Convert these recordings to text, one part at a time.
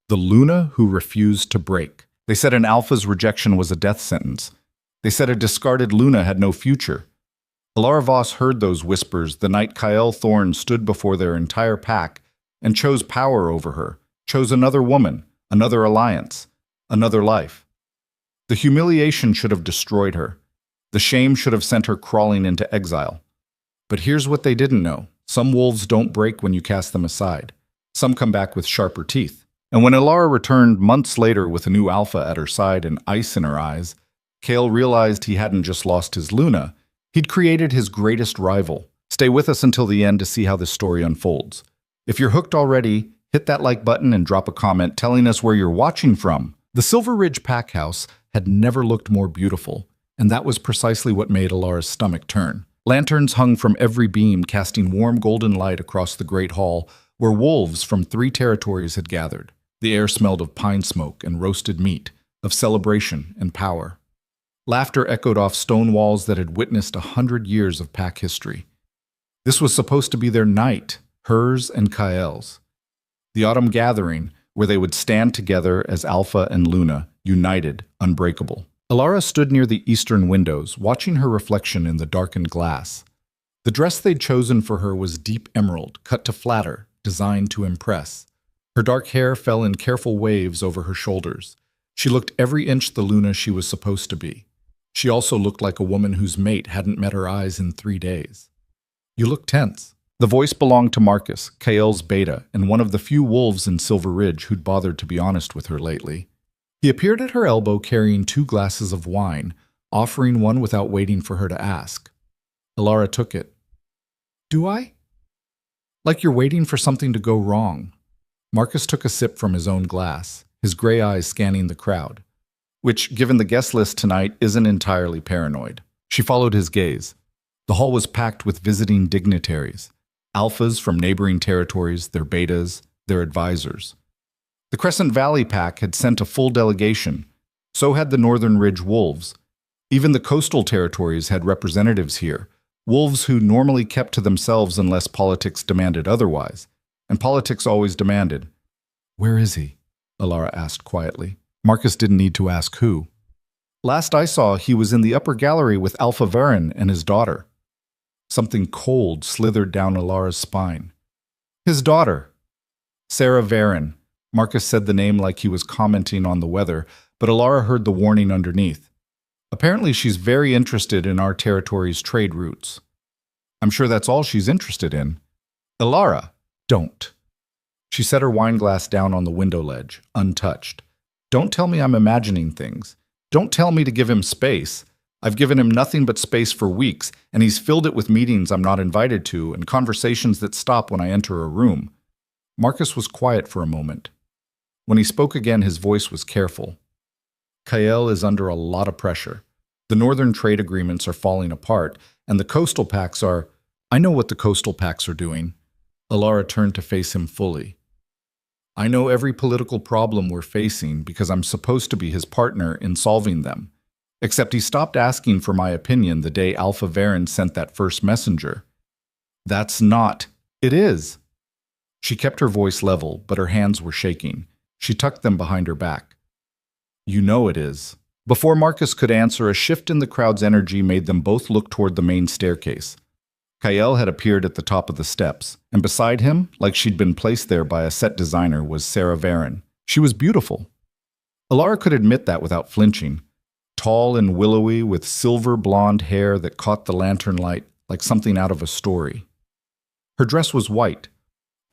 The Luna who refused to break. They said an alpha's rejection was a death sentence. They said a discarded Luna had no future. Alara Voss heard those whispers the night Kyle Thorne stood before their entire pack and chose power over her, chose another woman, another alliance, another life. The humiliation should have destroyed her. The shame should have sent her crawling into exile. But here's what they didn't know. Some wolves don't break when you cast them aside. Some come back with sharper teeth. And when Alara returned months later with a new alpha at her side and ice in her eyes, Kale realized he hadn't just lost his Luna, he'd created his greatest rival. Stay with us until the end to see how this story unfolds. If you're hooked already, hit that like button and drop a comment telling us where you're watching from. The Silver Ridge pack house had never looked more beautiful, and that was precisely what made Alara's stomach turn. Lanterns hung from every beam, casting warm golden light across the great hall, where wolves from 3 territories had gathered. The air smelled of pine smoke and roasted meat, of celebration and power. Laughter echoed off stone walls that had witnessed 100 years of pack history. This was supposed to be their night, hers and Kael's. The autumn gathering, where they would stand together as Alpha and Luna, united, unbreakable. Alara stood near the eastern windows, watching her reflection in the darkened glass. The dress they'd chosen for her was deep emerald, cut to flatter, designed to impress. Her dark hair fell in careful waves over her shoulders. She looked every inch the Luna she was supposed to be. She also looked like a woman whose mate hadn't met her eyes in 3 days. "You look tense." The voice belonged to Marcus, Kael's beta, and one of the few wolves in Silver Ridge who'd bothered to be honest with her lately. He appeared at her elbow carrying 2 glasses of wine, offering one without waiting for her to ask. Alara took it. "Do I?" "Like you're waiting for something to go wrong." Marcus took a sip from his own glass, his gray eyes scanning the crowd, which, given the guest list tonight, isn't entirely paranoid. She followed his gaze. The hall was packed with visiting dignitaries, alphas from neighboring territories, their betas, their advisors. The Crescent Valley Pack had sent a full delegation. So had the Northern Ridge Wolves. Even the coastal territories had representatives here, wolves who normally kept to themselves unless politics demanded otherwise. And politics always demanded. "Where is he?" Alara asked quietly. Marcus didn't need to ask who. "Last I saw, he was in the upper gallery with Alpha Varen and his daughter." Something cold slithered down Alara's spine. "His daughter." "Sarah Varen." Marcus said the name like he was commenting on the weather, but Alara heard the warning underneath. "Apparently she's very interested in our territory's trade routes." "I'm sure that's all she's interested in." "Alara, don't." She set her wine glass down on the window ledge, untouched. "Don't tell me I'm imagining things. Don't tell me to give him space. I've given him nothing but space for weeks, and he's filled it with meetings I'm not invited to and conversations that stop when I enter a room." Marcus was quiet for a moment. When he spoke again, his voice was careful. "Kael is under a lot of pressure. The northern trade agreements are falling apart, and the coastal packs are— I know what the coastal packs are doing." Alara turned to face him fully. "I know every political problem we're facing because I'm supposed to be his partner in solving them. Except he stopped asking for my opinion the day Alpha Varen sent that first messenger." "That's not—" "It is." She kept her voice level, but her hands were shaking. She tucked them behind her back. "You know it is." Before Marcus could answer, a shift in the crowd's energy made them both look toward the main staircase. Kael had appeared at the top of the steps, and beside him, like she'd been placed there by a set designer, was Sarah Varen. She was beautiful. Alara could admit that without flinching. Tall and willowy, with silver blonde hair that caught the lantern light like something out of a story. Her dress was white,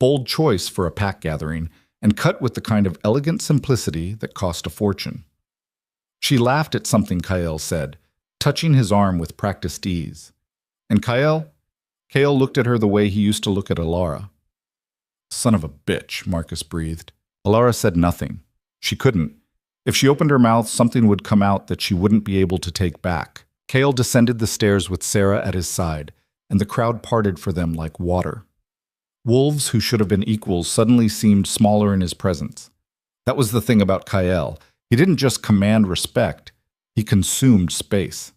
bold choice for a pack gathering, and cut with the kind of elegant simplicity that cost a fortune. She laughed at something Kael said, touching his arm with practiced ease. And Kael looked at her the way he used to look at Alara. "Son of a bitch," Marcus breathed. Alara said nothing. She couldn't. If she opened her mouth, something would come out that she wouldn't be able to take back. Kael descended the stairs with Sarah at his side, and the crowd parted for them like water. Wolves who should have been equals suddenly seemed smaller in his presence. That was the thing about Kael. He didn't just command respect, he consumed space.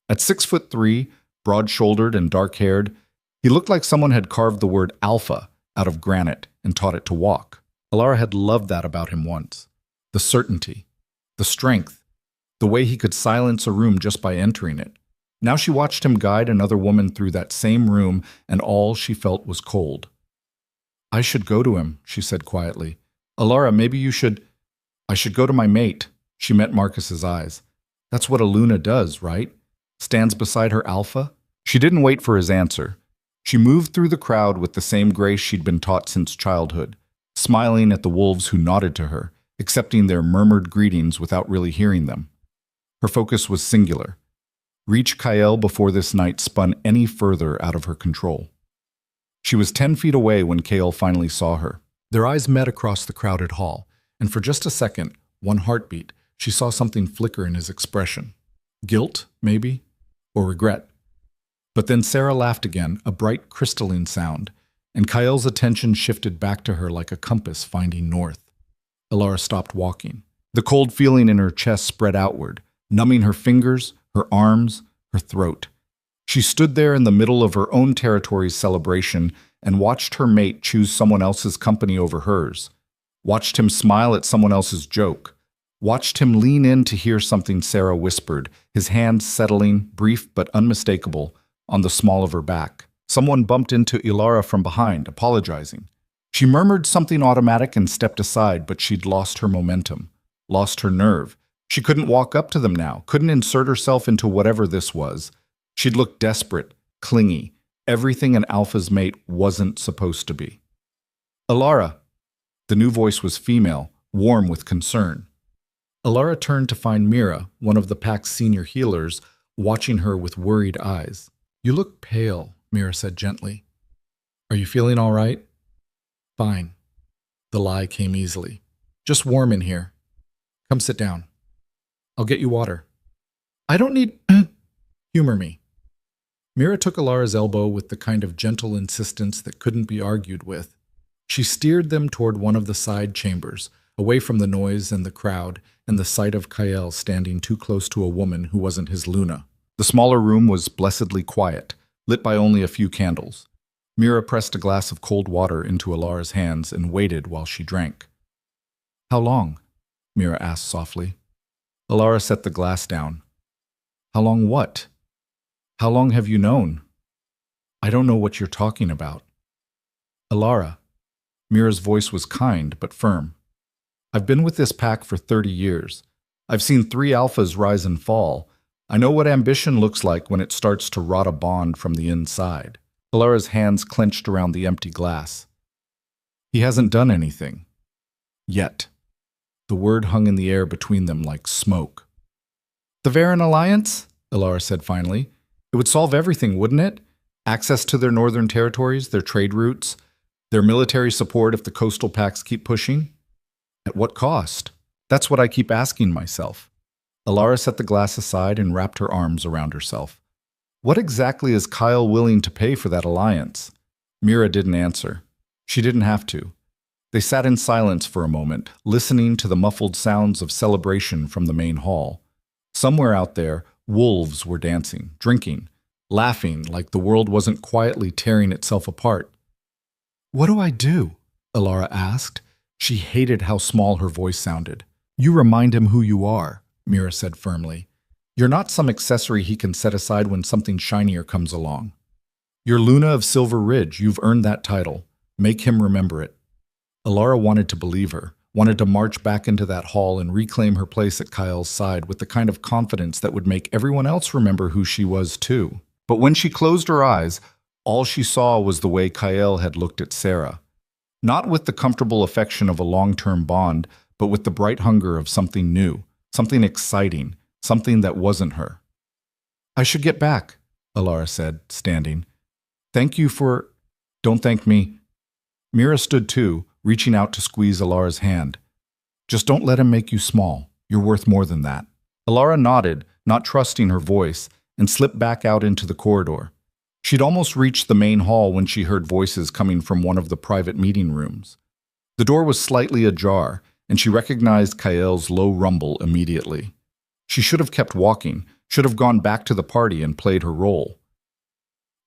At 6'3", broad-shouldered and dark-haired, he looked like someone had carved the word alpha out of granite and taught it to walk. Alara had loved that about him once. The certainty, the strength, the way he could silence a room just by entering it. Now she watched him guide another woman through that same room, and all she felt was cold. "I should go to him," she said quietly. "Alara, maybe you should—" "I should go to my mate." She met Marcus's eyes. "That's what a Luna does, right? Stands beside her alpha?" She didn't wait for his answer. She moved through the crowd with the same grace she'd been taught since childhood, smiling at the wolves who nodded to her, accepting their murmured greetings without really hearing them. Her focus was singular. Reach Kael before this night spun any further out of her control. She was 10 feet away when Kael finally saw her. Their eyes met across the crowded hall, and for just a second, one heartbeat, she saw something flicker in his expression. Guilt, maybe? Or regret? But then Sarah laughed again, a bright crystalline sound, and Kael's attention shifted back to her like a compass finding north. Alara stopped walking. The cold feeling in her chest spread outward, numbing her fingers, her arms, her throat. She stood there in the middle of her own territory's celebration and watched her mate choose someone else's company over hers, watched him smile at someone else's joke, watched him lean in to hear something Sarah whispered, his hands settling, brief but unmistakable, on the small of her back. Someone bumped into Alara from behind, apologizing. She murmured something automatic and stepped aside, but she'd lost her momentum, lost her nerve. She couldn't walk up to them now, couldn't insert herself into whatever this was. She'd looked desperate, clingy, everything an alpha's mate wasn't supposed to be. "Alara." The new voice was female, warm with concern. Alara turned to find Mira, one of the pack's senior healers, watching her with worried eyes. "You look pale," Mira said gently. "Are you feeling all right?" "Fine." The lie came easily. "Just warm in here. Come sit down. I'll get you water." "I don't need—" "Humor me." Mira took Alara's elbow with the kind of gentle insistence that couldn't be argued with. She steered them toward one of the side chambers, away from the noise and the crowd and the sight of Kael standing too close to a woman who wasn't his Luna. The smaller room was blessedly quiet, lit by only a few candles. Mira pressed a glass of cold water into Alara's hands and waited while she drank. "How long?" Mira asked softly. Alara set the glass down. "How long what? How long have you known?" "I don't know what you're talking about." "Alara." Mira's voice was kind but firm. "I've been with this pack for 30 years. I've seen 3 alphas rise and fall. I know what ambition looks like when it starts to rot a bond from the inside." Alara's hands clenched around the empty glass. "He hasn't done anything. Yet." The word hung in the air between them like smoke. "The Varen Alliance?" Alara said finally. "It would solve everything, wouldn't it? Access to their northern territories, their trade routes, their military support if the coastal packs keep pushing? At what cost? That's what I keep asking myself." Alara set the glass aside and wrapped her arms around herself. "What exactly is Kyle willing to pay for that alliance?" Mira didn't answer. She didn't have to. They sat in silence for a moment, listening to the muffled sounds of celebration from the main hall. Somewhere out there, wolves were dancing, drinking, laughing like the world wasn't quietly tearing itself apart. "What do I do?" Alara asked. She hated how small her voice sounded. "You remind him who you are," Mira said firmly. "You're not some accessory he can set aside when something shinier comes along. You're Luna of Silver Ridge. You've earned that title. Make him remember it." Alara wanted to believe her, wanted to march back into that hall and reclaim her place at Kyle's side with the kind of confidence that would make everyone else remember who she was too. But when she closed her eyes, all she saw was the way Kyle had looked at Sarah. Not with the comfortable affection of a long-term bond, but with the bright hunger of something new, something exciting, something that wasn't her. "I should get back," Alara said, standing. "Thank you for—" "Don't thank me." Mira stood too, reaching out to squeeze Alara's hand. "Just don't let him make you small. You're worth more than that." Alara nodded, not trusting her voice, and slipped back out into the corridor. She'd almost reached the main hall when she heard voices coming from one of the private meeting rooms. The door was slightly ajar, and she recognized Kael's low rumble immediately. She should have kept walking, should have gone back to the party and played her role.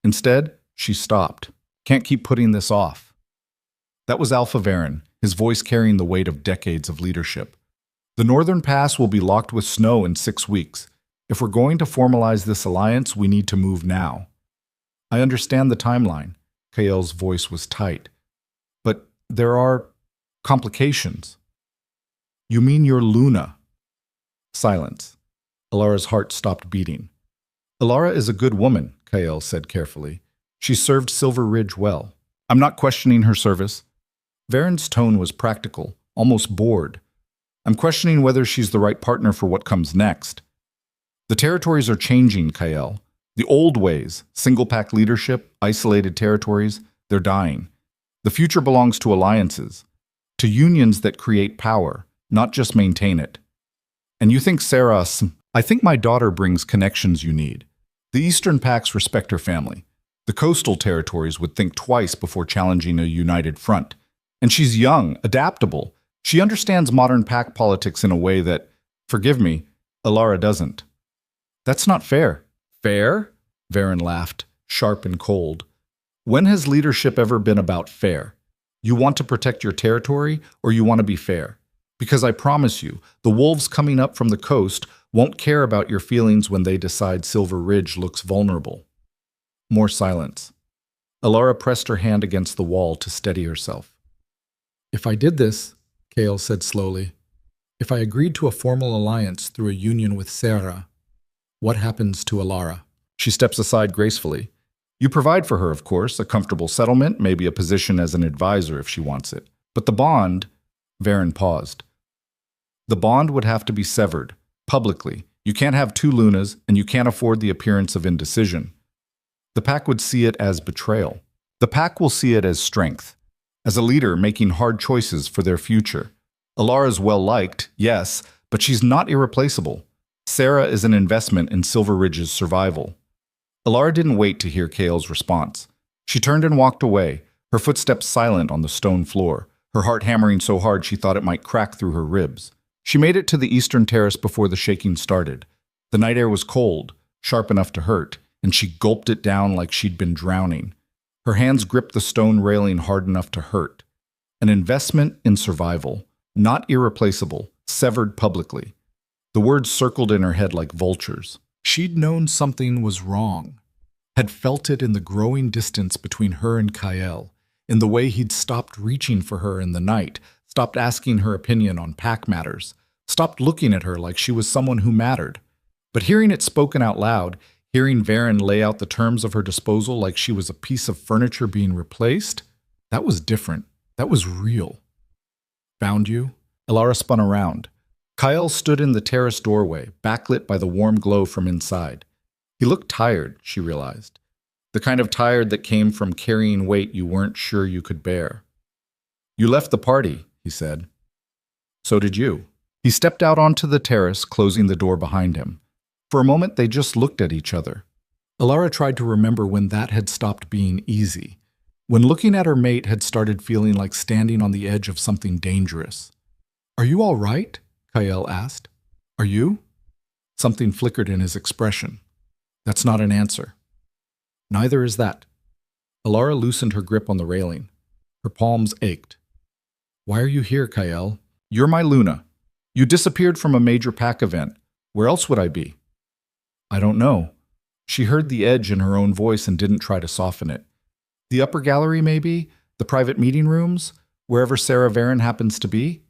Instead, she stopped. "Can't keep putting this off." That was Alpha Varen, his voice carrying the weight of decades of leadership. The Northern Pass will be locked with snow in 6 weeks. If we're going to formalize this alliance, we need to move now. I understand the timeline. Kael's voice was tight. But there are complications. You mean you're Luna? Silence. Alara's heart stopped beating. Alara is a good woman, Kael said carefully. She served Silver Ridge well. I'm not questioning her service. Varen's tone was practical, almost bored. I'm questioning whether she's the right partner for what comes next. The territories are changing, Kael. The old ways, single-pack leadership, isolated territories, they're dying. The future belongs to alliances, to unions that create power, not just maintain it. And you think Sarah... I think my daughter brings connections you need. The Eastern Packs respect her family. The coastal territories would think twice before challenging a united front. And she's young, adaptable. She understands modern pack politics in a way that, forgive me, Alara doesn't. That's not fair. Fair? Varen laughed, sharp and cold. When has leadership ever been about fair? You want to protect your territory, or you want to be fair? Because I promise you, the wolves coming up from the coast won't care about your feelings when they decide Silver Ridge looks vulnerable. More silence. Alara pressed her hand against the wall to steady herself. If I did this, Kael said slowly, if I agreed to a formal alliance through a union with Sarah, what happens to Alara? She steps aside gracefully. You provide for her, of course, a comfortable settlement, maybe a position as an advisor if she wants it. But the bond... Varen paused. The bond would have to be severed, publicly. You can't have 2 Lunas, and you can't afford the appearance of indecision. The pack would see it as betrayal. The pack will see it as strength, as a leader making hard choices for their future. Alara's well-liked, yes, but she's not irreplaceable. Sarah is an investment in Silver Ridge's survival. Alara didn't wait to hear Kael's response. She turned and walked away, her footsteps silent on the stone floor, her heart hammering so hard she thought it might crack through her ribs. She made it to the eastern terrace before the shaking started. The night air was cold, sharp enough to hurt, and she gulped it down like she'd been drowning. Her hands gripped the stone railing hard enough to hurt. An investment in survival, not irreplaceable, severed publicly. The words circled in her head like vultures. She'd known something was wrong, had felt it in the growing distance between her and Kael, in the way he'd stopped reaching for her in the night, stopped asking her opinion on pack matters, stopped looking at her like she was someone who mattered. But hearing it spoken out loud, hearing Varen lay out the terms of her disposal like she was a piece of furniture being replaced, that was different. That was real. Found you? Alara spun around. Kael stood in the terrace doorway, backlit by the warm glow from inside. He looked tired, she realized. The kind of tired that came from carrying weight you weren't sure you could bear. You left the party, he said. So did you. He stepped out onto the terrace, closing the door behind him. For a moment, they just looked at each other. Alara tried to remember when that had stopped being easy, when looking at her mate had started feeling like standing on the edge of something dangerous. Are you all right? Kael asked. Are you? Something flickered in his expression. That's not an answer. Neither is that. Alara loosened her grip on the railing. Her palms ached. Why are you here, Kael? You're my Luna. You disappeared from a major pack event. Where else would I be? I don't know. She heard the edge in her own voice and didn't try to soften it. The upper gallery, maybe? The private meeting rooms? Wherever Sarah Varen happens to be?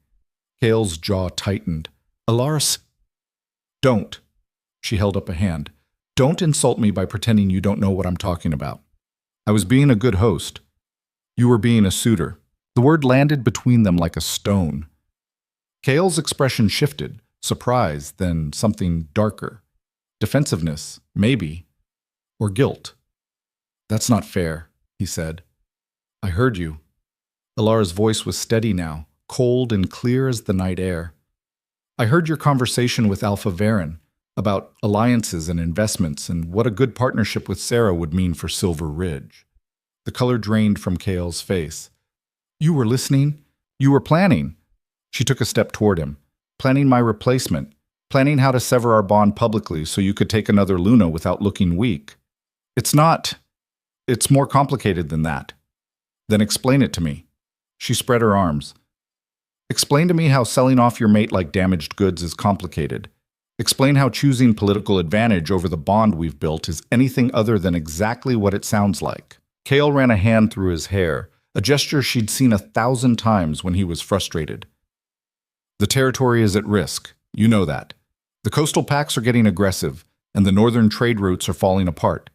Kael's jaw tightened. Alaris, don't. She held up a hand. Don't insult me by pretending you don't know what I'm talking about. I was being a good host. You were being a suitor. The word landed between them like a stone. Kael's expression shifted, surprise, then something darker. Defensiveness, maybe. Or guilt. That's not fair, he said. I heard you. Alara's voice was steady now, cold and clear as the night air. I heard your conversation with Alpha Varen about alliances and investments and what a good partnership with Sarah would mean for Silver Ridge. The color drained from Kael's face. You were listening? You were planning. She took a step toward him. Planning my replacement. Planning how to sever our bond publicly so you could take another Luna without looking weak. It's more complicated than that. Then explain it to me. She spread her arms. Explain to me how selling off your mate like damaged goods is complicated. Explain how choosing political advantage over the bond we've built is anything other than exactly what it sounds like. Kale ran a hand through his hair, a gesture she'd seen 1,000 times when he was frustrated. The territory is at risk. You know that. The coastal packs are getting aggressive, and the northern trade routes are falling apart.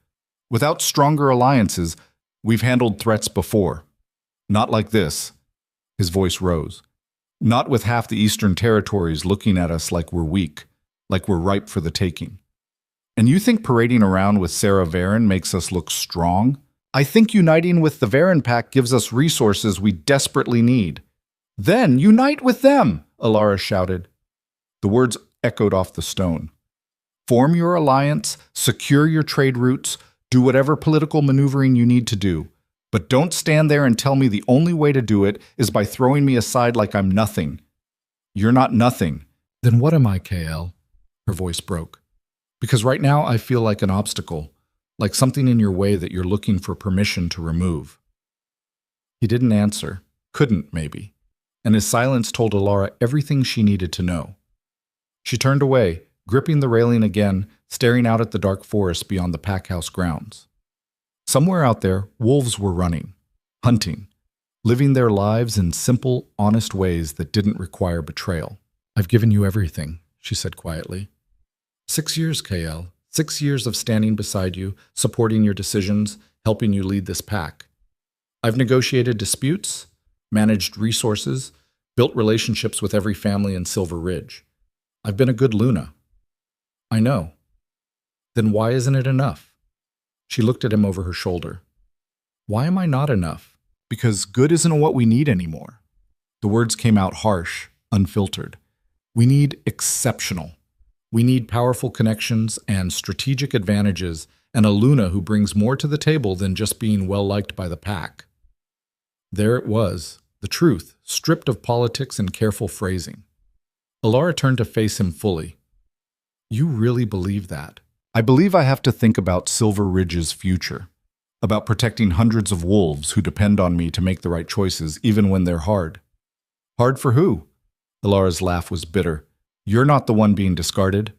Without stronger alliances, we've handled threats before. Not like this. His voice rose. Not with half the eastern territories looking at us like we're weak, like we're ripe for the taking. And you think parading around with Sarah Varen makes us look strong? I think uniting with the Varen pack gives us resources we desperately need. Then unite with them, Alara shouted. The words echoed off the stone. Form your alliance, secure your trade routes, do whatever political maneuvering you need to do. But don't stand there and tell me the only way to do it is by throwing me aside like I'm nothing. You're not nothing. Then what am I, KL? Her voice broke. Because right now I feel like an obstacle, like something in your way that you're looking for permission to remove. He didn't answer. Couldn't, maybe. And his silence told Alara everything she needed to know. She turned away, gripping the railing again, staring out at the dark forest beyond the pack house grounds. Somewhere out there, wolves were running, hunting, living their lives in simple, honest ways that didn't require betrayal. I've given you everything, she said quietly. 6 years, KL. 6 years of standing beside you, supporting your decisions, helping you lead this pack. I've negotiated disputes, managed resources, built relationships with every family in Silver Ridge. I've been a good Luna. I know. Then why isn't it enough? She looked at him over her shoulder. Why am I not enough? Because good isn't what we need anymore. The words came out harsh, unfiltered. We need exceptional. We need powerful connections and strategic advantages and a Luna who brings more to the table than just being well-liked by the pack. There it was, the truth, stripped of politics and careful phrasing. Alara turned to face him fully. You really believe that? I believe I have to think about Silver Ridge's future, about protecting hundreds of wolves who depend on me to make the right choices even when they're hard. Hard for who? Alara's laugh was bitter. You're not the one being discarded.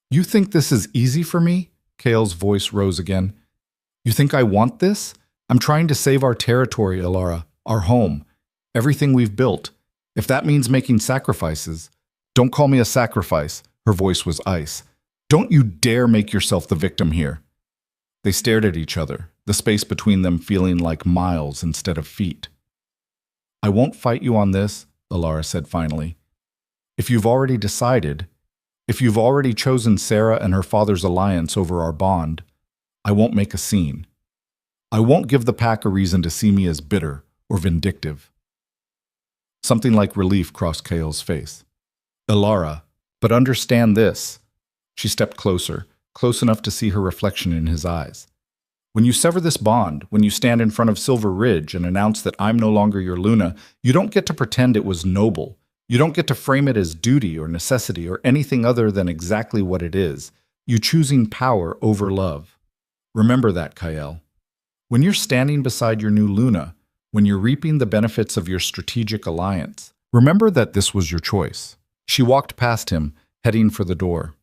You think this is easy for me? Kale's voice rose again. You think I want this? I'm trying to save our territory, Alara, our home, everything we've built. If that means making sacrifices, don't call me a sacrifice. Her voice was ice. Don't you dare make yourself the victim here. They stared at each other, the space between them feeling like miles instead of feet. I won't fight you on this, Alara said finally. If you've already decided, if you've already chosen Sarah and her father's alliance over our bond, I won't make a scene. I won't give the pack a reason to see me as bitter or vindictive. Something like relief crossed Kale's face. Alara, but understand this. She stepped closer, close enough to see her reflection in his eyes. When you sever this bond, when you stand in front of Silver Ridge and announce that I'm no longer your Luna, you don't get to pretend it was noble. You don't get to frame it as duty or necessity or anything other than exactly what it is. You choosing power over love. Remember that, Kael. When you're standing beside your new Luna, when you're reaping the benefits of your strategic alliance, remember that this was your choice. She walked past him, heading for the door.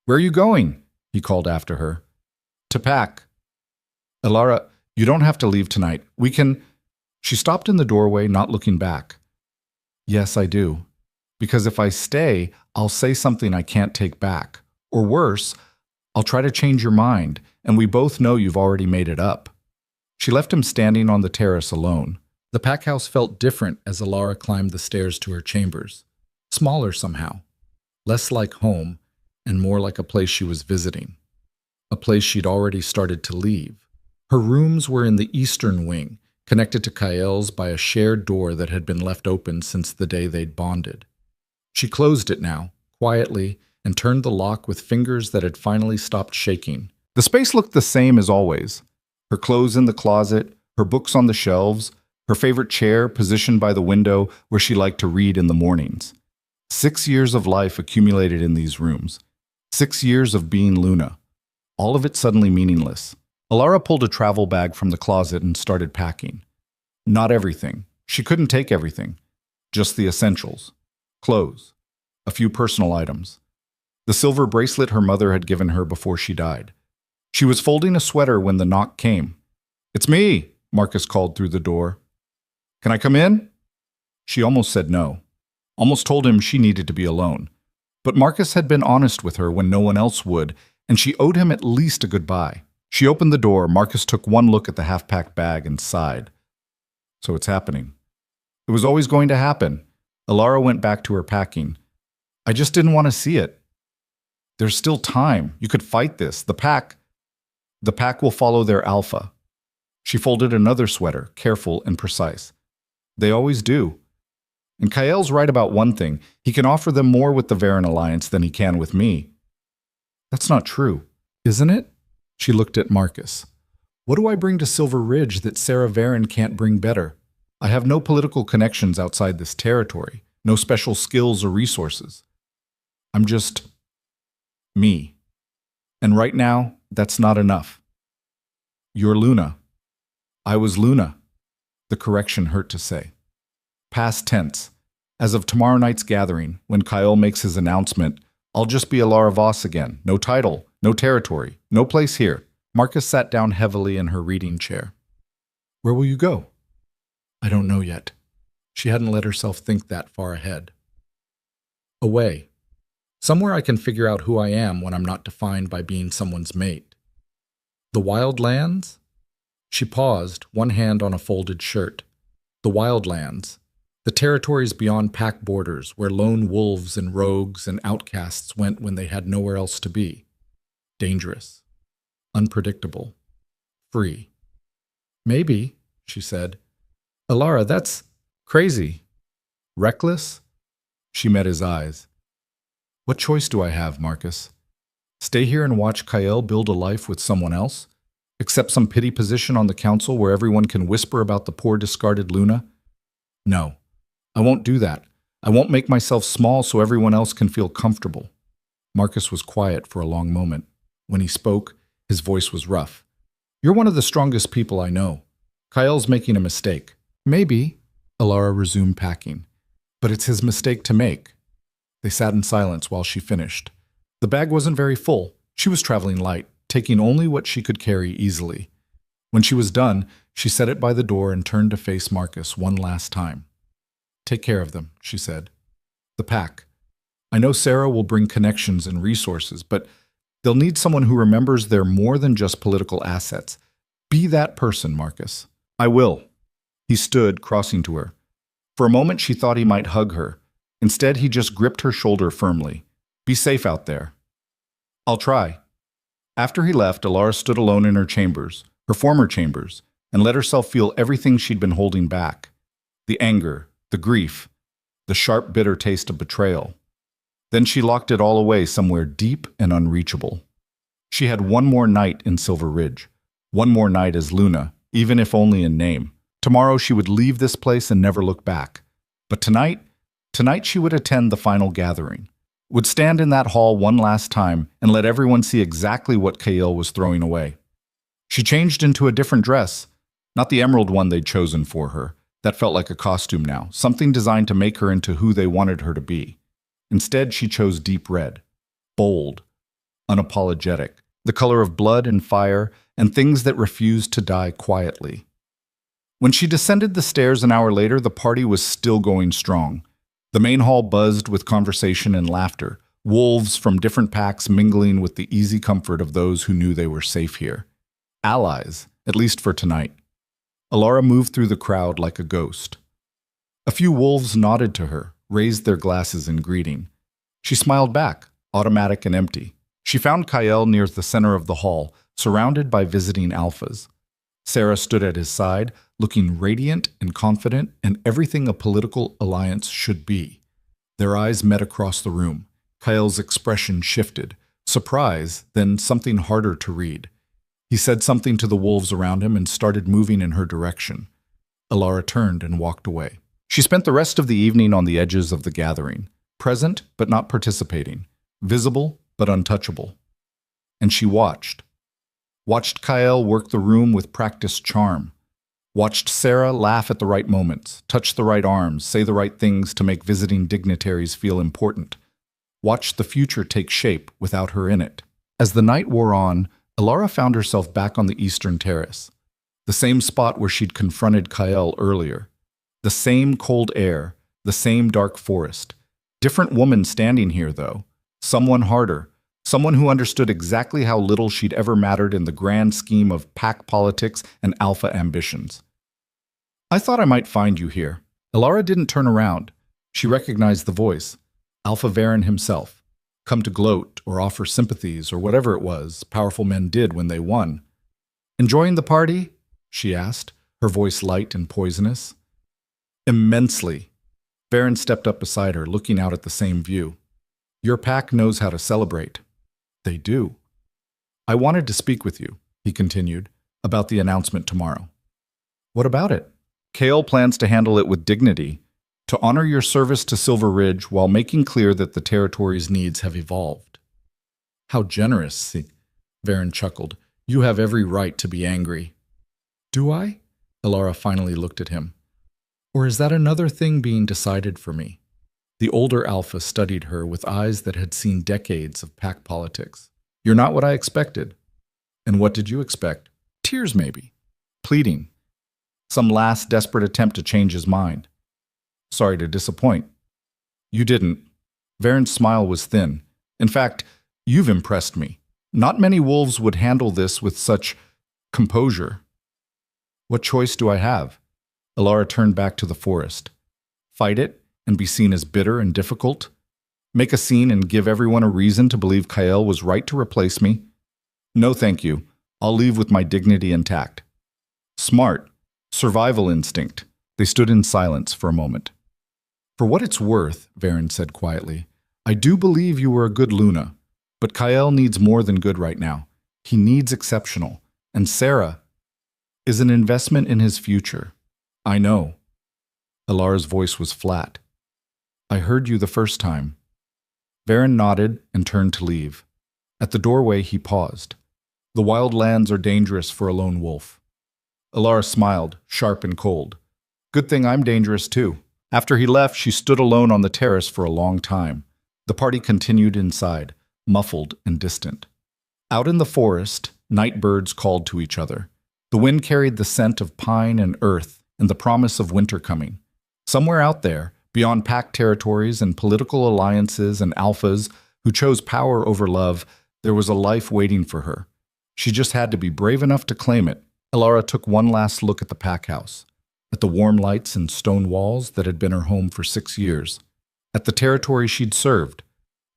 Where are you going? He called after her. To pack. Alara, you don't have to leave tonight. We can... She stopped in the doorway, not looking back. Yes, I do. Because if I stay, I'll say something I can't take back. Or worse, I'll try to change your mind, and we both know you've already made it up. She left him standing on the terrace alone. The pack house felt different as Alara climbed the stairs to her chambers. Smaller somehow. Less like home, and more like a place she was visiting. A place she'd already started to leave. Her rooms were in the eastern wing, connected to Kael's by a shared door that had been left open since the day they'd bonded. She closed it now, quietly, and turned the lock with fingers that had finally stopped shaking. The space looked the same as always. Her clothes in the closet, her books on the shelves, her favorite chair positioned by the window where she liked to read in the mornings. 6 years of life accumulated in these rooms. 6 years of being Luna. All of it suddenly meaningless. Alara pulled a travel bag from the closet and started packing. Not everything. She couldn't take everything. Just the essentials. Clothes. A few personal items. The silver bracelet her mother had given her before she died. She was folding a sweater when the knock came. "It's me," Marcus called through the door. "Can I come in?" She almost said no. Almost told him she needed to be alone. But Marcus had been honest with her when no one else would, and she owed him at least a goodbye. She opened the door. Marcus took one look at the half-packed bag and sighed. So it's happening. It was always going to happen. Alara went back to her packing. "I just didn't want to see it. There's still time. You could fight this. The pack will follow their alpha." She folded another sweater, careful and precise. "They always do. And Kael's right about one thing. He can offer them more with the Varen Alliance than he can with me." "That's not true, isn't it?" She looked at Marcus. "What do I bring to Silver Ridge that Sarah Varen can't bring better? I have no political connections outside this territory, no special skills or resources. I'm just me. And right now, that's not enough." "You're Luna." "I was Luna." The correction hurt to say. Past tense. As of tomorrow night's gathering, when Kael makes his announcement, I'll just be Alara Voss again. No title, no territory, no place here. Marcus sat down heavily in her reading chair. "Where will you go?" "I don't know yet." She hadn't let herself think that far ahead. "Away. Somewhere I can figure out who I am when I'm not defined by being someone's mate." "The Wild Lands?" She paused, one hand on a folded shirt. The Wild Lands. The territories beyond pack borders, where lone wolves and rogues and outcasts went when they had nowhere else to be. Dangerous. Unpredictable. Free. "Maybe," she said. "Alara, that's crazy." "Reckless?" She met his eyes. "What choice do I have, Marcus? Stay here and watch Kael build a life with someone else? Accept some pity position on the council where everyone can whisper about the poor discarded Luna? No. I won't do that. I won't make myself small so everyone else can feel comfortable." Marcus was quiet for a long moment. When he spoke, his voice was rough. "You're one of the strongest people I know. Kael's making a mistake." "Maybe," Alara resumed packing. "But it's his mistake to make." They sat in silence while she finished. The bag wasn't very full. She was traveling light, taking only what she could carry easily. When she was done, she set it by the door and turned to face Marcus one last time. "Take care of them," she said. "The pack. I know Sarah will bring connections and resources, but they'll need someone who remembers they're more than just political assets. Be that person, Marcus." "I will." He stood, crossing to her. For a moment she thought he might hug her. Instead, he just gripped her shoulder firmly. "Be safe out there." "I'll try." After he left, Alara stood alone in her chambers, her former chambers, and let herself feel everything she'd been holding back. The anger, the grief, the sharp, bitter taste of betrayal. Then she locked it all away somewhere deep and unreachable. She had one more night in Silver Ridge, one more night as Luna, even if only in name. Tomorrow she would leave this place and never look back. But tonight she would attend the final gathering, would stand in that hall one last time and let everyone see exactly what Kael was throwing away. She changed into a different dress, not the emerald one they'd chosen for her. That felt like a costume now, something designed to make her into who they wanted her to be. Instead, she chose deep red, bold, unapologetic, the color of blood and fire and things that refused to die quietly. When she descended the stairs an hour later, the party was still going strong. The main hall buzzed with conversation and laughter, wolves from different packs mingling with the easy comfort of those who knew they were safe here. Allies, at least for tonight. Alara moved through the crowd like a ghost. A few wolves nodded to her, raised their glasses in greeting. She smiled back, automatic and empty. She found Kael near the center of the hall, surrounded by visiting alphas. Sarah stood at his side, looking radiant and confident and everything a political alliance should be. Their eyes met across the room. Kael's expression shifted, surprise, then something harder to read. He said something to the wolves around him and started moving in her direction. Alara turned and walked away. She spent the rest of the evening on the edges of the gathering, present but not participating, visible but untouchable. And she watched Kael work the room with practiced charm. Watched Sarah laugh at the right moments, touch the right arms, say the right things to make visiting dignitaries feel important. Watched the future take shape without her in it. As the night wore on, Alara found herself back on the eastern terrace, the same spot where she'd confronted Kael earlier. The same cold air, the same dark forest. Different woman standing here, though. Someone harder. Someone who understood exactly how little she'd ever mattered in the grand scheme of pack politics and alpha ambitions. I thought I might find you here. Alara didn't turn around. She recognized the voice. Alpha Varen himself. Come to gloat or offer sympathies or whatever it was powerful men did when they won. Enjoying the party? She asked, her voice light and poisonous. Immensely. Varen stepped up beside her, looking out at the same view. Your pack knows how to celebrate. They do. I wanted to speak with you, he continued, about the announcement tomorrow. What about it? Kael plans to handle it with dignity, to honor your service to Silver Ridge while making clear that the territory's needs have evolved. How generous, Varen chuckled. You have every right to be angry. Do I? Alara finally looked at him. Or is that another thing being decided for me? The older Alpha studied her with eyes that had seen decades of pack politics. You're not what I expected. And what did you expect? Tears, maybe. Pleading. Some last desperate attempt to change his mind. Sorry to disappoint. You didn't. Varen's smile was thin. In fact, you've impressed me. Not many wolves would handle this with such composure. What choice do I have? Alara turned back to the forest. Fight it and be seen as bitter and difficult? Make a scene and give everyone a reason to believe Kael was right to replace me? No, thank you. I'll leave with my dignity intact. Smart. Survival instinct. They stood in silence for a moment. For what it's worth, Varen said quietly, I do believe you were a good Luna, but Kael needs more than good right now. He needs exceptional. And Sarah is an investment in his future. I know. Alara's voice was flat. I heard you the first time. Varen nodded and turned to leave. At the doorway, he paused. The wild lands are dangerous for a lone wolf. Alara smiled, sharp and cold. Good thing I'm dangerous too. After he left, she stood alone on the terrace for a long time. The party continued inside, muffled and distant. Out in the forest, night birds called to each other. The wind carried the scent of pine and earth and the promise of winter coming. Somewhere out there, beyond pack territories and political alliances and alphas who chose power over love, there was a life waiting for her. She just had to be brave enough to claim it. Alara took one last look at the pack house, at the warm lights and stone walls that had been her home for 6 years, at the territory she'd served,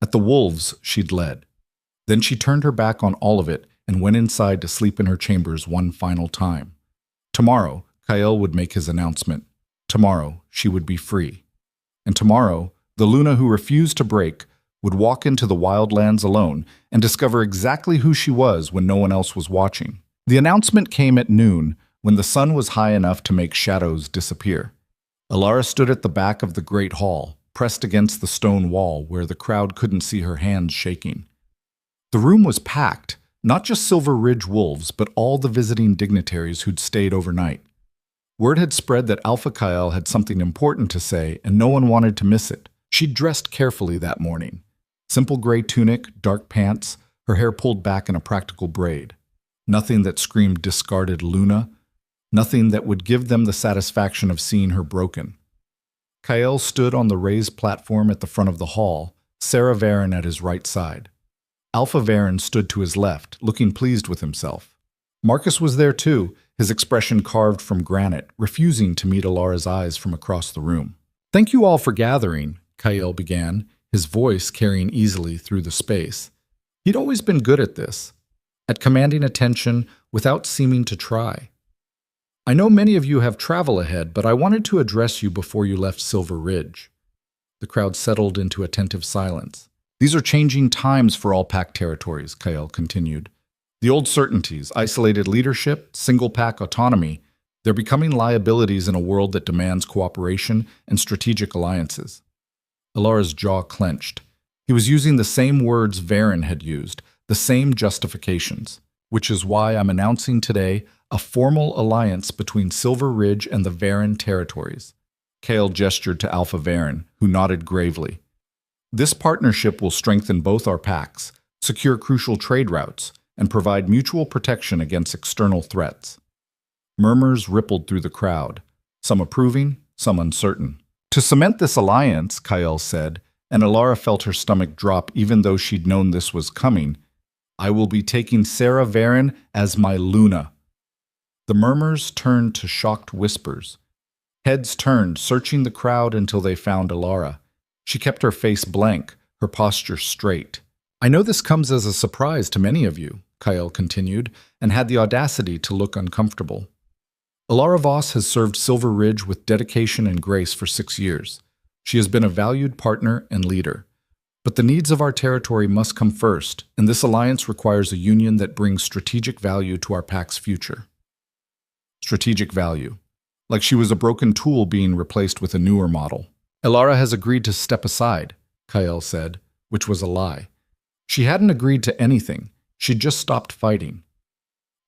at the wolves she'd led. Then she turned her back on all of it and went inside to sleep in her chambers one final time. Tomorrow, Kael would make his announcement. Tomorrow, she would be free. And tomorrow, the Luna who refused to break would walk into the wildlands alone and discover exactly who she was when no one else was watching. The announcement came at noon, when the sun was high enough to make shadows disappear. Alara stood at the back of the great hall, pressed against the stone wall where the crowd couldn't see her hands shaking. The room was packed, not just Silver Ridge wolves, but all the visiting dignitaries who'd stayed overnight. Word had spread that Alpha Kael had something important to say, and no one wanted to miss it. She'd dressed carefully that morning. Simple gray tunic, dark pants, her hair pulled back in a practical braid. Nothing that screamed discarded Luna, nothing that would give them the satisfaction of seeing her broken. Kael stood on the raised platform at the front of the hall, Sarah Varen at his right side. Alpha Varen stood to his left, looking pleased with himself. Marcus was there too, his expression carved from granite, refusing to meet Alara's eyes from across the room. Thank you all for gathering, Kael began, his voice carrying easily through the space. He'd always been good at this, at commanding attention without seeming to try. I know many of you have travel ahead, but I wanted to address you before you left Silver Ridge. The crowd settled into attentive silence. These are changing times for all pack territories, Kael continued. The old certainties, isolated leadership, single-pack autonomy, they're becoming liabilities in a world that demands cooperation and strategic alliances. Alara's jaw clenched. He was using the same words Varen had used, the same justifications. which is why I'm announcing today a formal alliance between Silver Ridge and the Varen territories. Kale gestured to Alpha Varen, who nodded gravely. This partnership will strengthen both our packs, secure crucial trade routes, and provide mutual protection against external threats. Murmurs rippled through the crowd, some approving, some uncertain. To cement this alliance, Kyle said, and Alara felt her stomach drop even though she'd known this was coming, I will be taking Sarah Varen as my Luna. The murmurs turned to shocked whispers. Heads turned, searching the crowd until they found Alara. She kept her face blank, her posture straight. I know this comes as a surprise to many of you, Kyle continued, and had the audacity to look uncomfortable. Alara Voss has served Silver Ridge with dedication and grace for 6 years. She has been a valued partner and leader. But the needs of our territory must come first, and this alliance requires a union that brings strategic value to our pack's future. Strategic value. Like she was a broken tool being replaced with a newer model. Alara has agreed to step aside, Kyle said, which was a lie. She hadn't agreed to anything. She'd just stopped fighting.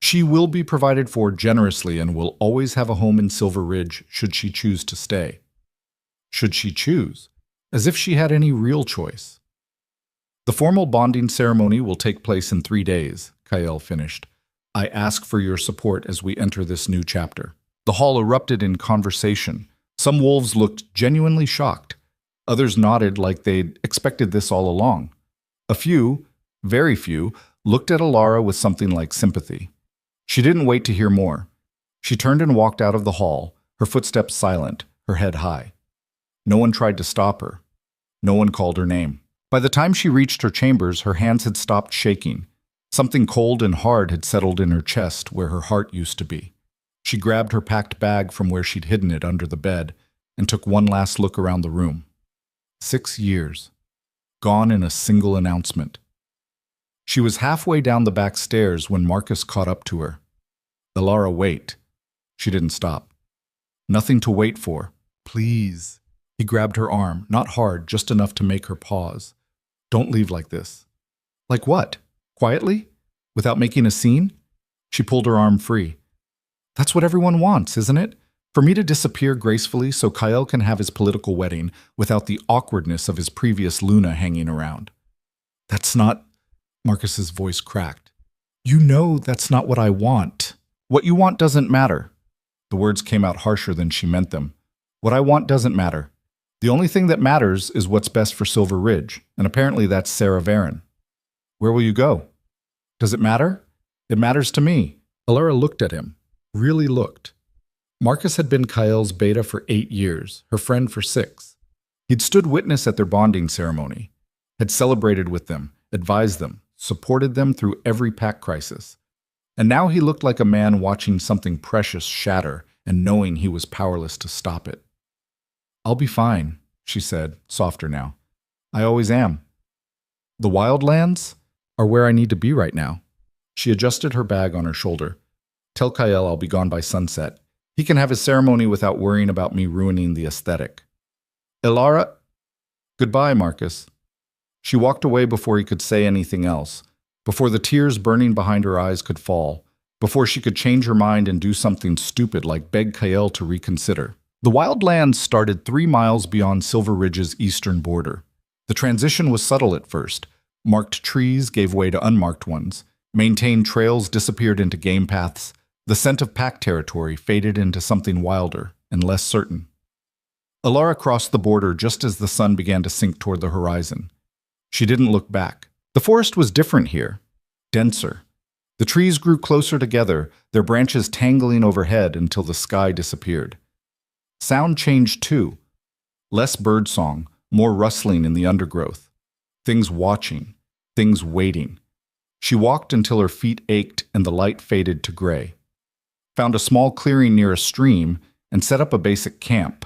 She will be provided for generously and will always have a home in Silver Ridge should she choose to stay. Should she choose? As if she had any real choice. The formal bonding ceremony will take place in 3 days, Kyle finished. I ask for your support as we enter this new chapter. The hall erupted in conversation. Some wolves looked genuinely shocked. Others nodded like they'd expected this all along. A few, very few, looked at Alara with something like sympathy. She didn't wait to hear more. She turned and walked out of the hall, her footsteps silent, her head high. No one tried to stop her. No one called her name. By the time she reached her chambers, her hands had stopped shaking. Something cold and hard had settled in her chest where her heart used to be. She grabbed her packed bag from where she'd hidden it under the bed and took one last look around the room. 6 years. Gone in a single announcement. She was halfway down the back stairs when Marcus caught up to her. Alara, wait. She didn't stop. Nothing to wait for. Please. He grabbed her arm, not hard, just enough to make her pause. Don't leave like this. Like what? Quietly? Without making a scene? She pulled her arm free. That's what everyone wants, isn't it? For me to disappear gracefully so Kyle can have his political wedding without the awkwardness of his previous Luna hanging around. That's not... Marcus's voice cracked. You know that's not what I want. What you want doesn't matter. The words came out harsher than she meant them. What I want doesn't matter. The only thing that matters is what's best for Silver Ridge, and apparently that's Sarah Varen. Where will you go? Does it matter? It matters to me. Alara looked at him. Really looked. Marcus had been Kyle's beta for 8 years, her friend for 6. He'd stood witness at their bonding ceremony, had celebrated with them, advised them, supported them through every pack crisis. And now he looked like a man watching something precious shatter and knowing he was powerless to stop it. I'll be fine, she said, softer now. I always am. The wildlands are where I need to be right now. She adjusted her bag on her shoulder. Tell Kyle I'll be gone by sunset. He can have his ceremony without worrying about me ruining the aesthetic. Alara... Goodbye, Marcus. She walked away before he could say anything else, before the tears burning behind her eyes could fall, before she could change her mind and do something stupid like beg Kyle to reconsider. The wildlands started 3 miles beyond Silver Ridge's eastern border. The transition was subtle at first. Marked trees gave way to unmarked ones. Maintained trails disappeared into game paths. The scent of pack territory faded into something wilder and less certain. Alara crossed the border just as the sun began to sink toward the horizon. She didn't look back. The forest was different here, denser. The trees grew closer together, their branches tangling overhead until the sky disappeared. Sound changed too. Less birdsong, more rustling in the undergrowth. Things watching, things waiting. She walked until her feet ached and the light faded to gray. Found a small clearing near a stream and set up a basic camp.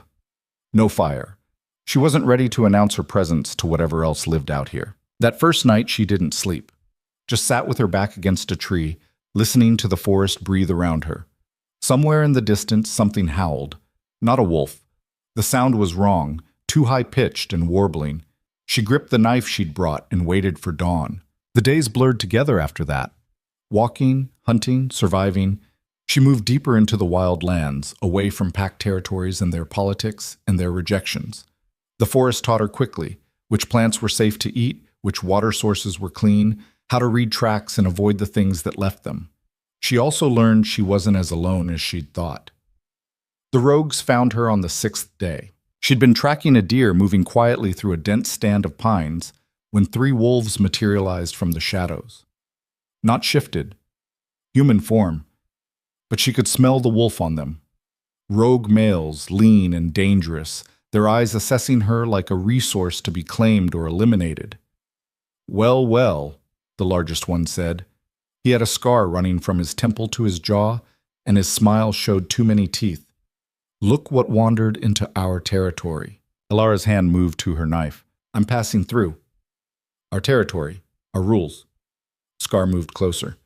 No fire. She wasn't ready to announce her presence to whatever else lived out here. That first night she didn't sleep. Just sat with her back against a tree, listening to the forest breathe around her. Somewhere in the distance something howled. Not a wolf. The sound was wrong, too high-pitched and warbling. She gripped the knife she'd brought and waited for dawn. The days blurred together after that. Walking, hunting, surviving, she moved deeper into the wild lands, away from packed territories and their politics and their rejections. The forest taught her quickly which plants were safe to eat, which water sources were clean, how to read tracks and avoid the things that left them. She also learned she wasn't as alone as she'd thought. The rogues found her on the 6th day. She'd been tracking a deer moving quietly through a dense stand of pines when 3 wolves materialized from the shadows. Not shifted, human form, but she could smell the wolf on them. Rogue males, lean and dangerous, their eyes assessing her like a resource to be claimed or eliminated. "Well, well," the largest one said. He had a scar running from his temple to his jaw, and his smile showed too many teeth. "Look what wandered into our territory." Alara's hand moved to her knife. "I'm passing through." "Our territory, our rules." Scar moved closer.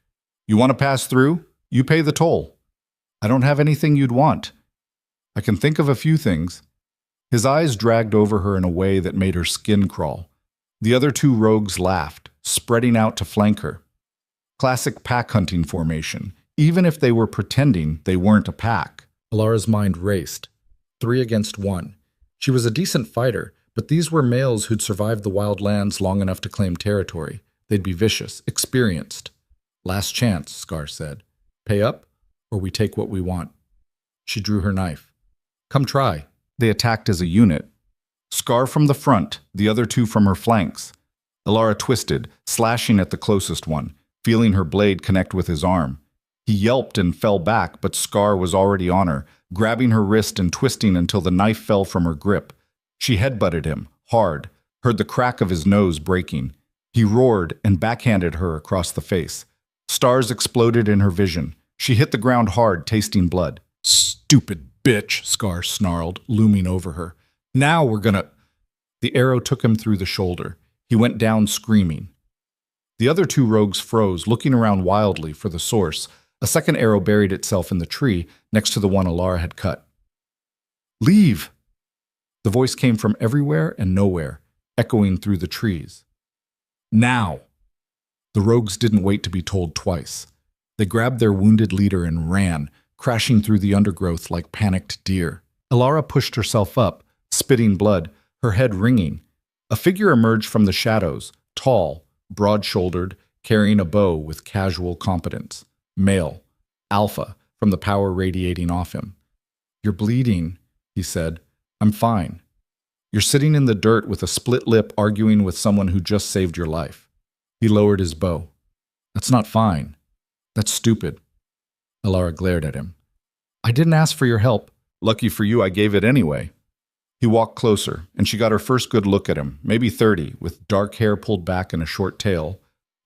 "You want to pass through? You pay the toll. I don't have anything you'd want. I can think of a few things." His eyes dragged over her in a way that made her skin crawl. The other 2 rogues laughed, spreading out to flank her. Classic pack hunting formation, even if they were pretending they weren't a pack. Alara's mind raced. 3 against 1. She was a decent fighter, but these were males who'd survived the wild lands long enough to claim territory. They'd be vicious, experienced. "Last chance," Scar said. "Pay up, or we take what we want." She drew her knife. "Come try." They attacked as a unit. Scar from the front, the other 2 from her flanks. Alara twisted, slashing at the closest one, feeling her blade connect with his arm. He yelped and fell back, but Scar was already on her, grabbing her wrist and twisting until the knife fell from her grip. She headbutted him, hard, heard the crack of his nose breaking. He roared and backhanded her across the face. Stars exploded in her vision. She hit the ground hard, tasting blood. "Stupid bitch," Scar snarled, looming over her. "Now we're gonna—" The arrow took him through the shoulder. He went down screaming. The other 2 rogues froze, looking around wildly for the source. A second arrow buried itself in the tree next to the one Alara had cut. "Leave!" The voice came from everywhere and nowhere, echoing through the trees. "Now!" The rogues didn't wait to be told twice. They grabbed their wounded leader and ran, crashing through the undergrowth like panicked deer. Alara pushed herself up, spitting blood, her head ringing. A figure emerged from the shadows, tall, broad-shouldered, carrying a bow with casual competence. Male, alpha, from the power radiating off him. "You're bleeding," he said. "I'm fine. You're sitting in the dirt with a split lip arguing with someone who just saved your life." He lowered his bow. "That's not fine. That's stupid." Alara glared at him. "I didn't ask for your help. Lucky for you, I gave it anyway." He walked closer, and she got her first good look at him, maybe 30, with dark hair pulled back and a short tail,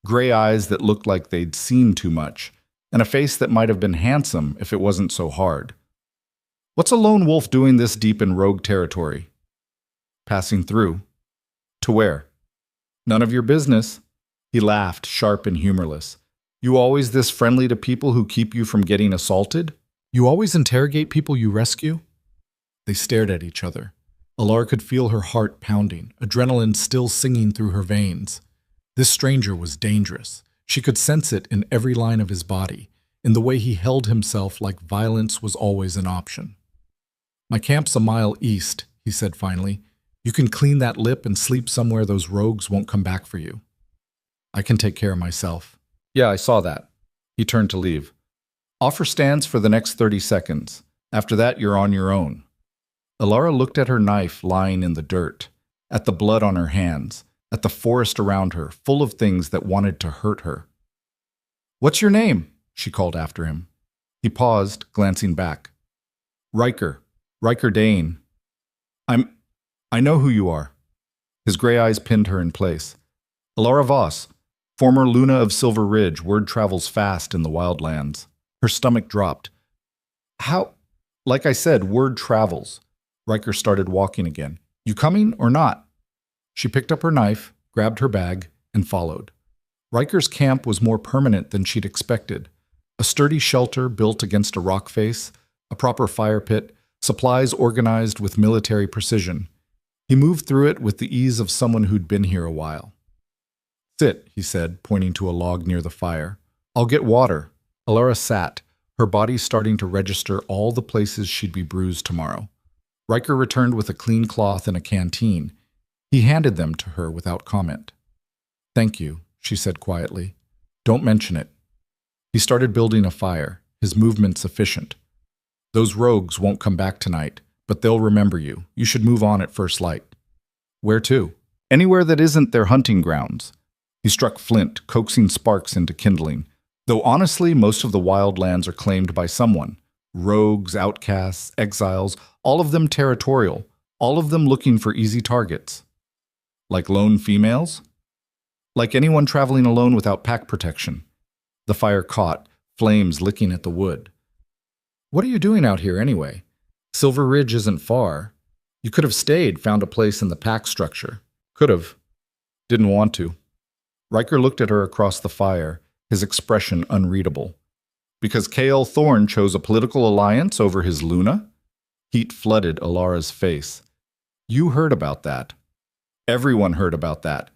gray eyes that looked like they'd seen too much, and a face that might have been handsome if it wasn't so hard. "What's a lone wolf doing this deep in rogue territory?" "Passing through." "To where?" "None of your business." He laughed, sharp and humorless. "You always this friendly to people who keep you from getting assaulted? You always interrogate people you rescue?" They stared at each other. Alara could feel her heart pounding, adrenaline still singing through her veins. This stranger was dangerous. She could sense it in every line of his body, in the way he held himself like violence was always an option. "My camp's a mile east," he said finally. "You can clean that lip and sleep somewhere those rogues won't come back for you." "I can take care of myself." "Yeah, I saw that." He turned to leave. "Offer stands for the next 30 seconds. After that, you're on your own." Alara looked at her knife lying in the dirt, at the blood on her hands, at the forest around her, full of things that wanted to hurt her. "What's your name?" she called after him. He paused, glancing back. Riker Dane. I know who you are." His gray eyes pinned her in place. "Alara Voss, former Luna of Silver Ridge. Word travels fast in the wildlands." Her stomach dropped. "How?" "Like I said, word travels." Riker started walking again. "You coming or not?" She picked up her knife, grabbed her bag, and followed. Riker's camp was more permanent than she'd expected. A sturdy shelter built against a rock face, a proper fire pit, supplies organized with military precision. He moved through it with the ease of someone who'd been here a while. "Sit," he said, pointing to a log near the fire. I'll get water. Alara sat, her body starting to register all the places she'd be bruised tomorrow. Riker returned with a clean cloth and a canteen. He handed them to her without comment. Thank you, she said quietly. Don't mention it. He started building a fire, his movements efficient. Those rogues won't come back tonight, but they'll remember you. You should move on at first light. Where to? Anywhere that isn't their hunting grounds. He struck flint, coaxing sparks into kindling. Though honestly, most of the wild lands are claimed by someone. Rogues, outcasts, exiles, all of them territorial, all of them looking for easy targets. Like lone females? Like anyone traveling alone without pack protection. The fire caught, flames licking at the wood. What are you doing out here anyway? Silver Ridge isn't far. You could have stayed, found a place in the pack structure. Could have. Didn't want to. Riker looked at her across the fire, his expression unreadable. Because K.L. Thorne chose a political alliance over his Luna? Heat flooded Alara's face. You heard about that. Everyone heard about that.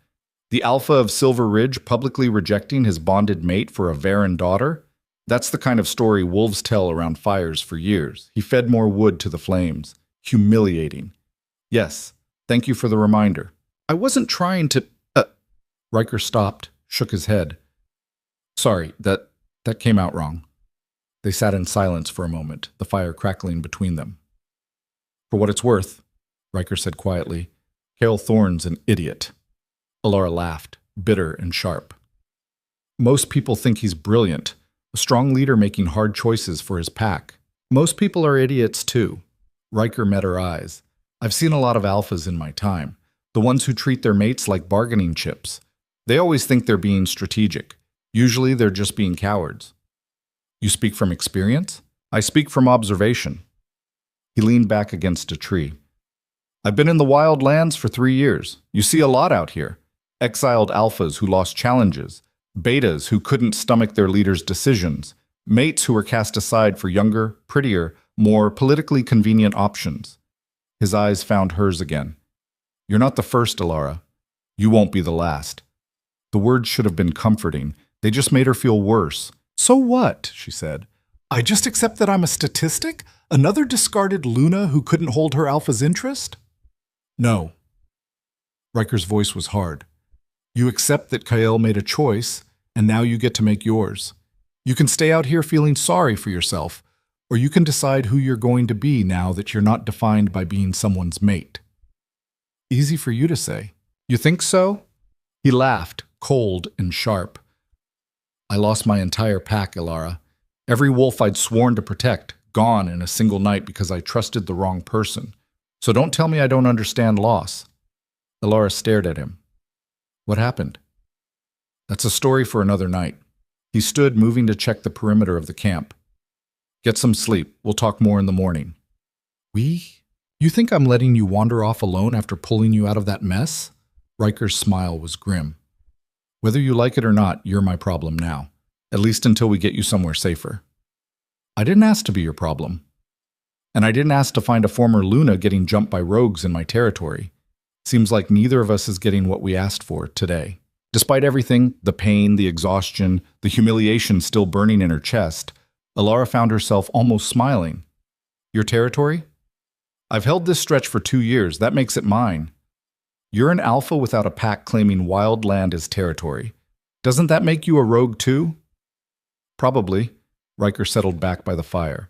The Alpha of Silver Ridge publicly rejecting his bonded mate for a Varen daughter? That's the kind of story wolves tell around fires for years. He fed more wood to the flames. Humiliating. Yes, thank you for the reminder. I wasn't trying to... Riker stopped, shook his head. Sorry, that came out wrong. They sat in silence for a moment, the fire crackling between them. For what it's worth, Riker said quietly, K.L. Thorne's an idiot. Alara laughed, bitter and sharp. Most people think he's brilliant, a strong leader making hard choices for his pack. Most people are idiots too. Riker met her eyes. I've seen a lot of alphas in my time, the ones who treat their mates like bargaining chips. They always think they're being strategic. Usually they're just being cowards. You speak from experience? I speak from observation. He leaned back against a tree. I've been in the wild lands for 3 years. You see a lot out here. Exiled alphas who lost challenges, betas who couldn't stomach their leaders' decisions, mates who were cast aside for younger, prettier, more politically convenient options. His eyes found hers again. You're not the first, Alara. You won't be the last. The words should have been comforting. They just made her feel worse. So what? She said. I just accept that I'm a statistic? Another discarded Luna who couldn't hold her alpha's interest? No. Riker's voice was hard. You accept that Kael made a choice, and now you get to make yours. You can stay out here feeling sorry for yourself, or you can decide who you're going to be now that you're not defined by being someone's mate. Easy for you to say. You think so? He laughed, cold and sharp. I lost my entire pack, Alara. Every wolf I'd sworn to protect, gone in a single night because I trusted the wrong person. So don't tell me I don't understand loss. Alara stared at him. What happened? That's a story for another night. He stood, moving to check the perimeter of the camp. Get some sleep. We'll talk more in the morning. We? You think I'm letting you wander off alone after pulling you out of that mess? Riker's smile was grim. Whether you like it or not, you're my problem now. At least until we get you somewhere safer. I didn't ask to be your problem. And I didn't ask to find a former Luna getting jumped by rogues in my territory. Seems like neither of us is getting what we asked for today. Despite everything, the pain, the exhaustion, the humiliation still burning in her chest, Alara found herself almost smiling. Your territory? I've held this stretch for 2 years. That makes it mine. You're an alpha without a pack claiming wild land as territory. Doesn't that make you a rogue too? Probably. Riker settled back by the fire.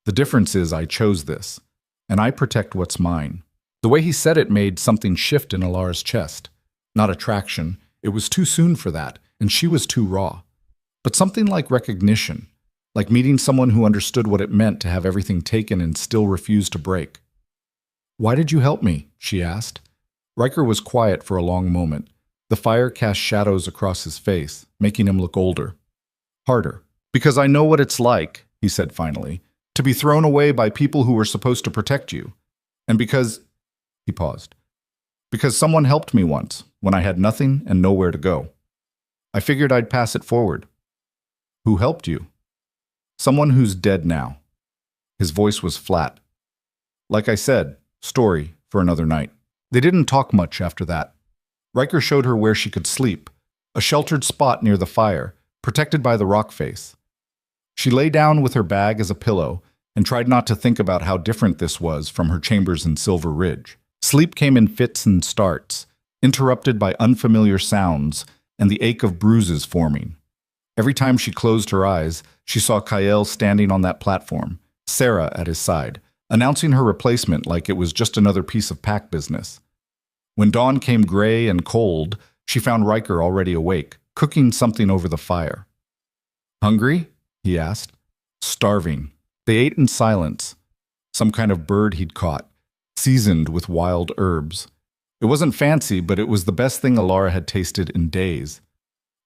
The difference is I chose this, and I protect what's mine. The way he said it made something shift in Alara's chest. Not attraction. It was too soon for that, and she was too raw. But something like recognition, like meeting someone who understood what it meant to have everything taken and still refuse to break. Why did you help me? She asked. Riker was quiet for a long moment. The fire cast shadows across his face, making him look older. Harder. Because I know what it's like, he said finally, to be thrown away by people who were supposed to protect you. And because... He paused. Because someone helped me once, when I had nothing and nowhere to go. I figured I'd pass it forward. Who helped you? Someone who's dead now. His voice was flat. Like I said, story for another night. They didn't talk much after that. Riker showed her where she could sleep, a sheltered spot near the fire, protected by the rock face. She lay down with her bag as a pillow and tried not to think about how different this was from her chambers in Silver Ridge. Sleep came in fits and starts, interrupted by unfamiliar sounds and the ache of bruises forming. Every time she closed her eyes, she saw Kael standing on that platform, Sarah at his side, announcing her replacement like it was just another piece of pack business. When dawn came gray and cold, she found Riker already awake, cooking something over the fire. "Hungry?" he asked. "Starving." They ate in silence. Some kind of bird he'd caught, seasoned with wild herbs. It wasn't fancy, but it was the best thing Alara had tasted in days.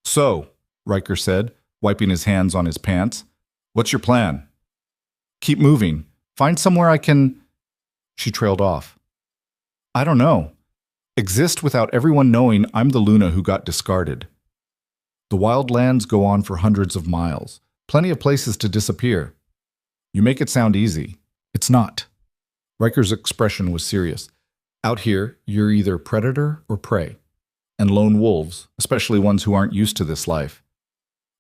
"So," Riker said, wiping his hands on his pants, "what's your plan?" "Keep moving. Find somewhere I can—" She trailed off. "I don't know. Exist without everyone knowing I'm the Luna who got discarded. The wild lands go on for hundreds of miles. Plenty of places to disappear. You make it sound easy. It's not." Riker's expression was serious. "Out here, you're either predator or prey. And lone wolves, especially ones who aren't used to this life,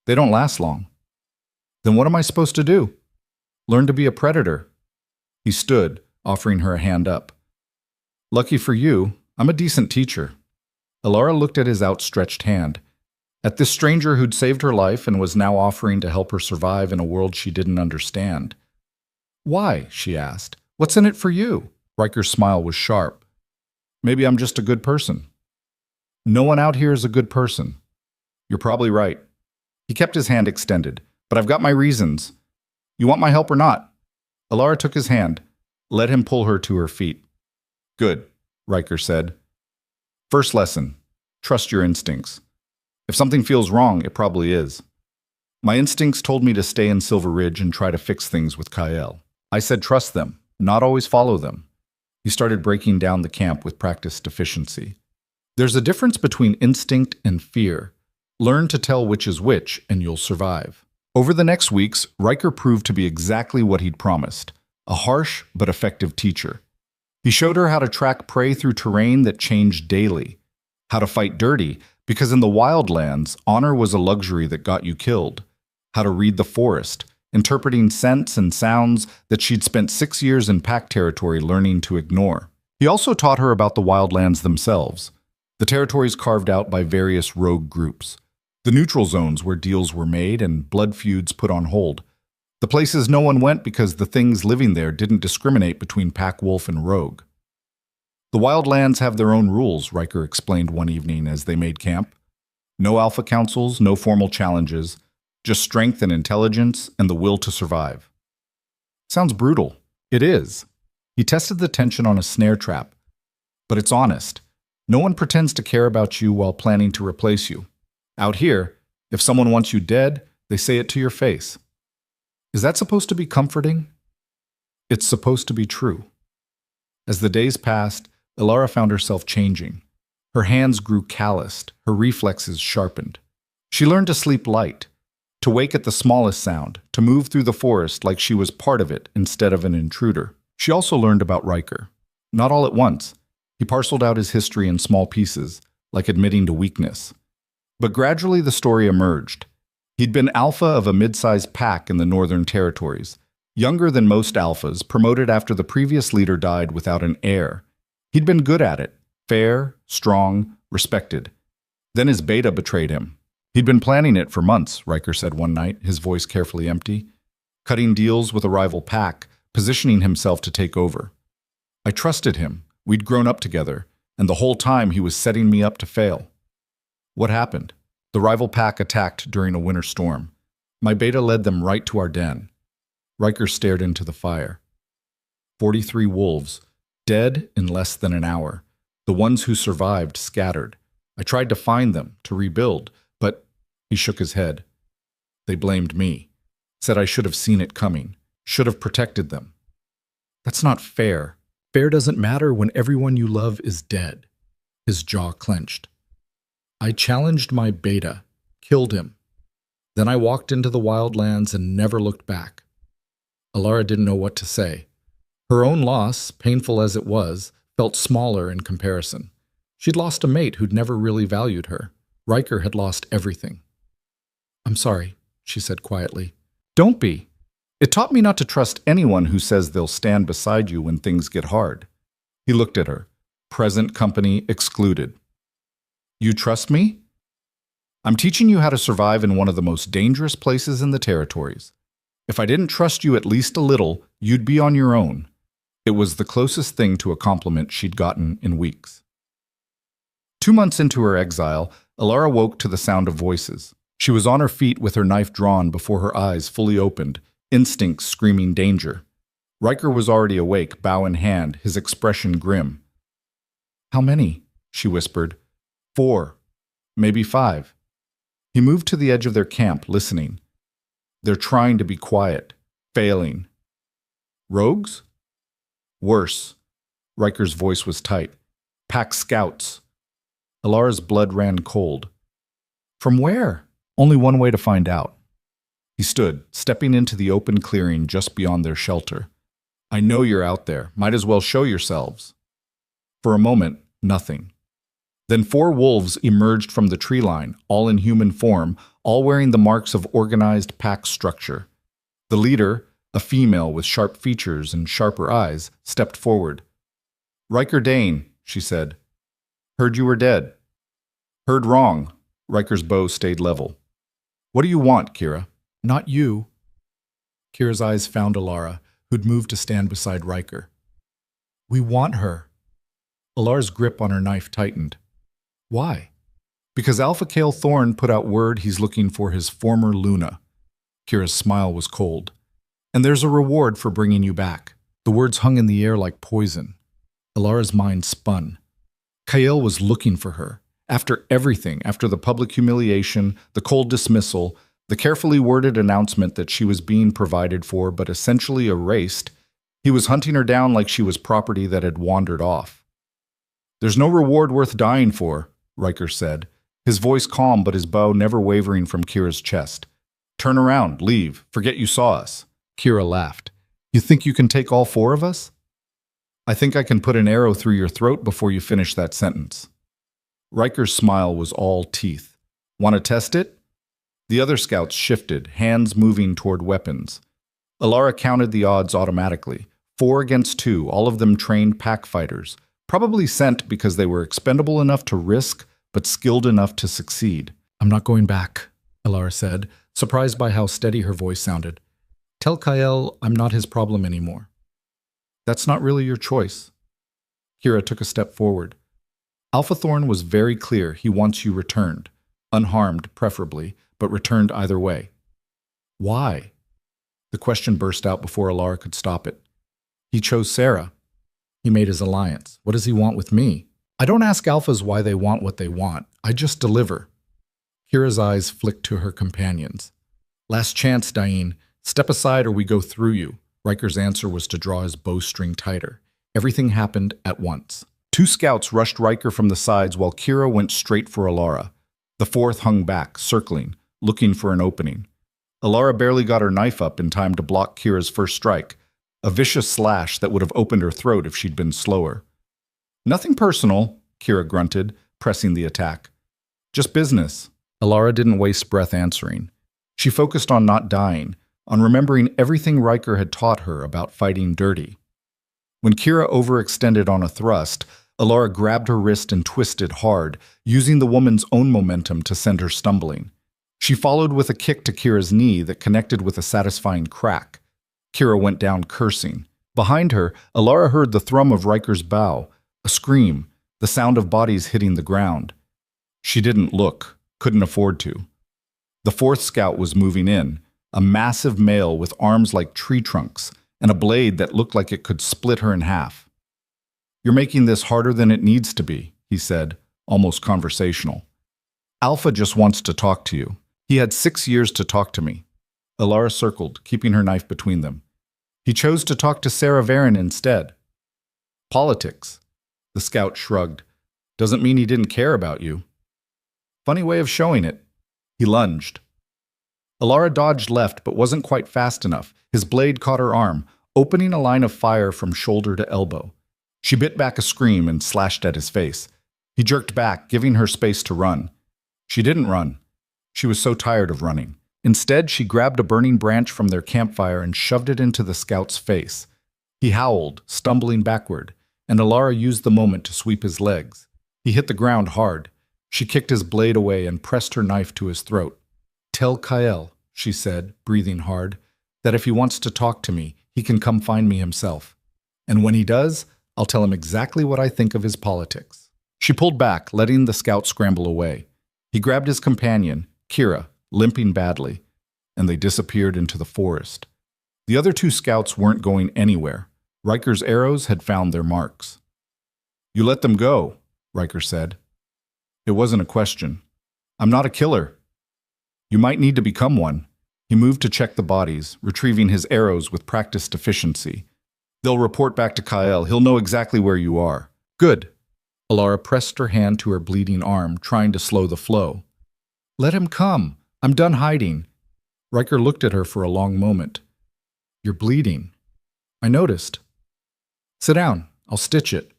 they don't last long. Then what am I supposed to do? Learn to be a predator." He stood, offering her a hand up. "Lucky for you, I'm a decent teacher." Alara looked at his outstretched hand, at this stranger who'd saved her life and was now offering to help her survive in a world she didn't understand. "Why?" she asked. "What's in it for you?" Riker's smile was sharp. "Maybe I'm just a good person." "No one out here is a good person." "You're probably right." He kept his hand extended. "But I've got my reasons. You want my help or not?" Alara took his hand, let him pull her to her feet. "Good," Riker said. "First lesson, trust your instincts. If something feels wrong, it probably is. My instincts told me to stay in Silver Ridge and try to fix things with Kael. I said trust them, not always follow them." He started breaking down the camp with practiced efficiency. "There's a difference between instinct and fear. Learn to tell which is which, and you'll survive." Over the next weeks, Riker proved to be exactly what he'd promised, a harsh but effective teacher. He showed her how to track prey through terrain that changed daily, how to fight dirty, because in the wildlands, honor was a luxury that got you killed, how to read the forest, interpreting scents and sounds that she'd spent 6 years in pack territory learning to ignore. He also taught her about the wildlands themselves, the territories carved out by various rogue groups, the neutral zones where deals were made and blood feuds put on hold, the places no one went because the things living there didn't discriminate between pack wolf and rogue. "The wildlands have their own rules," Riker explained one evening as they made camp. "No alpha councils, no formal challenges, just strength and intelligence and the will to survive." Sounds brutal. It is. He tested the tension on a snare trap. But it's honest. No one pretends to care about you while planning to replace you. Out here, if someone wants you dead, they say it to your face. Is that supposed to be comforting? It's supposed to be true. As the days passed, Alara found herself changing. Her hands grew calloused, her reflexes sharpened. She learned to sleep light, to wake at the smallest sound, to move through the forest like she was part of it instead of an intruder. She also learned about Riker. Not all at once. He parceled out his history in small pieces, like admitting to weakness. But gradually the story emerged. He'd been alpha of a mid-sized pack in the Northern Territories, younger than most alphas, promoted after the previous leader died without an heir. He'd been good at it, fair, strong, respected. Then his beta betrayed him. He'd been planning it for months, Riker said one night, his voice carefully empty, cutting deals with a rival pack, positioning himself to take over. I trusted him. We'd grown up together, and the whole time he was setting me up to fail. What happened? The rival pack attacked during a winter storm. My beta led them right to our den. Riker stared into the fire. 43 wolves, dead in less than an hour. The ones who survived scattered. I tried to find them, to rebuild, but he shook his head. They blamed me, said I should have seen it coming, should have protected them. That's not fair. Fair doesn't matter when everyone you love is dead. His jaw clenched. I challenged my beta, killed him. Then I walked into the wildlands and never looked back. Alara didn't know what to say. Her own loss, painful as it was, felt smaller in comparison. She'd lost a mate who'd never really valued her. Riker had lost everything. I'm sorry, she said quietly. Don't be. It taught me not to trust anyone who says they'll stand beside you when things get hard. He looked at her. Present company excluded. You trust me? I'm teaching you how to survive in one of the most dangerous places in the territories. If I didn't trust you at least a little, you'd be on your own. It was the closest thing to a compliment she'd gotten in weeks. 2 months into her exile, Alara woke to the sound of voices. She was on her feet with her knife drawn before her eyes fully opened, instincts screaming danger. Riker was already awake, bow in hand, his expression grim. How many? She whispered. 4, maybe 5. He moved to the edge of their camp, listening. They're trying to be quiet, failing. Rogues? Worse. Riker's voice was tight. Pack scouts. Alara's blood ran cold. From where? Only one way to find out. He stood, stepping into the open clearing just beyond their shelter. I know you're out there. Might as well show yourselves. For a moment, nothing. Then 4 wolves emerged from the tree line, all in human form, all wearing the marks of organized pack structure. The leader, a female with sharp features and sharper eyes, stepped forward. Riker Dane, she said. Heard you were dead. Heard wrong. Riker's bow stayed level. What do you want, Kira? Not you. Kira's eyes found Alara, who'd moved to stand beside Riker. We want her. Alara's grip on her knife tightened. Why? Because Alpha Kale Thorne put out word he's looking for his former Luna. Kira's smile was cold. And there's a reward for bringing you back. The words hung in the air like poison. Alara's mind spun. Kael was looking for her. After everything, after the public humiliation, the cold dismissal, the carefully worded announcement that she was being provided for but essentially erased, he was hunting her down like she was property that had wandered off. There's no reward worth dying for, Riker said, his voice calm but his bow never wavering from Kira's chest. Turn around, leave, forget you saw us. Kira laughed. You think you can take all 4 of us? I think I can put an arrow through your throat before you finish that sentence. Riker's smile was all teeth. Want to test it? The other scouts shifted, hands moving toward weapons. Alara counted the odds automatically. 4 against 2, all of them trained pack fighters, probably sent because they were expendable enough to risk, but skilled enough to succeed. I'm not going back, Alara said, surprised by how steady her voice sounded. Tell Kael I'm not his problem anymore. That's not really your choice. Kira took a step forward. Alpha Thorne was very clear he wants you returned, unharmed preferably, but returned either way. Why? The question burst out before Alara could stop it. He chose Sarah. He made his alliance. What does he want with me? I don't ask Alphas why they want what they want. I just deliver. Kira's eyes flicked to her companions. Last chance, Dain. Step aside or we go through you. Riker's answer was to draw his bowstring tighter. Everything happened at once. 2 scouts rushed Riker from the sides while Kira went straight for Alara. The 4th hung back, circling, looking for an opening. Alara barely got her knife up in time to block Kira's first strike, a vicious slash that would have opened her throat if she'd been slower. Nothing personal, Kira grunted, pressing the attack. Just business. Alara didn't waste breath answering. She focused on not dying, on remembering everything Riker had taught her about fighting dirty. When Kira overextended on a thrust, Alara grabbed her wrist and twisted hard, using the woman's own momentum to send her stumbling. She followed with a kick to Kira's knee that connected with a satisfying crack. Kira went down cursing. Behind her, Alara heard the thrum of Riker's bow, a scream, the sound of bodies hitting the ground. She didn't look, couldn't afford to. The 4th scout was moving in, a massive male with arms like tree trunks, and a blade that looked like it could split her in half. You're making this harder than it needs to be, he said, almost conversational. Alpha just wants to talk to you. He had 6 years to talk to me. Alara circled, keeping her knife between them. He chose to talk to Sarah Varen instead. Politics. The scout shrugged. Doesn't mean he didn't care about you. Funny way of showing it. He lunged. Alara dodged left but wasn't quite fast enough. His blade caught her arm, opening a line of fire from shoulder to elbow. She bit back a scream and slashed at his face. He jerked back, giving her space to run. She didn't run. She was so tired of running. Instead, she grabbed a burning branch from their campfire and shoved it into the scout's face. He howled, stumbling backward, and Alara used the moment to sweep his legs. He hit the ground hard. She kicked his blade away and pressed her knife to his throat. "Tell Kyle," she said, breathing hard, "that if he wants to talk to me, he can come find me himself. And when he does, I'll tell him exactly what I think of his politics." She pulled back, letting the scout scramble away. He grabbed his companion, Kira, limping badly, and they disappeared into the forest. The other two scouts weren't going anywhere. Riker's arrows had found their marks. "You let them go," Riker said. It wasn't a question. "I'm not a killer." "You might need to become one." He moved to check the bodies, retrieving his arrows with practiced efficiency. "They'll report back to Kyle. He'll know exactly where you are." "Good." Alara pressed her hand to her bleeding arm, trying to slow the flow. "Let him come. I'm done hiding." Riker looked at her for a long moment. "You're bleeding." "I noticed." "Sit down. I'll stitch it."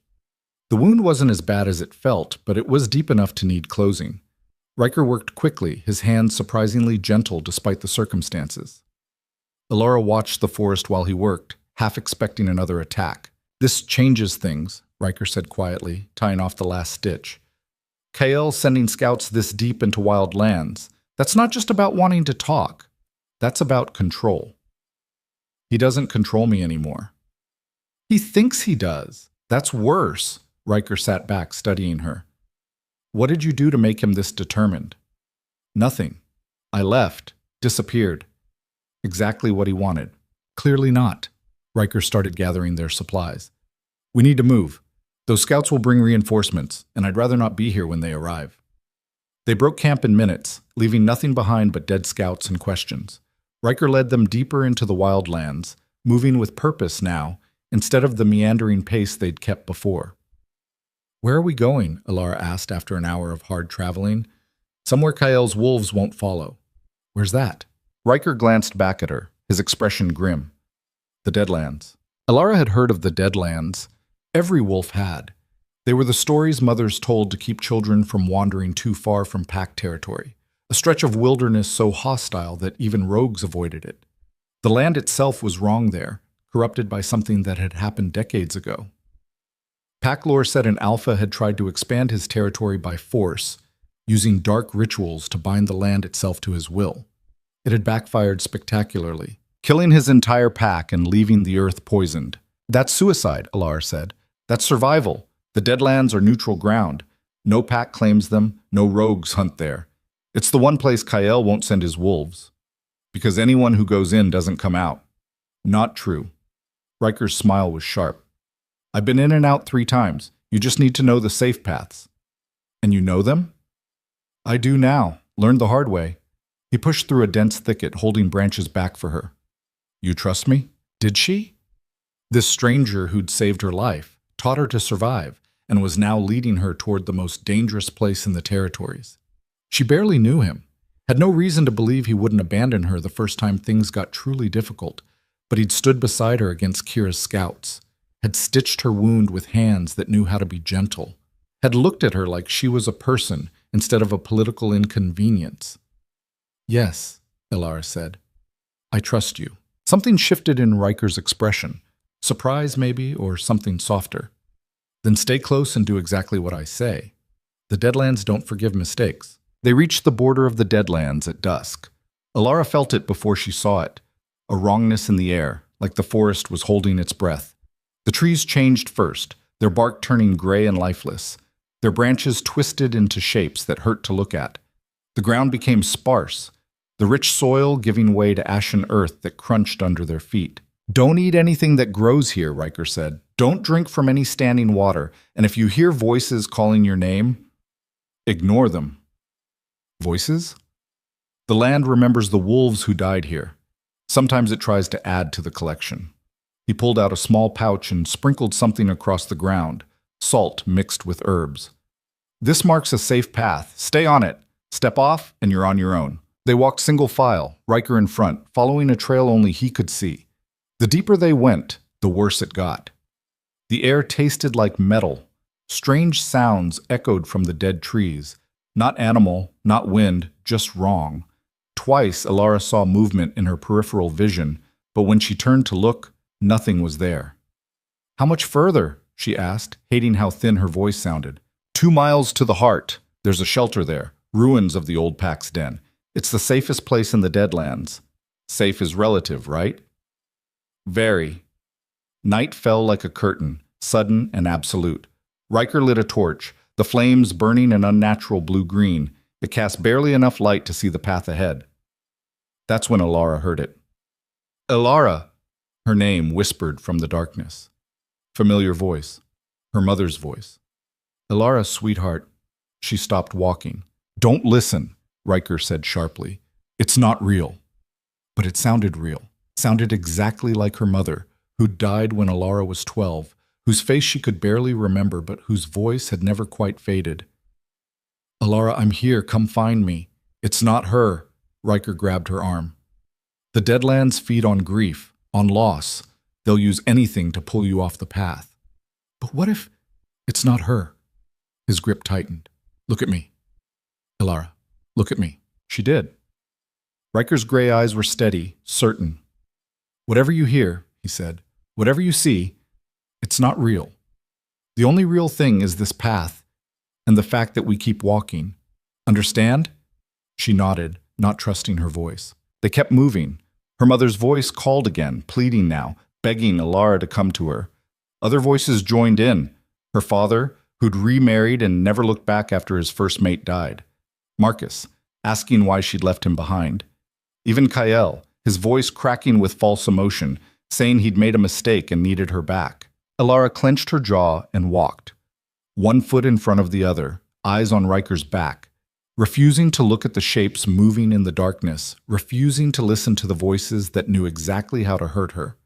The wound wasn't as bad as it felt, but it was deep enough to need closing. Riker worked quickly, his hands surprisingly gentle despite the circumstances. Alara watched the forest while he worked, half expecting another attack. "This changes things," Riker said quietly, tying off the last stitch. "Kael sending scouts this deep into wild lands. That's not just about wanting to talk. That's about control." "He doesn't control me anymore." "He thinks he does. That's worse." Riker sat back, studying her. "What did you do to make him this determined?" "Nothing. I left, disappeared." "Exactly what he wanted." "Clearly not." Riker started gathering their supplies. "We need to move. Those scouts will bring reinforcements, and I'd rather not be here when they arrive." They broke camp in minutes, leaving nothing behind but dead scouts and questions. Riker led them deeper into the wild lands, moving with purpose now, instead of the meandering pace they'd kept before. "Where are we going?" Alara asked after an hour of hard traveling. "Somewhere Kael's wolves won't follow." "Where's that?" Riker glanced back at her, his expression grim. "The Deadlands." Alara had heard of the Deadlands. Every wolf had. They were the stories mothers told to keep children from wandering too far from pack territory, a stretch of wilderness so hostile that even rogues avoided it. The land itself was wrong there, corrupted by something that had happened decades ago. Pack lore said an alpha had tried to expand his territory by force, using dark rituals to bind the land itself to his will. It had backfired spectacularly, killing his entire pack and leaving the earth poisoned. "That's suicide," Alara said. "That's survival. The Deadlands are neutral ground. No pack claims them, no rogues hunt there. It's the one place Kael won't send his wolves. Because anyone who goes in doesn't come out." "Not true." Riker's smile was sharp. "I've been in and out 3 times. You just need to know the safe paths." "And you know them?" "I do now. Learned the hard way." He pushed through a dense thicket, holding branches back for her. "You trust me?" Did she? This stranger who'd saved her life, taught her to survive, and was now leading her toward the most dangerous place in the territories. She barely knew him, had no reason to believe he wouldn't abandon her the first time things got truly difficult, but he'd stood beside her against Kira's scouts, had stitched her wound with hands that knew how to be gentle, had looked at her like she was a person instead of a political inconvenience. "Yes," Alara said. "I trust you." Something shifted in Riker's expression. Surprise, maybe, or something softer. "Then stay close and do exactly what I say. The Deadlands don't forgive mistakes." They reached the border of the Deadlands at dusk. Alara felt it before she saw it, a wrongness in the air, like the forest was holding its breath. The trees changed first, their bark turning gray and lifeless. Their branches twisted into shapes that hurt to look at. The ground became sparse, the rich soil giving way to ashen earth that crunched under their feet. "Don't eat anything that grows here," Riker said. "Don't drink from any standing water, and if you hear voices calling your name, ignore them." Voices? The land remembers the wolves who died here. Sometimes it tries to add to the collection. He pulled out a small pouch and sprinkled something across the ground, salt mixed with herbs. "This marks a safe path. Stay on it. Step off, and you're on your own." They walked single file, Riker in front, following a trail only he could see. The deeper they went, the worse it got. The air tasted like metal. Strange sounds echoed from the dead trees, Not animal, not wind, just wrong. Twice, Alara saw movement in her peripheral vision, but when she turned to look, nothing was there. "How much further?" she asked, hating how thin her voice sounded. 2 miles to the heart. There's a shelter there, ruins of the old Pack's den. It's the safest place in the Deadlands. Safe is relative, right? Very. Night fell like a curtain, sudden and absolute. Riker lit a torch, the flames burning an unnatural blue-green. It cast barely enough light to see the path ahead. That's when Alara heard it. "Alara!" Her name whispered from the darkness. Familiar voice. Her mother's voice. "Alara, sweetheart." She stopped walking. "Don't listen," Riker said sharply. "It's not real." But it sounded real. It sounded exactly like her mother, who died when Alara was 12, whose face she could barely remember, but whose voice had never quite faded. "Alara, I'm here. Come find me." "It's not her." Riker grabbed her arm. "The Deadlands feed on grief, on loss. They'll use anything to pull you off the path." "But what if it's not her?" His grip tightened. "Look at me. Clara, look at me." She did. Riker's gray eyes were steady, certain. "Whatever you hear," he said, "whatever you see, it's not real. The only real thing is this path and the fact that we keep walking. Understand?" She nodded, not trusting her voice. They kept moving. Her mother's voice called again, pleading now, begging Alara to come to her. Other voices joined in. Her father, who'd remarried and never looked back after his first mate died. Marcus, asking why she'd left him behind. Even Kyle, his voice cracking with false emotion, saying he'd made a mistake and needed her back. Alara clenched her jaw and walked, one foot in front of the other, eyes on Riker's back, refusing to look at the shapes moving in the darkness, refusing to listen to the voices that knew exactly how to hurt her.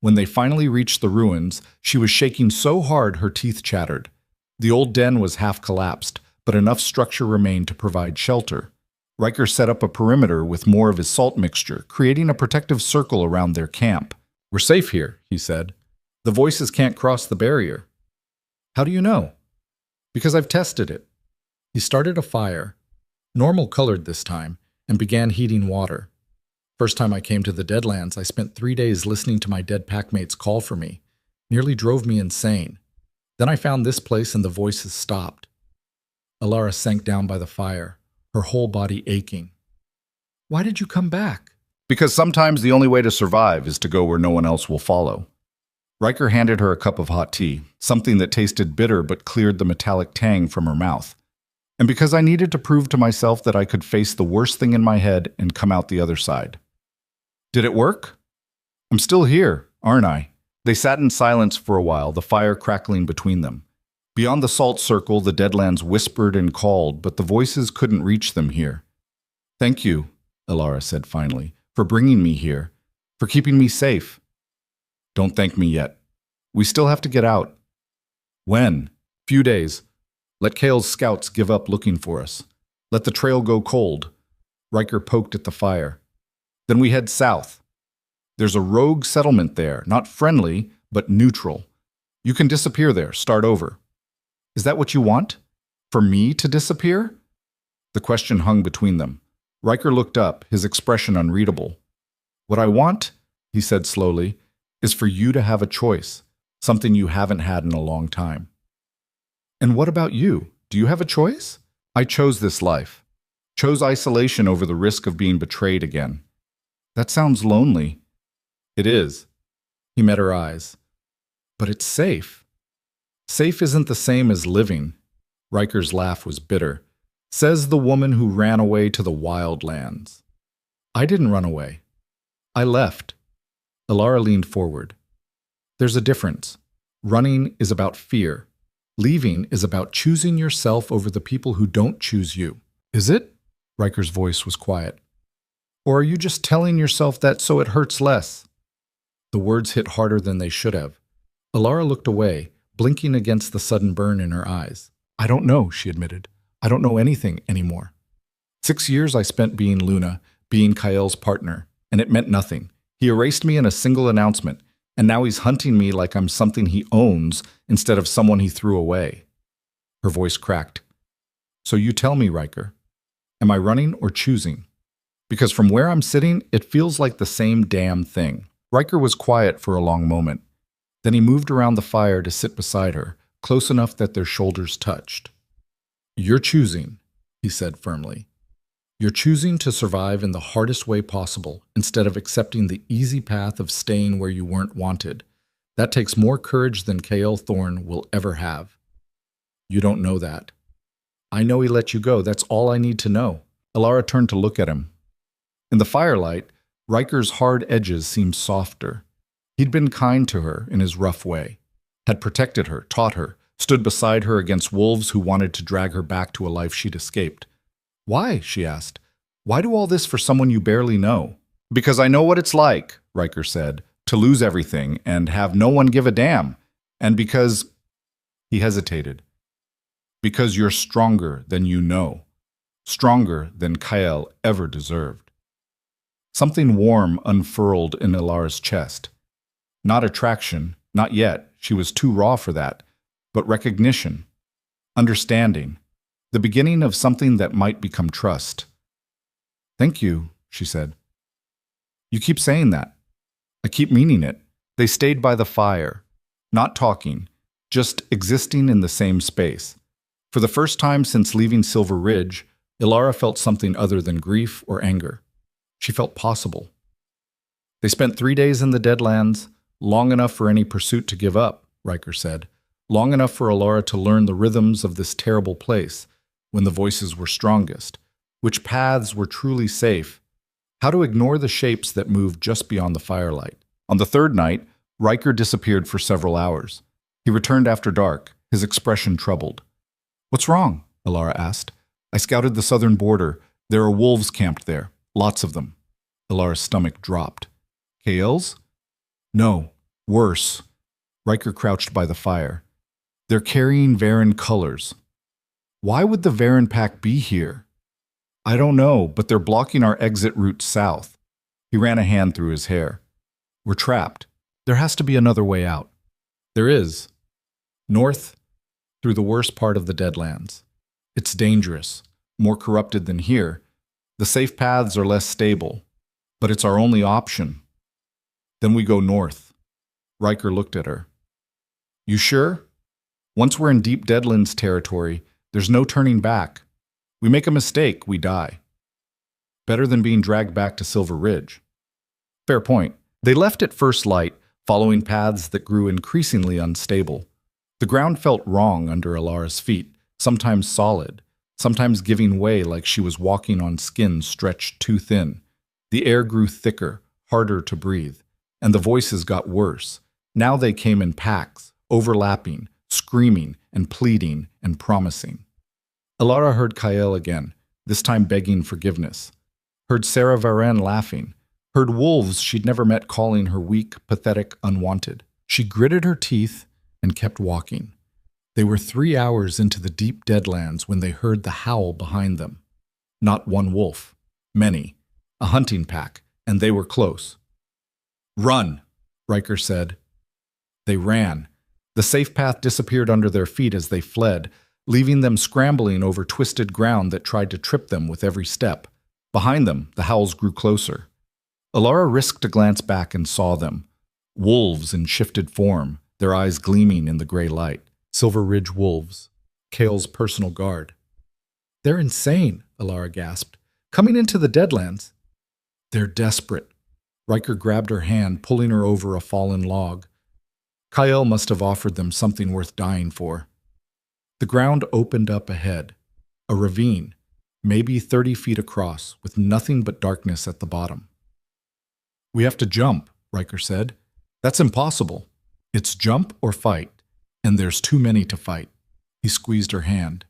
When they finally reached the ruins, she was shaking so hard her teeth chattered. The old den was half collapsed, but enough structure remained to provide shelter. Riker set up a perimeter with more of his salt mixture, creating a protective circle around their camp. "We're safe here," he said. "The voices can't cross the barrier." "How do you know?" "Because I've tested it." He started a fire, normal colored this time, and began heating water. "First time I came to the Deadlands, I spent 3 days listening to my dead packmates call for me. Nearly drove me insane. Then I found this place and the voices stopped." Alara sank down by the fire, her whole body aching. "Why did you come back?" "Because sometimes the only way to survive is to go where no one else will follow." Riker handed her a cup of hot tea, something that tasted bitter but cleared the metallic tang from her mouth. "And because I needed to prove to myself that I could face the worst thing in my head and come out the other side." "Did it work?" "I'm still here, aren't I?" They sat in silence for a while, the fire crackling between them. Beyond the salt circle, the Deadlands whispered and called, but the voices couldn't reach them here. "Thank you," Alara said finally, "for bringing me here, for keeping me safe." "Don't thank me yet. We still have to get out." "When?" "Few days. Let Kale's scouts give up looking for us. Let the trail go cold." Riker poked at the fire. "Then we head south. There's a rogue settlement there, not friendly, but neutral. You can disappear there, start over." "Is that what you want? For me to disappear?" The question hung between them. Riker looked up, his expression unreadable. "What I want," he said slowly, "is for you to have a choice, something you haven't had in a long time." "And what about you? Do you have a choice?" "I chose this life. Chose isolation over the risk of being betrayed again." "That sounds lonely." "It is." He met her eyes. "But it's safe." "Safe isn't the same as living." Riker's laugh was bitter. "Says the woman who ran away to the wild lands." "I didn't run away. I left." Alara leaned forward. "There's a difference. Running is about fear. Leaving is about choosing yourself over the people who don't choose you." "Is it?" Riker's voice was quiet. "Or are you just telling yourself that so it hurts less?" The words hit harder than they should have. Alara looked away, blinking against the sudden burn in her eyes. "I don't know," she admitted. "I don't know anything anymore. 6 years I spent being Luna, being Kyle's partner, and it meant nothing. He erased me in a single announcement, and now he's hunting me like I'm something he owns instead of someone he threw away." Her voice cracked. So you tell me, Riker, am I running or choosing? Because from where I'm sitting, it feels like the same damn thing. Riker was quiet for a long moment. Then he moved around the fire to sit beside her, close enough that their shoulders touched. You're choosing, he said firmly. You're choosing to survive in the hardest way possible instead of accepting the easy path of staying where you weren't wanted. That takes more courage than K.L. Thorne will ever have. You don't know that. I know he let you go. That's all I need to know. Alara turned to look at him. In the firelight, Riker's hard edges seemed softer. He'd been kind to her in his rough way, had protected her, taught her, stood beside her against wolves who wanted to drag her back to a life she'd escaped. Why? She asked. Why do all this for someone you barely know? Because I know what it's like, Riker said, to lose everything and have no one give a damn. And because... He hesitated. Because you're stronger than you know. Stronger than Kyle ever deserved. Something warm unfurled in Ilara's chest. Not attraction, not yet, she was too raw for that, but recognition, understanding, the beginning of something that might become trust. Thank you, she said. You keep saying that. I keep meaning it. They stayed by the fire, not talking, just existing in the same space. For the first time since leaving Silver Ridge, Ilara felt something other than grief or anger. She felt possible. They spent 3 days in the Deadlands, long enough for any pursuit to give up, Riker said, long enough for Ilara to learn the rhythms of this terrible place, when the voices were strongest, which paths were truly safe, how to ignore the shapes that moved just beyond the firelight. On the third night, Riker disappeared for several hours. He returned after dark, his expression troubled. What's wrong? Ilara asked. I scouted the southern border. There are wolves camped there. Lots of them. Ilara's stomach dropped. Kales? No. Worse. Riker crouched by the fire. They're carrying Varen colors. Why would the Varen pack be here? I don't know, but they're blocking our exit route south. He ran a hand through his hair. We're trapped. There has to be another way out. There is. North, through the worst part of the Deadlands. It's dangerous, more corrupted than here. The safe paths are less stable, but it's our only option. Then we go north. Riker looked at her. You sure? Once we're in deep Deadlands territory, there's no turning back. We make a mistake, we die. Better than being dragged back to Silver Ridge. Fair point. They left at first light, following paths that grew increasingly unstable. The ground felt wrong under Ilara's feet, sometimes solid, sometimes giving way like she was walking on skin stretched too thin. The air grew thicker, harder to breathe, and the voices got worse. Now they came in packs, overlapping, screaming and pleading and promising. Ilara heard Kyle again, this time begging forgiveness. Heard Sarah Varen laughing. Heard wolves she'd never met calling her weak, pathetic, unwanted. She gritted her teeth and kept walking. They were 3 hours into the deep Deadlands when they heard the howl behind them. Not one wolf. Many. A hunting pack, and they were close. Run, Riker said. They ran. The safe path disappeared under their feet as they fled, leaving them scrambling over twisted ground that tried to trip them with every step. Behind them, the howls grew closer. Ilara risked a glance back and saw them. Wolves in shifted form, their eyes gleaming in the gray light. Silver Ridge wolves. Kale's personal guard. They're insane, Ilara gasped. Coming into the Deadlands. They're desperate. Riker grabbed her hand, pulling her over a fallen log. Kyle must have offered them something worth dying for. The ground opened up ahead. A ravine, maybe 30 feet across, with nothing but darkness at the bottom. We have to jump, Riker said. That's impossible. It's jump or fight, and there's too many to fight. He squeezed her hand.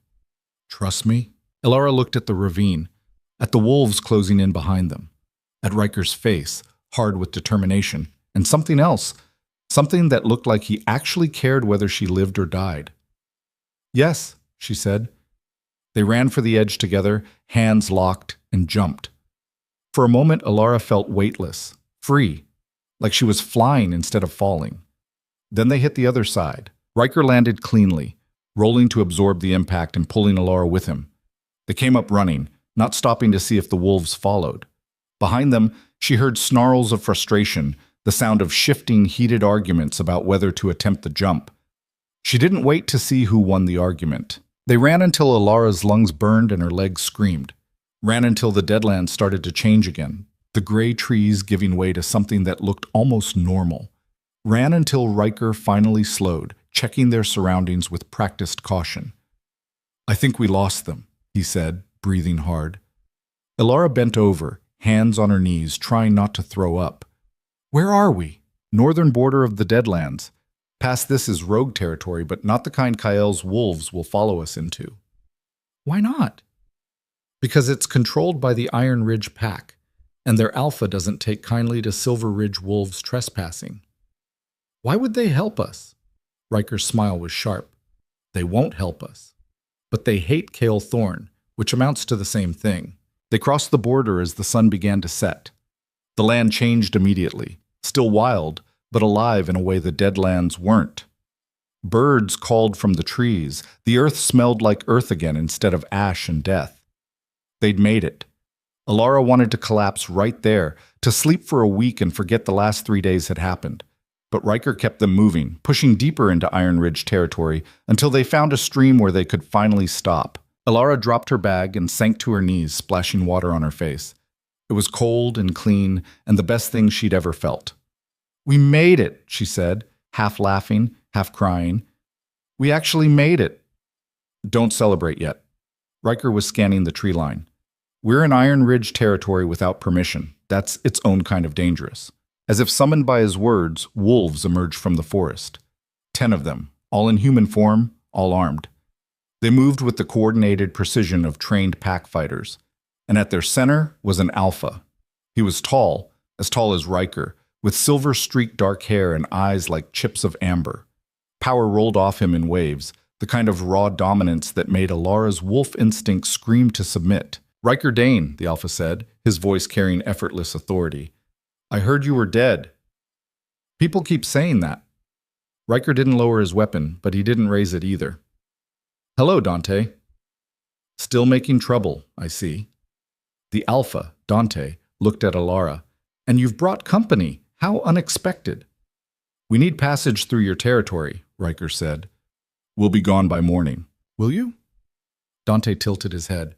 Trust me? Ilara looked at the ravine, at the wolves closing in behind them, at Riker's face, hard with determination, and something else, something that looked like he actually cared whether she lived or died. Yes, she said. They ran for the edge together, hands locked, and jumped. For a moment, Ilara felt weightless, free, like she was flying instead of falling. Then they hit the other side. Riker landed cleanly, rolling to absorb the impact and pulling Ilara with him. They came up running, not stopping to see if the wolves followed. Behind them, she heard snarls of frustration, the sound of shifting, heated arguments about whether to attempt the jump. She didn't wait to see who won the argument. They ran until Alara's lungs burned and her legs screamed. Ran until the deadlands started to change again, the gray trees giving way to something that looked almost normal. Ran until Riker finally slowed, checking their surroundings with practiced caution. "I think we lost them," he said, breathing hard. Alara bent over, hands on her knees, trying not to throw up. "Where are we?" "Northern border of the Deadlands. Past this is rogue territory, but not the kind Kael's wolves will follow us into." "Why not?" "Because it's controlled by the Iron Ridge Pack, and their alpha doesn't take kindly to Silver Ridge wolves trespassing." "Why would they help us?" Riker's smile was sharp. "They won't help us. But they hate Kael Thorn, which amounts to the same thing." They crossed the border as the sun began to set. The land changed immediately, still wild, but alive in a way the Deadlands weren't. Birds called from the trees. The earth smelled like earth again instead of ash and death. They'd made it. Alara wanted to collapse right there, to sleep for a week and forget the last 3 days had happened. But Riker kept them moving, pushing deeper into Iron Ridge territory until they found a stream where they could finally stop. Alara dropped her bag and sank to her knees, splashing water on her face. It was cold and clean, and the best thing she'd ever felt. "We made it," she said, half laughing, half crying. "We actually made it." "Don't celebrate yet." Riker was scanning the tree line. "We're in Iron Ridge territory without permission. That's its own kind of dangerous." As if summoned by his words, wolves emerged from the forest. 10 of them, all in human form, all armed. They moved with the coordinated precision of trained pack fighters. And at their center was an alpha. He was tall as Riker, with silver-streaked dark hair and eyes like chips of amber. Power rolled off him in waves, the kind of raw dominance that made Alara's wolf instinct scream to submit. "Riker Dane," the alpha said, his voice carrying effortless authority. "I heard you were dead." "People keep saying that." Riker didn't lower his weapon, but he didn't raise it either. "Hello, Dante." "Still making trouble, I see." The alpha, Dante, looked at Alara. "And you've brought company. How unexpected." "We need passage through your territory," Riker said. "We'll be gone by morning." "Will you?" Dante tilted his head.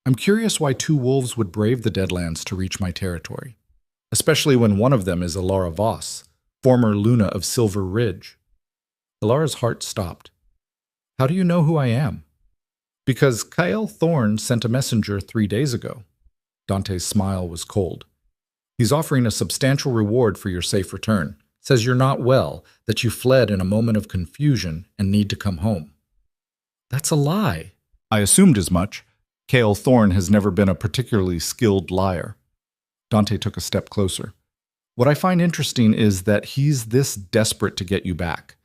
"I'm curious why 2 wolves would brave the Deadlands to reach my territory. Especially when one of them is Alara Voss, former Luna of Silver Ridge." Alara's heart stopped. "How do you know who I am?" "Because Kael Thorn sent a messenger 3 days ago." Dante's smile was cold. "He's offering a substantial reward for your safe return. Says you're not well, that you fled in a moment of confusion and need to come home." "That's a lie." "I assumed as much. Kael Thorn has never been a particularly skilled liar." Dante took a step closer. "What I find interesting is that he's this desperate to get you back.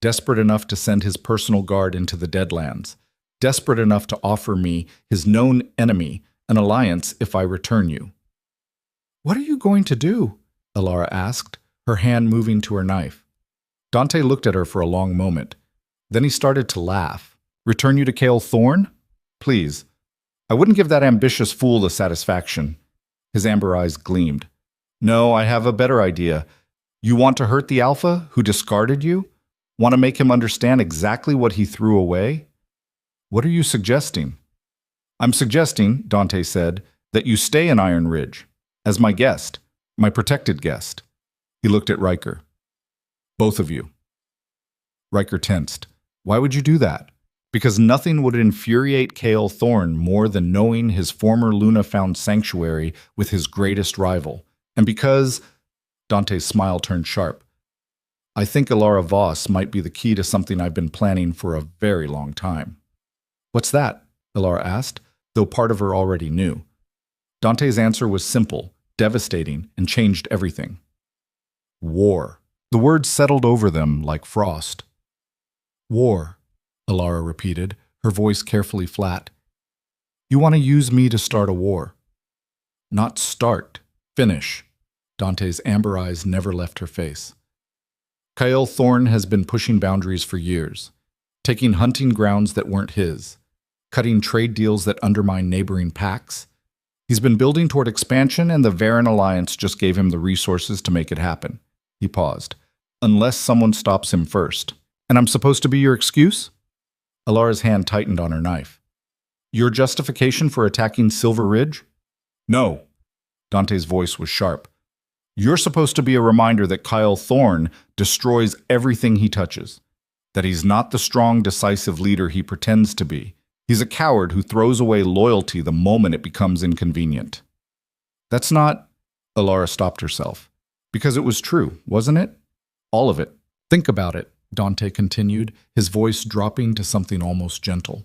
Desperate enough to send his personal guard into the Deadlands. Desperate enough to offer me, his known enemy, an alliance if I return you." "What are you going to do?" Alara asked, her hand moving to her knife. Dante looked at her for a long moment. Then he started to laugh. "Return you to Kael Thorn? Please. I wouldn't give that ambitious fool the satisfaction." His amber eyes gleamed. "No, I have a better idea. You want to hurt the Alpha, who discarded you? Want to make him understand exactly what he threw away? What are you suggesting?" "I'm suggesting," Dante said, "that you stay in Iron Ridge, as my guest, my protected guest." He looked at Riker. "Both of you." Riker tensed. Why would you do that? Because nothing would infuriate Kael Thorn more than knowing his former Luna found sanctuary with his greatest rival. And because, Dante's smile turned sharp, I think Alara Voss might be the key to something I've been planning for a very long time. "What's that?" Alara asked, though part of her already knew. Dante's answer was simple, devastating, and changed everything. War. The words settled over them like frost. "War," Alara repeated, her voice carefully flat. "You want to use me to start a war." "Not start, finish." Dante's amber eyes never left her face. Kael Thorn has been pushing boundaries for years, taking hunting grounds that weren't his, cutting trade deals that undermine neighboring packs. He's been building toward expansion, and the Varen Alliance just gave him the resources to make it happen. He paused. Unless someone stops him first. And I'm supposed to be your excuse? Alara's hand tightened on her knife. Your justification for attacking Silver Ridge? No. Dante's voice was sharp. You're supposed to be a reminder that Kyle Thorne destroys everything he touches. That he's not the strong, decisive leader he pretends to be. He's a coward who throws away loyalty the moment it becomes inconvenient. That's not... Alara stopped herself. Because it was true, wasn't it? All of it. Think about it, Dante continued, his voice dropping to something almost gentle.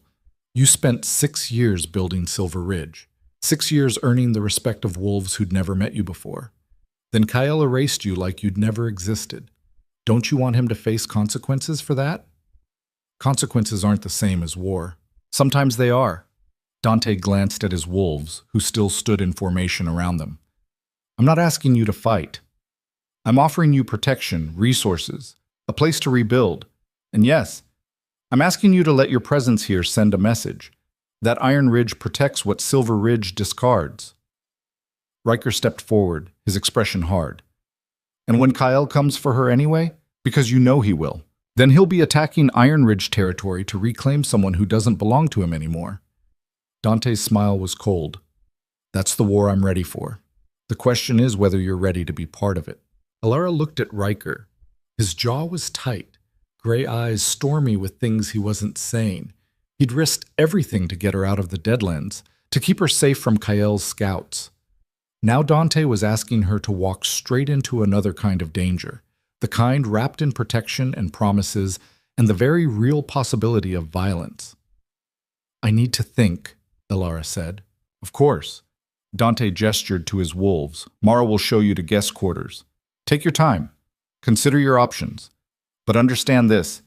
You spent 6 years building Silver Ridge. 6 years earning the respect of wolves who'd never met you before. Then Kyle erased you like you'd never existed. Don't you want him to face consequences for that? Consequences aren't the same as war. Sometimes they are. Dante glanced at his wolves, who still stood in formation around them. I'm not asking you to fight. I'm offering you protection, resources, a place to rebuild. And yes, I'm asking you to let your presence here send a message. That Iron Ridge protects what Silver Ridge discards. Riker stepped forward, his expression hard. And when Kyle comes for her anyway, because you know he will, then he'll be attacking Iron Ridge territory to reclaim someone who doesn't belong to him anymore. Dante's smile was cold. That's the war I'm ready for. The question is whether you're ready to be part of it. Alara looked at Riker. His jaw was tight, gray eyes stormy with things he wasn't saying. He'd risked everything to get her out of the Deadlands, to keep her safe from Kael's scouts. Now Dante was asking her to walk straight into another kind of danger, the kind wrapped in protection and promises and the very real possibility of violence. I need to think, Alara said. Of course. Dante gestured to his wolves. Mara will show you to guest quarters. Take your time. Consider your options. But understand this.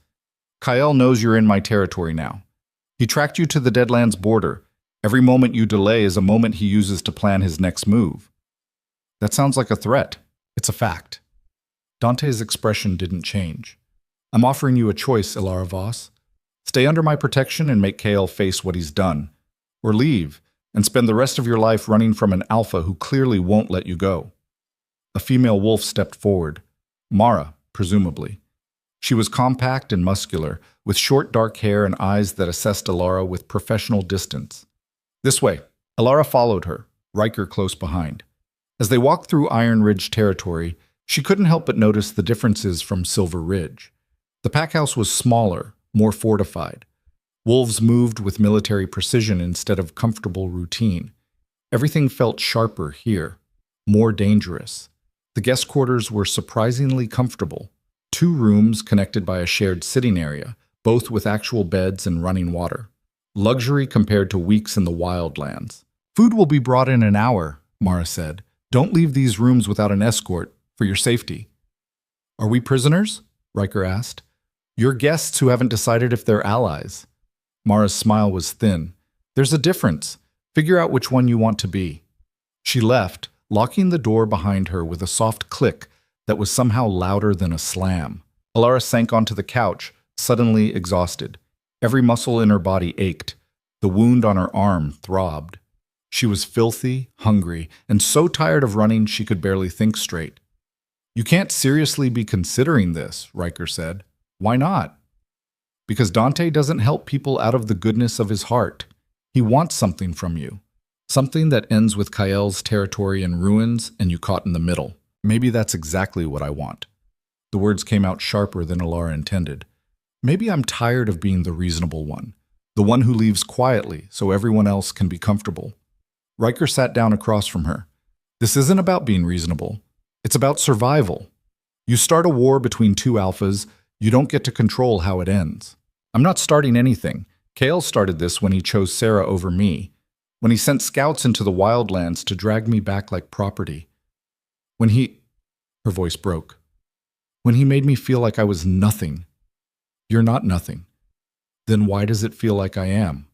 Kael knows you're in my territory now. He tracked you to the Deadlands border. Every moment you delay is a moment he uses to plan his next move. That sounds like a threat. It's a fact. Dante's expression didn't change. I'm offering you a choice, Ilara Voss. Stay under my protection and make Kael face what he's done. Or leave and spend the rest of your life running from an alpha who clearly won't let you go. A female wolf stepped forward. Mara, presumably. She was compact and muscular, with short dark hair and eyes that assessed Alara with professional distance. This way. Alara followed her, Riker close behind. As they walked through Iron Ridge territory, she couldn't help but notice the differences from Silver Ridge. The packhouse was smaller, more fortified. Wolves moved with military precision instead of comfortable routine. Everything felt sharper here, more dangerous. The guest quarters were surprisingly comfortable. 2 rooms connected by a shared sitting area, both with actual beds and running water. Luxury compared to weeks in the wildlands. Food will be brought in an hour, Mara said. Don't leave these rooms without an escort, for your safety. Are we prisoners? Riker asked. You're guests who haven't decided if they're allies. Mara's smile was thin. There's a difference. Figure out which one you want to be. She left, locking the door behind her with a soft click that was somehow louder than a slam. Alara sank onto the couch, suddenly exhausted. Every muscle in her body ached. The wound on her arm throbbed. She was filthy, hungry, and so tired of running she could barely think straight. You can't seriously be considering this, Riker said. Why not? Because Dante doesn't help people out of the goodness of his heart. He wants something from you. Something that ends with Kael's territory in ruins and you caught in the middle. Maybe that's exactly what I want. The words came out sharper than Alara intended. Maybe I'm tired of being the reasonable one, the one who leaves quietly so everyone else can be comfortable. Riker sat down across from her. This isn't about being reasonable. It's about survival. You start a war between 2 alphas, you don't get to control how it ends. I'm not starting anything. Kael started this when he chose Sarah over me, when he sent scouts into the wildlands to drag me back like property. When he... Her voice broke. When he made me feel like I was nothing. You're not nothing. Then why does it feel like I am?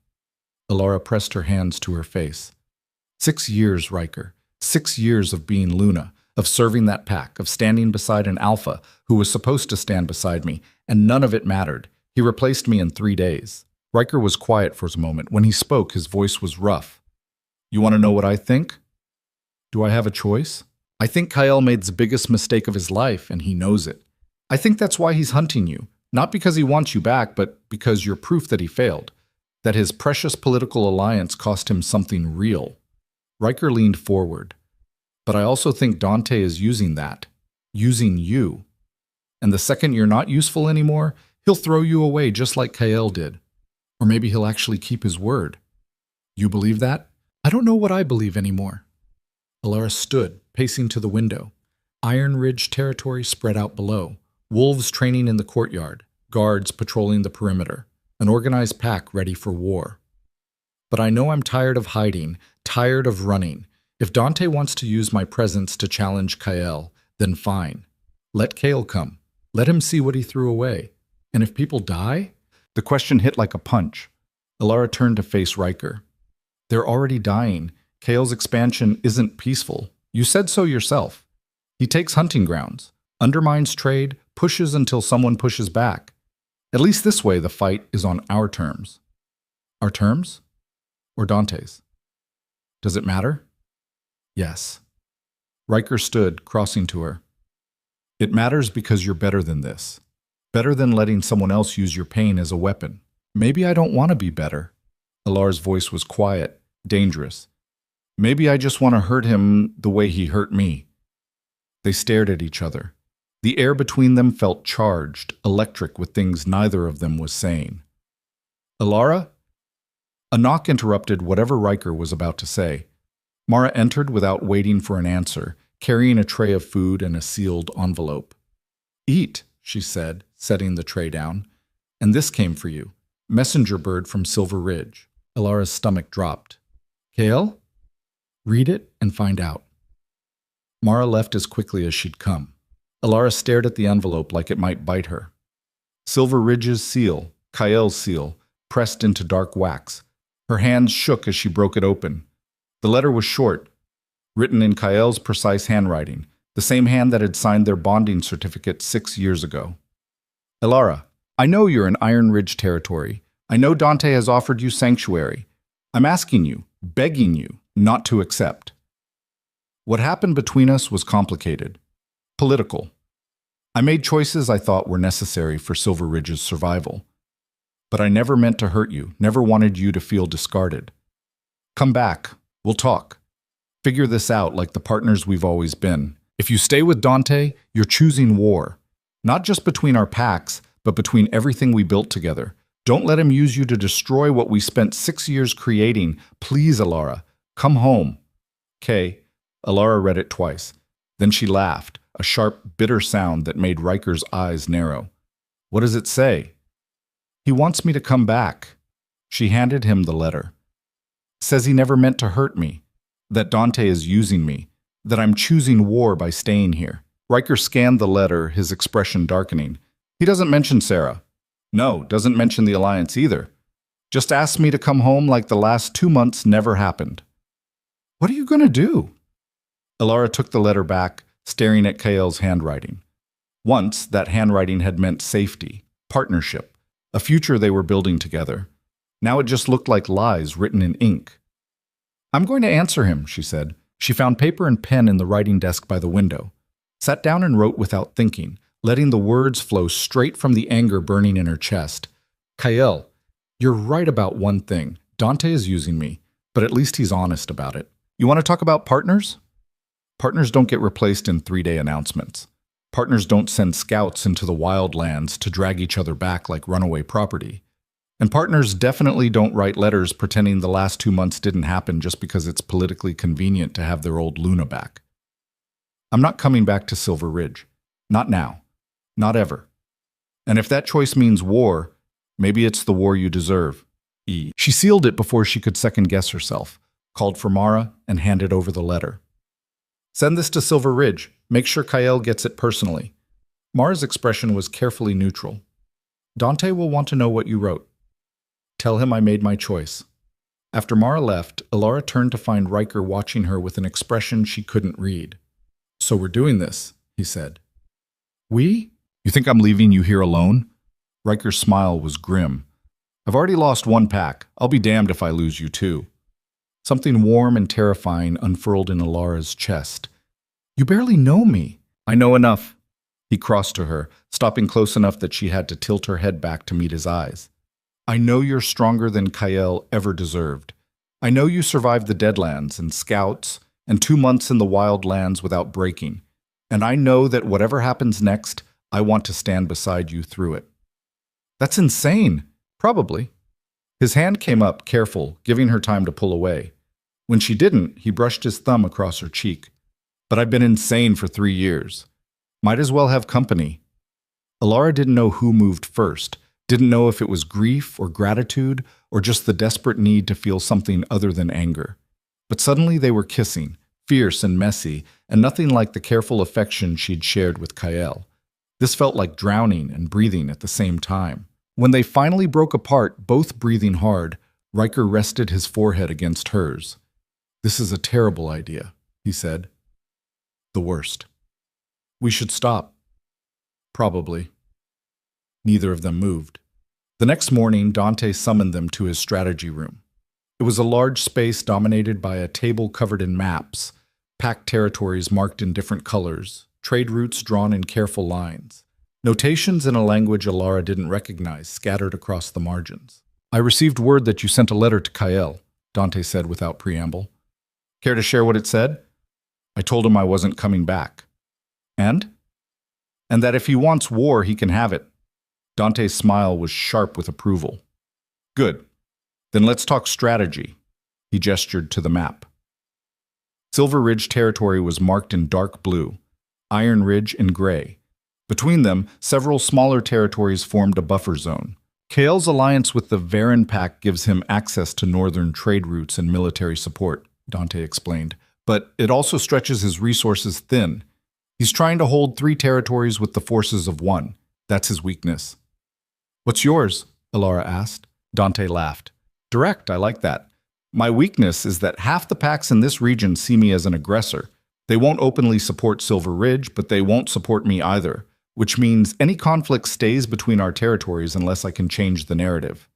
Alara pressed her hands to her face. 6 years, Riker. 6 years of being Luna, of serving that pack, of standing beside an alpha who was supposed to stand beside me, and none of it mattered. He replaced me in 3 days. Riker was quiet for a moment. When he spoke, his voice was rough. You want to know what I think? Do I have a choice? I think Kyle made the biggest mistake of his life, and he knows it. I think that's why he's hunting you. Not because he wants you back, but because you're proof that he failed. That his precious political alliance cost him something real. Riker leaned forward. But I also think Dante is using that. Using you. And the second you're not useful anymore, he'll throw you away just like Kyle did. Or maybe he'll actually keep his word. You believe that? I don't know what I believe anymore. Alara stood, pacing to the window. Iron Ridge territory spread out below. Wolves training in the courtyard. Guards patrolling the perimeter. An organized pack ready for war. But I know I'm tired of hiding, tired of running. If Dante wants to use my presence to challenge Kyle, then fine. Let Kale come. Let him see what he threw away. And if people die? The question hit like a punch. Alara turned to face Riker. They're already dying. Kale's expansion isn't peaceful. You said so yourself. He takes hunting grounds, undermines trade, pushes until someone pushes back. At least this way the fight is on our terms. Our terms? Or Dante's? Does it matter? Yes. Riker stood, crossing to her. It matters because you're better than this. Better than letting someone else use your pain as a weapon. Maybe I don't want to be better. Alara's voice was quiet, dangerous. Maybe I just want to hurt him the way he hurt me. They stared at each other. The air between them felt charged, electric with things neither of them was saying. Alara? A knock interrupted whatever Riker was about to say. Mara entered without waiting for an answer, carrying a tray of food and a sealed envelope. Eat, she said, setting the tray down. And this came for you. Messenger bird from Silver Ridge. Alara's stomach dropped. Kale? Read it and find out. Mara left as quickly as she'd come. Alara stared at the envelope like it might bite her. Silver Ridge's seal, Kyle's seal, pressed into dark wax. Her hands shook as she broke it open. The letter was short, written in Kyle's precise handwriting, the same hand that had signed their bonding certificate 6 years ago. Alara, I know you're in Iron Ridge territory. I know Dante has offered you sanctuary. I'm asking you, begging you, not to accept. What happened between us was complicated. Political. I made choices I thought were necessary for Silver Ridge's survival. But I never meant to hurt you, never wanted you to feel discarded. Come back. We'll talk. Figure this out like the partners we've always been. If you stay with Dante, you're choosing war. Not just between our packs, but between everything we built together. Don't let him use you to destroy what we spent 6 years creating. Please, Alara, come home. Kay. Alara read it twice. Then she laughed, a sharp, bitter sound that made Riker's eyes narrow. What does it say? He wants me to come back. She handed him the letter. Says he never meant to hurt me, that Dante is using me, that I'm choosing war by staying here. Riker scanned the letter, his expression darkening. He doesn't mention Sarah. No, doesn't mention the alliance either. Just asks me to come home like the last 2 months never happened. What are you going to do? Alara took the letter back, staring at Kael's handwriting. Once, that handwriting had meant safety, partnership, a future they were building together. Now it just looked like lies written in ink. I'm going to answer him, she said. She found paper and pen in the writing desk by the window, sat down and wrote without thinking, letting the words flow straight from the anger burning in her chest. Kael, you're right about one thing. Dante is using me, but at least he's honest about it. You want to talk about partners? Partners don't get replaced in 3-day announcements. Partners don't send scouts into the wildlands to drag each other back like runaway property. And partners definitely don't write letters pretending the last 2 months didn't happen just because it's politically convenient to have their old Luna back. I'm not coming back to Silver Ridge. Not now. Not ever. And if that choice means war, maybe it's the war you deserve. She sealed it before she could second-guess herself, called for Mara, and handed over the letter. Send this to Silver Ridge. Make sure Kael gets it personally. Mara's expression was carefully neutral. Dante will want to know what you wrote. Tell him I made my choice. After Mara left, Alara turned to find Riker watching her with an expression she couldn't read. So we're doing this, he said. We? You think I'm leaving you here alone? Riker's smile was grim. I've already lost one pack. I'll be damned if I lose you too. Something warm and terrifying unfurled in Alara's chest. You barely know me. I know enough. He crossed to her, stopping close enough that she had to tilt her head back to meet his eyes. I know you're stronger than Kael ever deserved. I know you survived the Deadlands and Scouts and 2 months in the Wild Lands without breaking. And I know that whatever happens next, I want to stand beside you through it. That's insane. Probably. His hand came up, careful, giving her time to pull away. When she didn't, he brushed his thumb across her cheek. But I've been insane for 3 years. Might as well have company. Alara didn't know who moved first, didn't know if it was grief or gratitude or just the desperate need to feel something other than anger. But suddenly they were kissing, fierce and messy, and nothing like the careful affection she'd shared with Kael. This felt like drowning and breathing at the same time. When they finally broke apart, both breathing hard, Riker rested his forehead against hers. This is a terrible idea, he said. The worst. We should stop. Probably. Neither of them moved. The next morning, Dante summoned them to his strategy room. It was a large space dominated by a table covered in maps, packed territories marked in different colors, trade routes drawn in careful lines. Notations in a language Alara didn't recognize scattered across the margins. I received word that you sent a letter to Kael, Dante said without preamble. Care to share what it said? I told him I wasn't coming back. And? And that if he wants war, he can have it. Dante's smile was sharp with approval. Good. Then let's talk strategy. He gestured to the map. Silver Ridge territory was marked in dark blue, Iron Ridge in gray. Between them, several smaller territories formed a buffer zone. Kael's alliance with the Varen Pack gives him access to northern trade routes and military support, Dante explained, but it also stretches his resources thin. He's trying to hold 3 territories with the forces of 1. That's his weakness. What's yours? Alara asked. Dante laughed. Direct, I like that. My weakness is that half the packs in this region see me as an aggressor. They won't openly support Silver Ridge, but they won't support me either, which means any conflict stays between our territories unless I can change the narrative.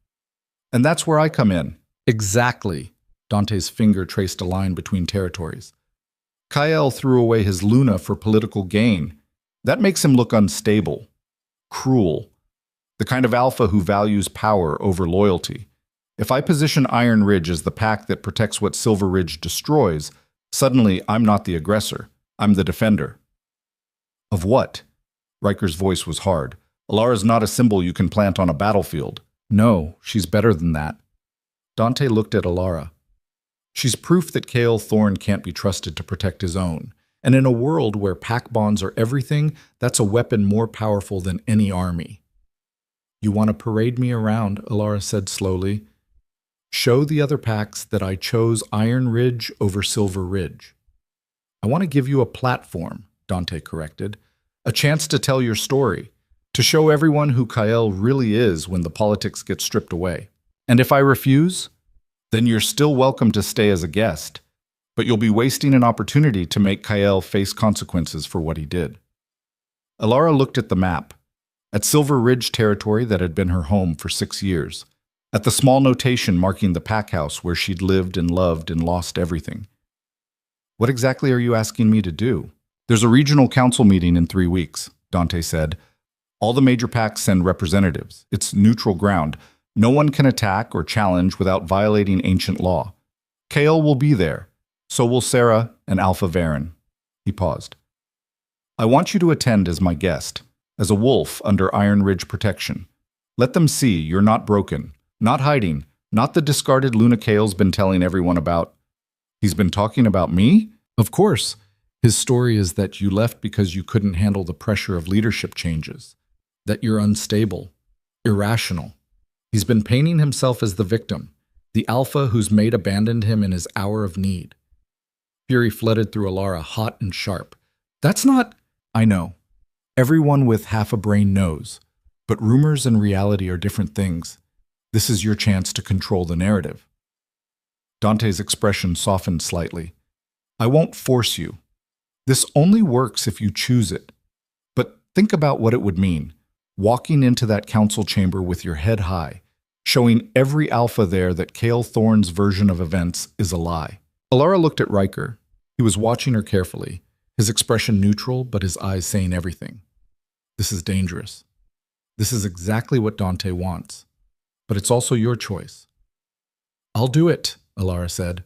And that's where I come in. Exactly. Dante's finger traced a line between territories. Kael threw away his Luna for political gain. That makes him look unstable, cruel, the kind of alpha who values power over loyalty. If I position Iron Ridge as the pack that protects what Silver Ridge destroys, suddenly I'm not the aggressor. I'm the defender. Of what? Riker's voice was hard. Alara's not a symbol you can plant on a battlefield. No, she's better than that. Dante looked at Alara. She's proof that Kael Thorne can't be trusted to protect his own. And in a world where pack bonds are everything, that's a weapon more powerful than any army. You want to parade me around, Alara said slowly. Show the other packs that I chose Iron Ridge over Silver Ridge. I want to give you a platform, Dante corrected. A chance to tell your story, to show everyone who Kael really is when the politics get stripped away. And if I refuse, then you're still welcome to stay as a guest, but you'll be wasting an opportunity to make Kael face consequences for what he did. Alara looked at the map, at Silver Ridge territory that had been her home for 6 years, at the small notation marking the pack house where she'd lived and loved and lost everything. What exactly are you asking me to do? There's a regional council meeting in 3 weeks, Dante said. All the major packs send representatives. It's neutral ground. No one can attack or challenge without violating ancient law. Kael will be there. So will Sarah and Alpha Varen. He paused. I want you to attend as my guest, as a wolf under Iron Ridge protection. Let them see you're not broken, not hiding, not the discarded Luna Kael's been telling everyone about. He's been talking about me? Of course. His story is that you left because you couldn't handle the pressure of leadership changes, that you're unstable, irrational. He's been painting himself as the victim, the alpha whose mate abandoned him in his hour of need. Fury flooded through Alara, hot and sharp. That's not... I know. Everyone with half a brain knows. But rumors and reality are different things. This is your chance to control the narrative. Dante's expression softened slightly. I won't force you. This only works if you choose it. But think about what it would mean, walking into that council chamber with your head high, showing every alpha there that Cale Thorne's version of events is a lie. Alara looked at Riker. He was watching her carefully, his expression neutral, but his eyes saying everything. This is dangerous. This is exactly what Dante wants. But it's also your choice. I'll do it, Alara said.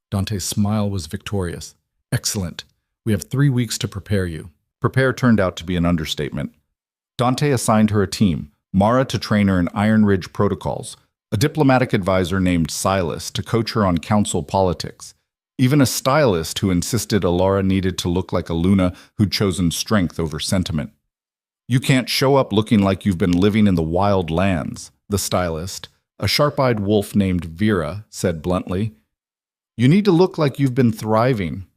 Dante's smile was victorious. Excellent. We have 3 weeks to prepare you. Prepare turned out to be an understatement. Dante assigned her a team, Mara to train her in Iron Ridge protocols, a diplomatic advisor named Silas to coach her on council politics, even a stylist who insisted Alara needed to look like a Luna who'd chosen strength over sentiment. You can't show up looking like you've been living in the wild lands, the stylist, a sharp-eyed wolf named Vera, said bluntly. You need to look like you've been thriving.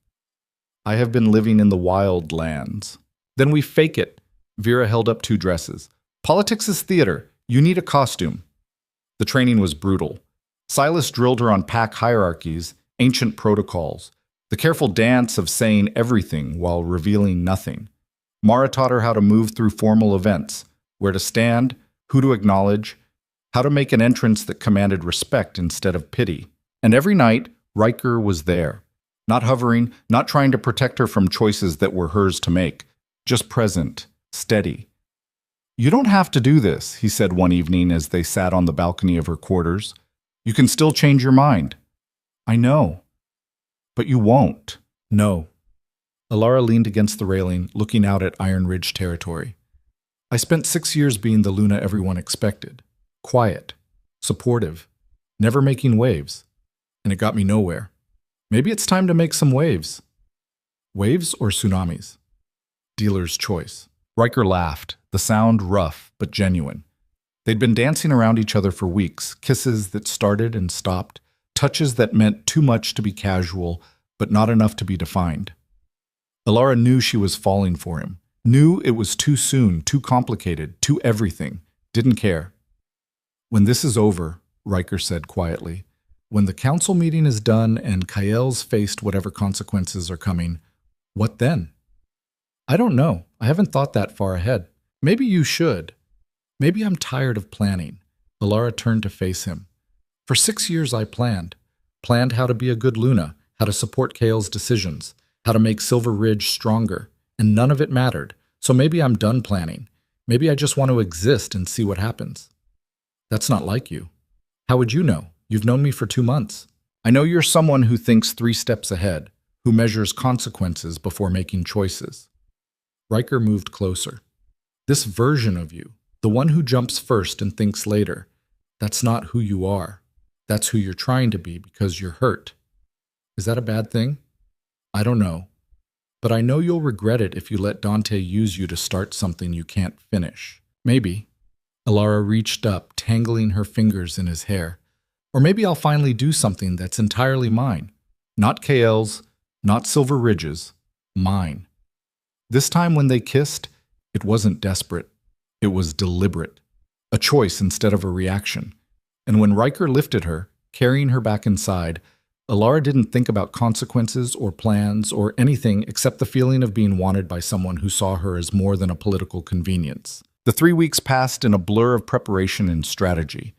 I have been living in the wild lands. Then we fake it. Vera held up 2 dresses. Politics is theater. You need a costume. The training was brutal. Silas drilled her on pack hierarchies, ancient protocols, the careful dance of saying everything while revealing nothing. Mara taught her how to move through formal events, where to stand, who to acknowledge, how to make an entrance that commanded respect instead of pity. And every night, Riker was there. Not hovering, not trying to protect her from choices that were hers to make. Just present, steady. You don't have to do this, he said one evening as they sat on the balcony of her quarters. You can still change your mind. I know. But you won't. No. Alara leaned against the railing, looking out at Iron Ridge territory. I spent 6 years being the Luna everyone expected. Quiet. Supportive. Never making waves. And it got me nowhere. Maybe it's time to make some waves. Waves or tsunamis? Dealer's choice. Riker laughed, the sound rough but genuine. They'd been dancing around each other for weeks, kisses that started and stopped, touches that meant too much to be casual, but not enough to be defined. Alara knew she was falling for him, knew it was too soon, too complicated, too everything, didn't care. When this is over, Riker said quietly, when the council meeting is done and Kael's faced whatever consequences are coming, what then? I don't know. I haven't thought that far ahead. Maybe you should. Maybe I'm tired of planning. Alara turned to face him. For 6 years I planned how to be a good Luna, how to support Kael's decisions, how to make Silver Ridge stronger, and none of it mattered. So maybe I'm done planning. Maybe I just want to exist and see what happens. That's not like you. How would you know? You've known me for 2 months. I know you're someone who thinks 3 steps ahead, who measures consequences before making choices. Riker moved closer. This version of you, the one who jumps first and thinks later, that's not who you are. That's who you're trying to be because you're hurt. Is that a bad thing? I don't know. But I know you'll regret it if you let Dante use you to start something you can't finish. Maybe. Alara reached up, tangling her fingers in his hair. Or maybe I'll finally do something that's entirely mine. Not Kael's, not Silver Ridge's, mine. This time when they kissed, it wasn't desperate. It was deliberate. A choice instead of a reaction. And when Riker lifted her, carrying her back inside, Alara didn't think about consequences or plans or anything except the feeling of being wanted by someone who saw her as more than a political convenience. The 3 weeks passed in a blur of preparation and strategy.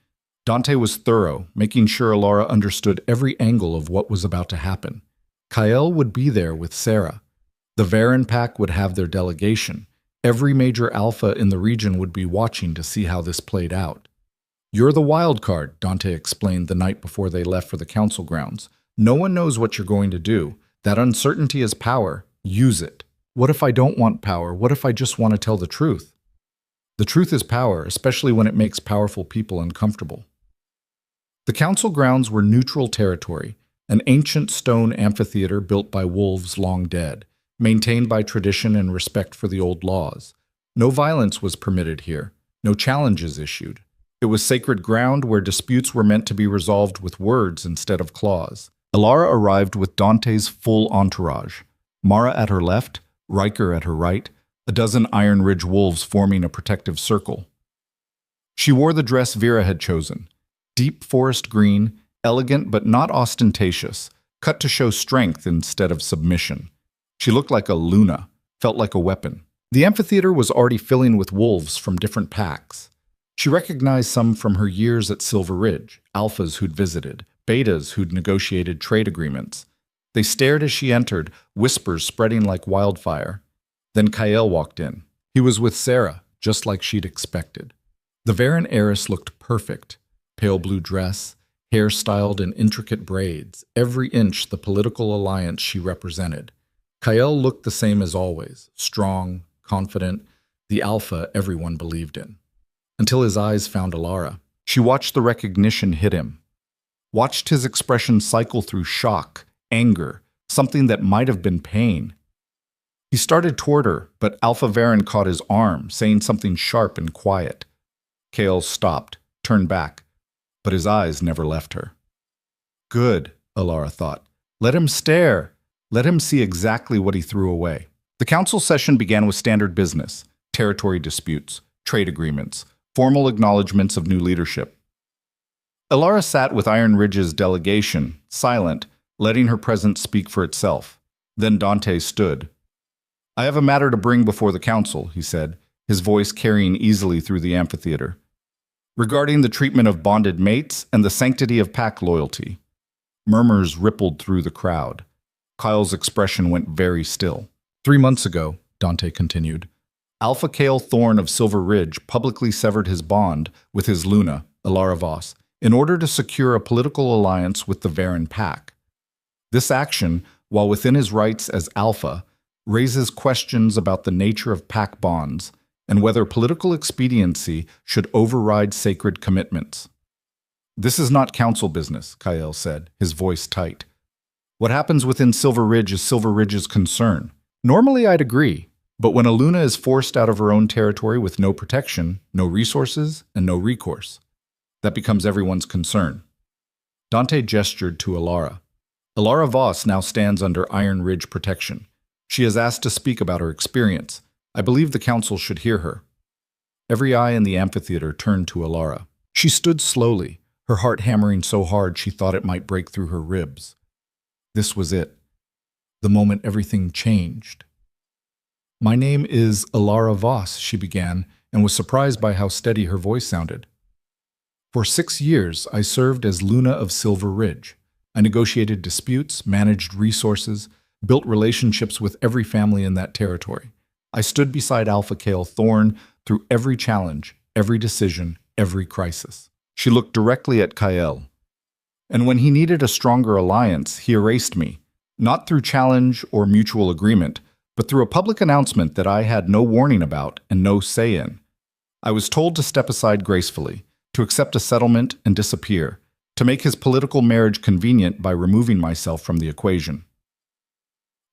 Dante was thorough, making sure Alara understood every angle of what was about to happen. Kael would be there with Sarah. The Varen pack would have their delegation. Every major alpha in the region would be watching to see how this played out. You're the wild card, Dante explained the night before they left for the council grounds. No one knows what you're going to do. That uncertainty is power. Use it. What if I don't want power? What if I just want to tell the truth? The truth is power, especially when it makes powerful people uncomfortable. The council grounds were neutral territory, an ancient stone amphitheater built by wolves long dead, maintained by tradition and respect for the old laws. No violence was permitted here, no challenges issued. It was sacred ground where disputes were meant to be resolved with words instead of claws. Alara arrived with Dante's full entourage. Mara at her left, Riker at her right, a dozen Iron Ridge wolves forming a protective circle. She wore the dress Vera had chosen. Deep forest green, elegant but not ostentatious, cut to show strength instead of submission. She looked like a Luna, felt like a weapon. The amphitheater was already filling with wolves from different packs. She recognized some from her years at Silver Ridge, alphas who'd visited, betas who'd negotiated trade agreements. They stared as she entered, whispers spreading like wildfire. Then Kyle walked in. He was with Sarah, just like she'd expected. The Varen heiress looked perfect. Pale blue dress, hair styled in intricate braids, every inch the political alliance she represented. Kyle looked the same as always, strong, confident, the alpha everyone believed in. Until his eyes found Alara. She watched the recognition hit him. Watched his expression cycle through shock, anger, something that might have been pain. He started toward her, but Alpha Varen caught his arm, saying something sharp and quiet. Kale stopped, turned back, but his eyes never left her. Good, Alara thought. Let him stare. Let him see exactly what he threw away. The council session began with standard business, territory disputes, trade agreements, formal acknowledgments of new leadership. Alara sat with Iron Ridge's delegation, silent, letting her presence speak for itself. Then Dante stood. I have a matter to bring before the council, he said, his voice carrying easily through the amphitheater. Regarding the treatment of bonded mates and the sanctity of pack loyalty. Murmurs rippled through the crowd. Kyle's expression went very still. 3 months ago, Dante continued, Alpha Kale Thorn of Silver Ridge publicly severed his bond with his Luna, Alara Voss, in order to secure a political alliance with the Varen pack. This action, while within his rights as Alpha, raises questions about the nature of pack bonds and whether political expediency should override sacred commitments. This is not council business, Kyle said, his voice tight. What happens within Silver Ridge is Silver Ridge's concern. Normally I'd agree, but when a Luna is forced out of her own territory with no protection, no resources, and no recourse, that becomes everyone's concern. Dante gestured to Alara. Alara Voss now stands under Iron Ridge protection. She is asked to speak about her experience. I believe the council should hear her. Every eye in the amphitheater turned to Alara. She stood slowly, her heart hammering so hard she thought it might break through her ribs. This was it. The moment everything changed. My name is Alara Voss, she began, and was surprised by how steady her voice sounded. For 6 years, I served as Luna of Silver Ridge. I negotiated disputes, managed resources, built relationships with every family in that territory. I stood beside Alpha Kale Thorn through every challenge, every decision, every crisis. She looked directly at Kyle. And when he needed a stronger alliance, he erased me, not through challenge or mutual agreement, but through a public announcement that I had no warning about and no say in. I was told to step aside gracefully, to accept a settlement and disappear, to make his political marriage convenient by removing myself from the equation.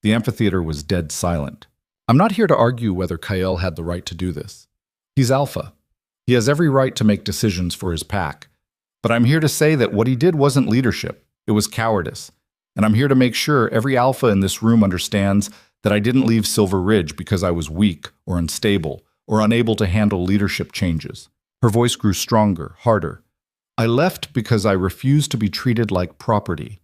The amphitheater was dead silent. I'm not here to argue whether Kyle had the right to do this. He's Alpha. He has every right to make decisions for his pack. But I'm here to say that what he did wasn't leadership. It was cowardice. And I'm here to make sure every Alpha in this room understands that I didn't leave Silver Ridge because I was weak or unstable or unable to handle leadership changes. Her voice grew stronger, harder. I left because I refused to be treated like property.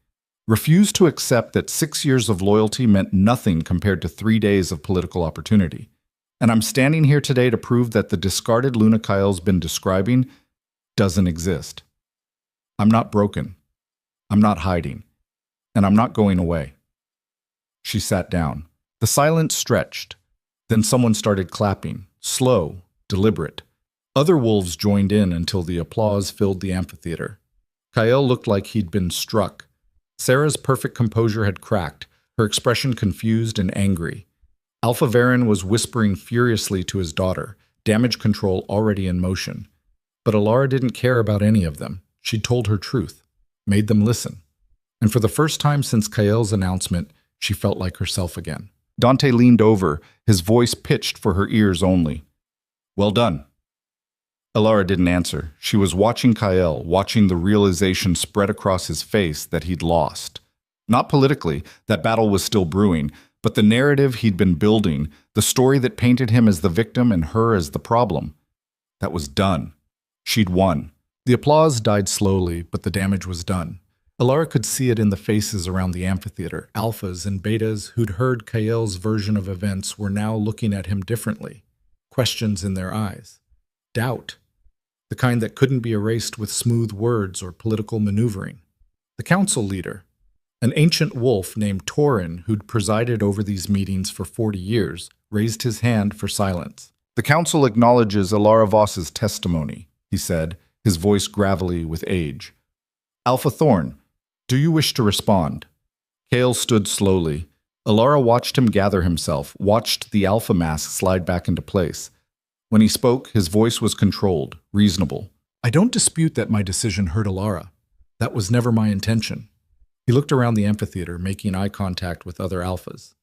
Refused to accept that 6 years of loyalty meant nothing compared to 3 days of political opportunity. And I'm standing here today to prove that the discarded Luna Kyle's been describing doesn't exist. I'm not broken. I'm not hiding. And I'm not going away. She sat down. The silence stretched. Then someone started clapping, slow, deliberate. Other wolves joined in until the applause filled the amphitheater. Kyle looked like he'd been struck. Sarah's perfect composure had cracked, her expression confused and angry. Alpha Varen was whispering furiously to his daughter, damage control already in motion. But Alara didn't care about any of them. She'd told her truth, made them listen. And for the first time since Kyle's announcement, she felt like herself again. Dante leaned over, his voice pitched for her ears only. Well done. Alara didn't answer. She was watching Kyle, watching the realization spread across his face that he'd lost. Not politically, that battle was still brewing, but the narrative he'd been building, the story that painted him as the victim and her as the problem. That was done. She'd won. The applause died slowly, but the damage was done. Alara could see it in the faces around the amphitheater. Alphas and betas who'd heard Kyle's version of events were now looking at him differently. Questions in their eyes. Doubt. the kind that couldn't be erased with smooth words or political maneuvering. The council leader, an ancient wolf named Torin, who'd presided over these meetings for 40 years, raised his hand for silence. The council acknowledges Alara Voss's testimony, he said, his voice gravelly with age. Alpha Thorn, do you wish to respond? Kale stood slowly. Alara watched him gather himself, watched the alpha mask slide back into place. When he spoke, his voice was controlled, reasonable. I don't dispute that my decision hurt Alara. That was never my intention. He looked around the amphitheater, making eye contact with other alphas.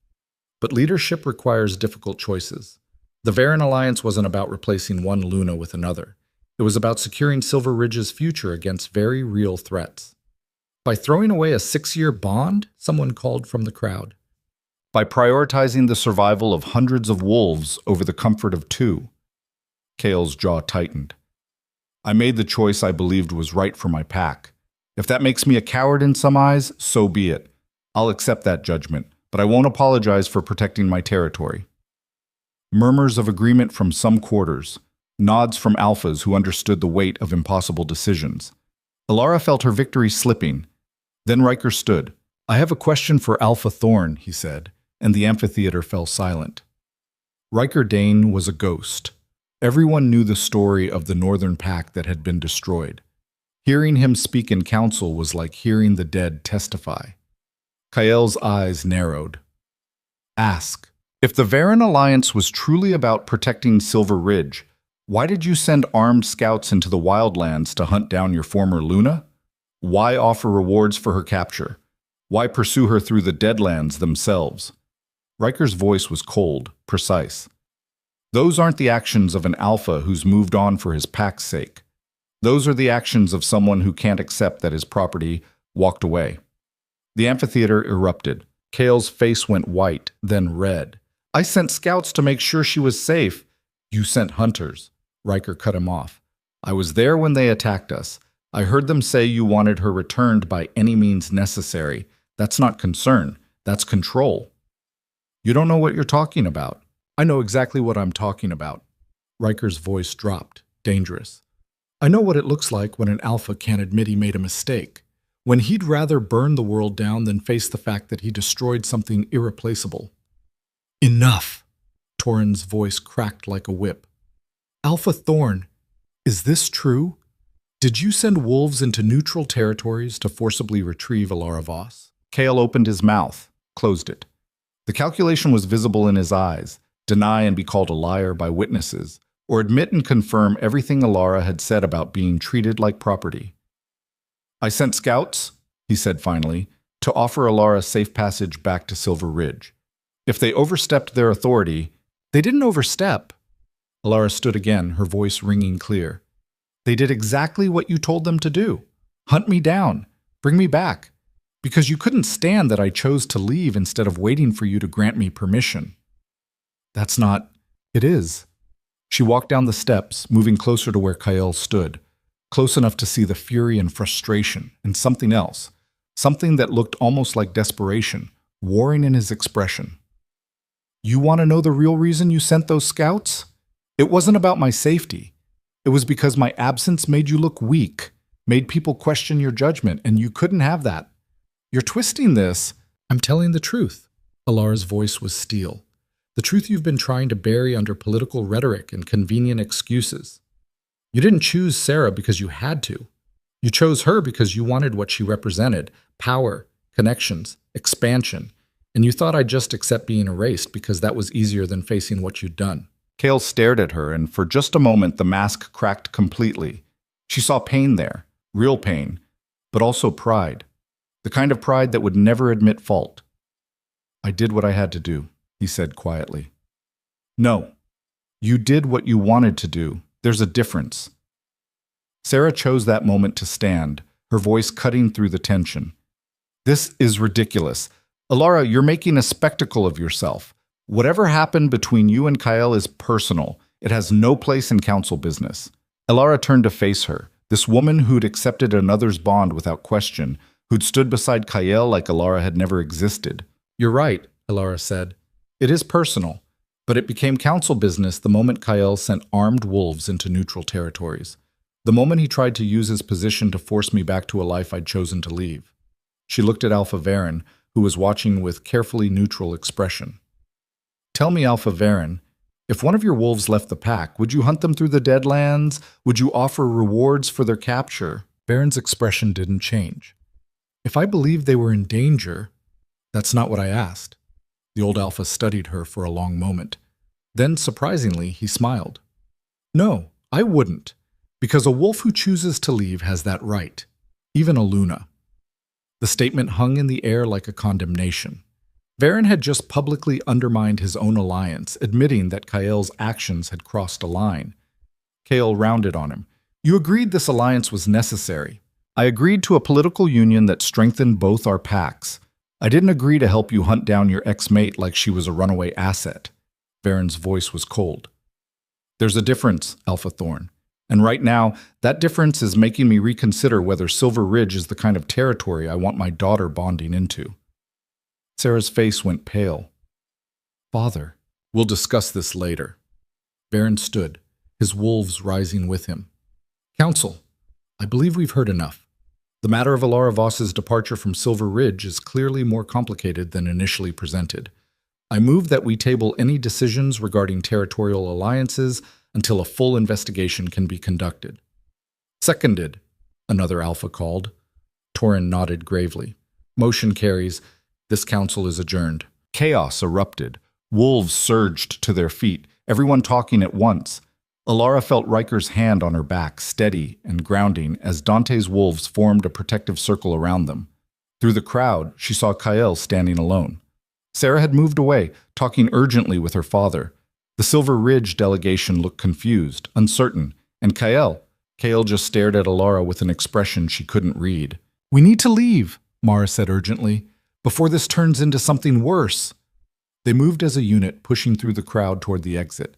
But leadership requires difficult choices. The Varen Alliance wasn't about replacing one Luna with another. It was about securing Silver Ridge's future against very real threats. By throwing away a 6-year bond, someone called from the crowd. By prioritizing the survival of hundreds of wolves over the comfort of 2. Kale's jaw tightened. I made the choice I believed was right for my pack. If that makes me a coward in some eyes, so be it. I'll accept that judgment, but I won't apologize for protecting my territory. Murmurs of agreement from some quarters, nods from alphas who understood the weight of impossible decisions. Alara felt her victory slipping. Then Riker stood. I have a question for Alpha Thorn, he said, and the amphitheater fell silent. Riker Dane was a ghost. Everyone knew the story of the Northern Pack that had been destroyed. Hearing him speak in council was like hearing the dead testify. Kael's eyes narrowed. Ask, if the Varen Alliance was truly about protecting Silver Ridge, why did you send armed scouts into the wildlands to hunt down your former Luna? Why offer rewards for her capture? Why pursue her through the Deadlands themselves? Riker's voice was cold, precise. Those aren't the actions of an alpha who's moved on for his pack's sake. Those are the actions of someone who can't accept that his property walked away. The amphitheater erupted. Kale's face went white, then red. I sent scouts to make sure she was safe. You sent hunters. Riker cut him off. I was there when they attacked us. I heard them say you wanted her returned by any means necessary. That's not concern. That's control. You don't know what you're talking about. I know exactly what I'm talking about. Riker's voice dropped, dangerous. I know what it looks like when an alpha can't admit he made a mistake. When he'd rather burn the world down than face the fact that he destroyed something irreplaceable. Enough! Torin's voice cracked like a whip. Alpha Thorn, is this true? Did you send wolves into neutral territories to forcibly retrieve Alara Voss? Kale opened his mouth, closed it. The calculation was visible in his eyes. Deny and be called a liar by witnesses, or admit and confirm everything Alara had said about being treated like property. I sent scouts, he said finally, to offer Alara safe passage back to Silver Ridge. If they overstepped their authority, they didn't overstep. Alara stood again, her voice ringing clear. They did exactly what you told them to do. Hunt me down. Bring me back. Because you couldn't stand that I chose to leave instead of waiting for you to grant me permission. That's not... It is. She walked down the steps, moving closer to where Kael stood, close enough to see the fury and frustration, and something else, something that looked almost like desperation, warring in his expression. You want to know the real reason you sent those scouts? It wasn't about my safety. It was because my absence made you look weak, made people question your judgment, and you couldn't have that. You're twisting this. I'm telling the truth. Alara's voice was steel. The truth you've been trying to bury under political rhetoric and convenient excuses. You didn't choose Sarah because you had to. You chose her because you wanted what she represented, power, connections, expansion, and you thought I'd just accept being erased because that was easier than facing what you'd done. Kale stared at her, and for just a moment the mask cracked completely. She saw pain there, real pain, but also pride. The kind of pride that would never admit fault. I did what I had to do, he said quietly. No, you did what you wanted to do. There's a difference. Sarah chose that moment to stand, her voice cutting through the tension. This is ridiculous. Alara, you're making a spectacle of yourself. Whatever happened between you and Kael is personal. It has no place in council business. Alara turned to face her, this woman who'd accepted another's bond without question, who'd stood beside Kael like Alara had never existed. You're right, Alara said. It is personal, but it became council business the moment Kael sent armed wolves into neutral territories. The moment he tried to use his position to force me back to a life I'd chosen to leave. She looked at Alpha Varen, who was watching with carefully neutral expression. Tell me, Alpha Varen, if one of your wolves left the pack, would you hunt them through the Deadlands? Would you offer rewards for their capture? Varen's expression didn't change. If I believed they were in danger, that's not what I asked. The old Alpha studied her for a long moment. Then, surprisingly, he smiled. No, I wouldn't, because a wolf who chooses to leave has that right, even a Luna. The statement hung in the air like a condemnation. Varen had just publicly undermined his own alliance, admitting that Kael's actions had crossed a line. Kael rounded on him. You agreed this alliance was necessary. I agreed to a political union that strengthened both our packs. I didn't agree to help you hunt down your ex-mate like she was a runaway asset. Varen's voice was cold. There's a difference, Alpha Thorn. And right now, that difference is making me reconsider whether Silver Ridge is the kind of territory I want my daughter bonding into. Sarah's face went pale. Father, we'll discuss this later. Varen stood, his wolves rising with him. Council, I believe we've heard enough. The matter of Alara Voss's departure from Silver Ridge is clearly more complicated than initially presented. I move that we table any decisions regarding territorial alliances until a full investigation can be conducted. Seconded, another Alpha called. Torin nodded gravely. Motion carries. This council is adjourned. Chaos erupted. Wolves surged to their feet, everyone talking at once. Alara felt Riker's hand on her back, steady and grounding, as Dante's wolves formed a protective circle around them. Through the crowd, she saw Kael standing alone. Sarah had moved away, talking urgently with her father. The Silver Ridge delegation looked confused, uncertain, and Kael just stared at Alara with an expression she couldn't read. We need to leave, Mara said urgently, before this turns into something worse. They moved as a unit, pushing through the crowd toward the exit.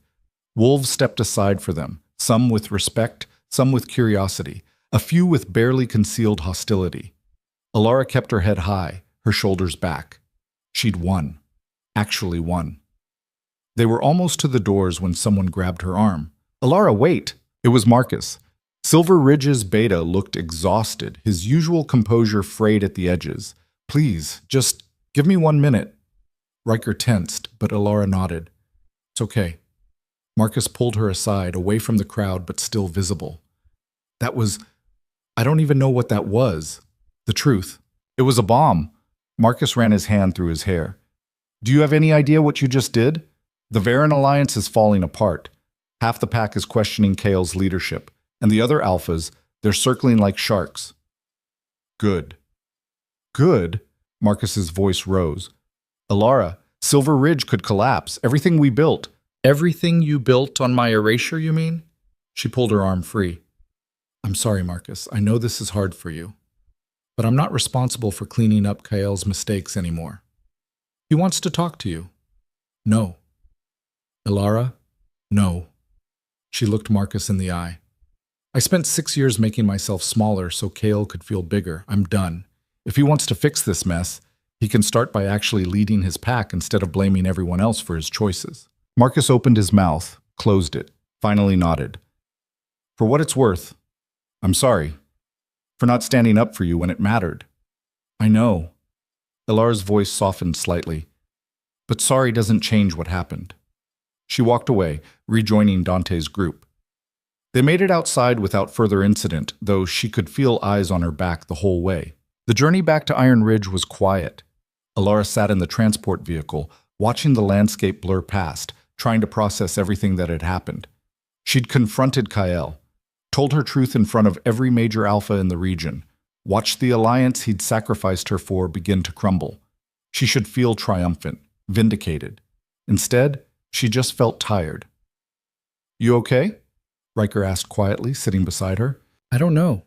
Wolves stepped aside for them, some with respect, some with curiosity, a few with barely concealed hostility. Alara kept her head high, her shoulders back. She'd won. Actually won. They were almost to the doors when someone grabbed her arm. Alara, wait! It was Marcus. Silver Ridge's beta looked exhausted, his usual composure frayed at the edges. Please, just give me 1 minute. Riker tensed, but Alara nodded. It's okay. Marcus pulled her aside, away from the crowd but still visible. I don't even know what that was. The truth. It was a bomb. Marcus ran his hand through his hair. Do you have any idea what you just did? The Varen Alliance is falling apart. Half the pack is questioning Kael's leadership, and the other Alphas, they're circling like sharks. Good. Good? Marcus's voice rose. Alara, Silver Ridge could collapse. Everything we built. Everything you built on my erasure, you mean? She pulled her arm free. I'm sorry, Marcus. I know this is hard for you. But I'm not responsible for cleaning up Kael's mistakes anymore. He wants to talk to you. No. Alara? No. She looked Marcus in the eye. I spent 6 years making myself smaller so Kael could feel bigger. I'm done. If he wants to fix this mess, he can start by actually leading his pack instead of blaming everyone else for his choices. Marcus opened his mouth, closed it, finally nodded. For what it's worth, I'm sorry. For not standing up for you when it mattered. I know. Alara's voice softened slightly. But sorry doesn't change what happened. She walked away, rejoining Dante's group. They made it outside without further incident, though she could feel eyes on her back the whole way. The journey back to Iron Ridge was quiet. Alara sat in the transport vehicle, watching the landscape blur past, trying to process everything that had happened. She'd confronted Kael, told her truth in front of every major Alpha in the region, watched the alliance he'd sacrificed her for begin to crumble. She should feel triumphant, vindicated. Instead, she just felt tired. You okay? Riker asked quietly, sitting beside her. I don't know.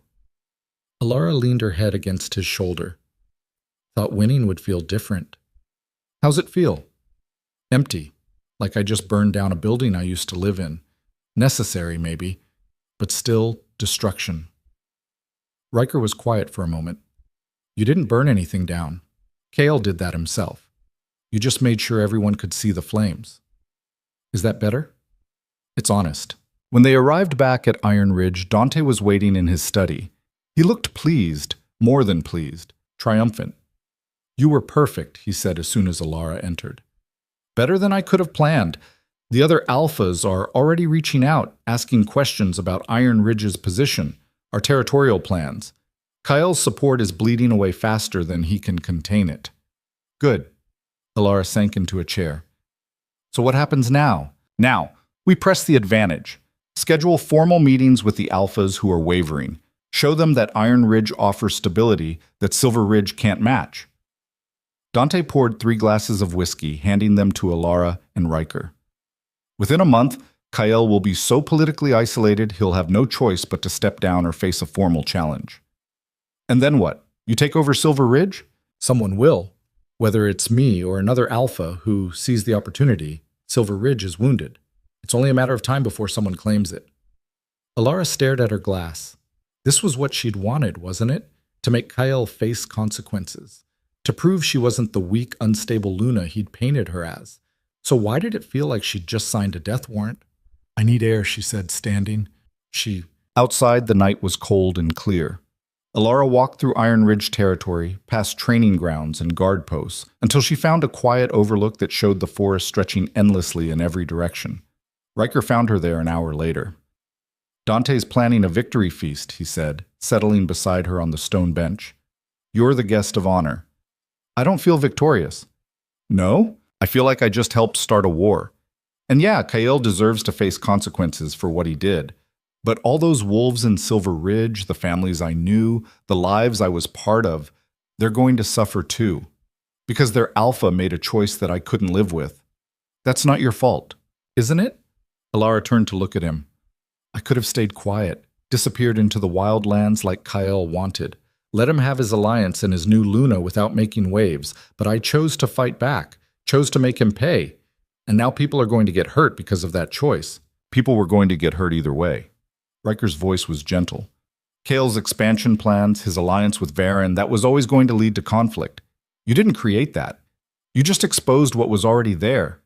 Alara leaned her head against his shoulder. Thought winning would feel different. How's it feel? Empty. Like I just burned down a building I used to live in. Necessary, maybe, but still destruction. Riker was quiet for a moment. You didn't burn anything down. Kael did that himself. You just made sure everyone could see the flames. Is that better? It's honest. When they arrived back at Iron Ridge, Dante was waiting in his study. He looked pleased, more than pleased, triumphant. "You were perfect," he said as soon as Alara entered. "Better than I could have planned. The other alphas are already reaching out, asking questions about Iron Ridge's position, our territorial plans. Kyle's support is bleeding away faster than he can contain it." "Good." Alara sank into a chair. "So what happens now?" "Now, we press the advantage. Schedule formal meetings with the alphas who are wavering. Show them that Iron Ridge offers stability that Silver Ridge can't match." Dante poured 3 glasses of whiskey, handing them to Alara and Riker. "Within a month, Kyle will be so politically isolated he'll have no choice but to step down or face a formal challenge." "And then what? You take over Silver Ridge?" "Someone will. Whether it's me or another alpha who sees the opportunity, Silver Ridge is wounded. It's only a matter of time before someone claims it." Alara stared at her glass. This was what she'd wanted, wasn't it? To make Kyle face consequences. To prove she wasn't the weak, unstable Luna he'd painted her as. So why did it feel like she'd just signed a death warrant? "I need air," she said, standing. Outside, the night was cold and clear. Alara walked through Iron Ridge territory, past training grounds and guard posts, until she found a quiet overlook that showed the forest stretching endlessly in every direction. Riker found her there an hour later. "Dante's planning a victory feast," he said, settling beside her on the stone bench. "You're the guest of honor." "I don't feel victorious." "No? I feel like I just helped start a war. And yeah, Kyle deserves to face consequences for what he did. But all those wolves in Silver Ridge, the families I knew, the lives I was part of, they're going to suffer too. Because their alpha made a choice that I couldn't live with. That's not your fault, isn't it?" Alara turned to look at him. "I could have stayed quiet, disappeared into the wildlands like Kyle wanted, let him have his alliance and his new Luna without making waves, but I chose to fight back, chose to make him pay. And now people are going to get hurt because of that choice." "People were going to get hurt either way." Riker's voice was gentle. "Kale's expansion plans, his alliance with Varen, that was always going to lead to conflict. You didn't create that. You just exposed what was already there.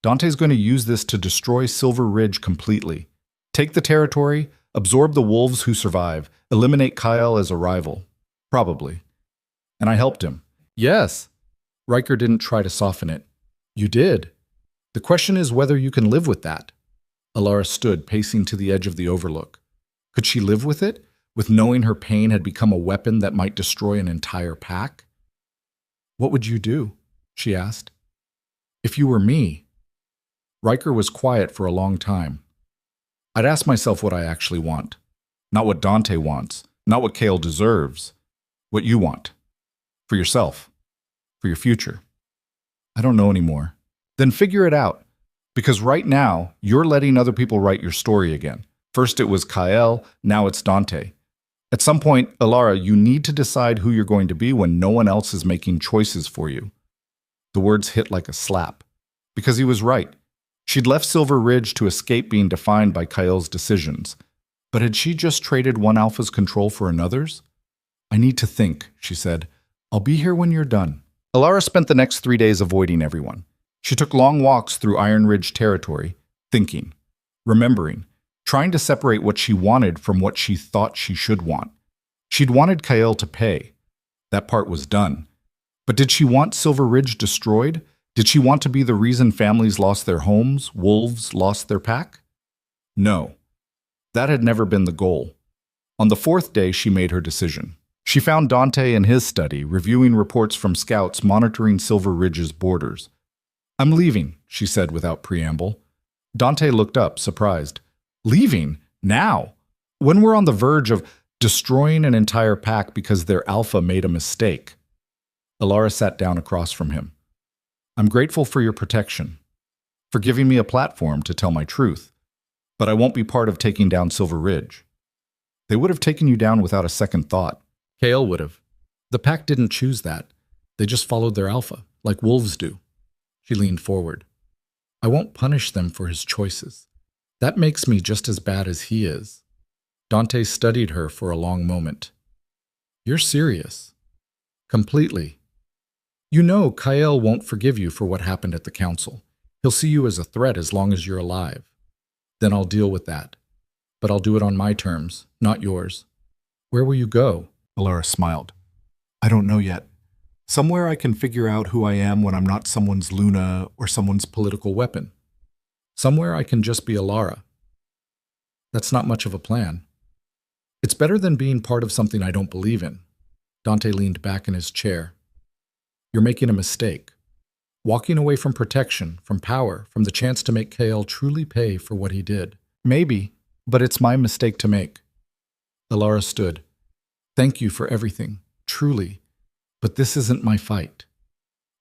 Dante's going to use this to destroy Silver Ridge completely. Take the territory, absorb the wolves who survive, eliminate Kyle as a rival. Probably. And I helped him." "Yes." Riker didn't try to soften it. "You did. The question is whether you can live with that." Alara stood, pacing to the edge of the overlook. Could she live with it, with knowing her pain had become a weapon that might destroy an entire pack? "What would you do?" she asked. "If you were me." Riker was quiet for a long time. "I'd ask myself what I actually want. Not what Dante wants, not what Kale deserves. What you want. For yourself. For your future." "I don't know anymore." "Then figure it out. Because right now, you're letting other people write your story again. First it was Kyle, now it's Dante. At some point, Alara, you need to decide who you're going to be when no one else is making choices for you." The words hit like a slap. Because he was right. She'd left Silver Ridge to escape being defined by Kyle's decisions. But had she just traded one alpha's control for another's? "I need to think," she said. "I'll be here when you're done." Alara spent the next 3 days avoiding everyone. She took long walks through Iron Ridge territory, thinking, remembering, trying to separate what she wanted from what she thought she should want. She'd wanted Kyle to pay. That part was done. But did she want Silver Ridge destroyed? Did she want to be the reason families lost their homes, wolves lost their pack? No. That had never been the goal. On the 4th day, she made her decision. She found Dante in his study, reviewing reports from scouts monitoring Silver Ridge's borders. "I'm leaving," she said without preamble. Dante looked up, surprised. "Leaving? Now? When we're on the verge of destroying an entire pack because their alpha made a mistake?" Alara sat down across from him. "I'm grateful for your protection, for giving me a platform to tell my truth, but I won't be part of taking down Silver Ridge." "They would have taken you down without a second thought." "Kale would have. The pack didn't choose that. They just followed their alpha, like wolves do." She leaned forward. "I won't punish them for his choices. That makes me just as bad as he is." Dante studied her for a long moment. "You're serious." "Completely. You know Kyle won't forgive you for what happened at the council. He'll see you as a threat as long as you're alive. Then I'll deal with that. But I'll do it on my terms, not yours. Where will you go? Alara smiled. I don't know yet. Somewhere I can figure out who I am when I'm not someone's Luna or someone's political weapon. Somewhere I can just be Alara. That's not much of a plan. It's better than being part of something I don't believe in. Dante leaned back in his chair. You're making a mistake. Walking away from protection, from power, from the chance to make Kael truly pay for what he did. Maybe, but it's my mistake to make. Alara stood. Thank you for everything, truly. But this isn't my fight.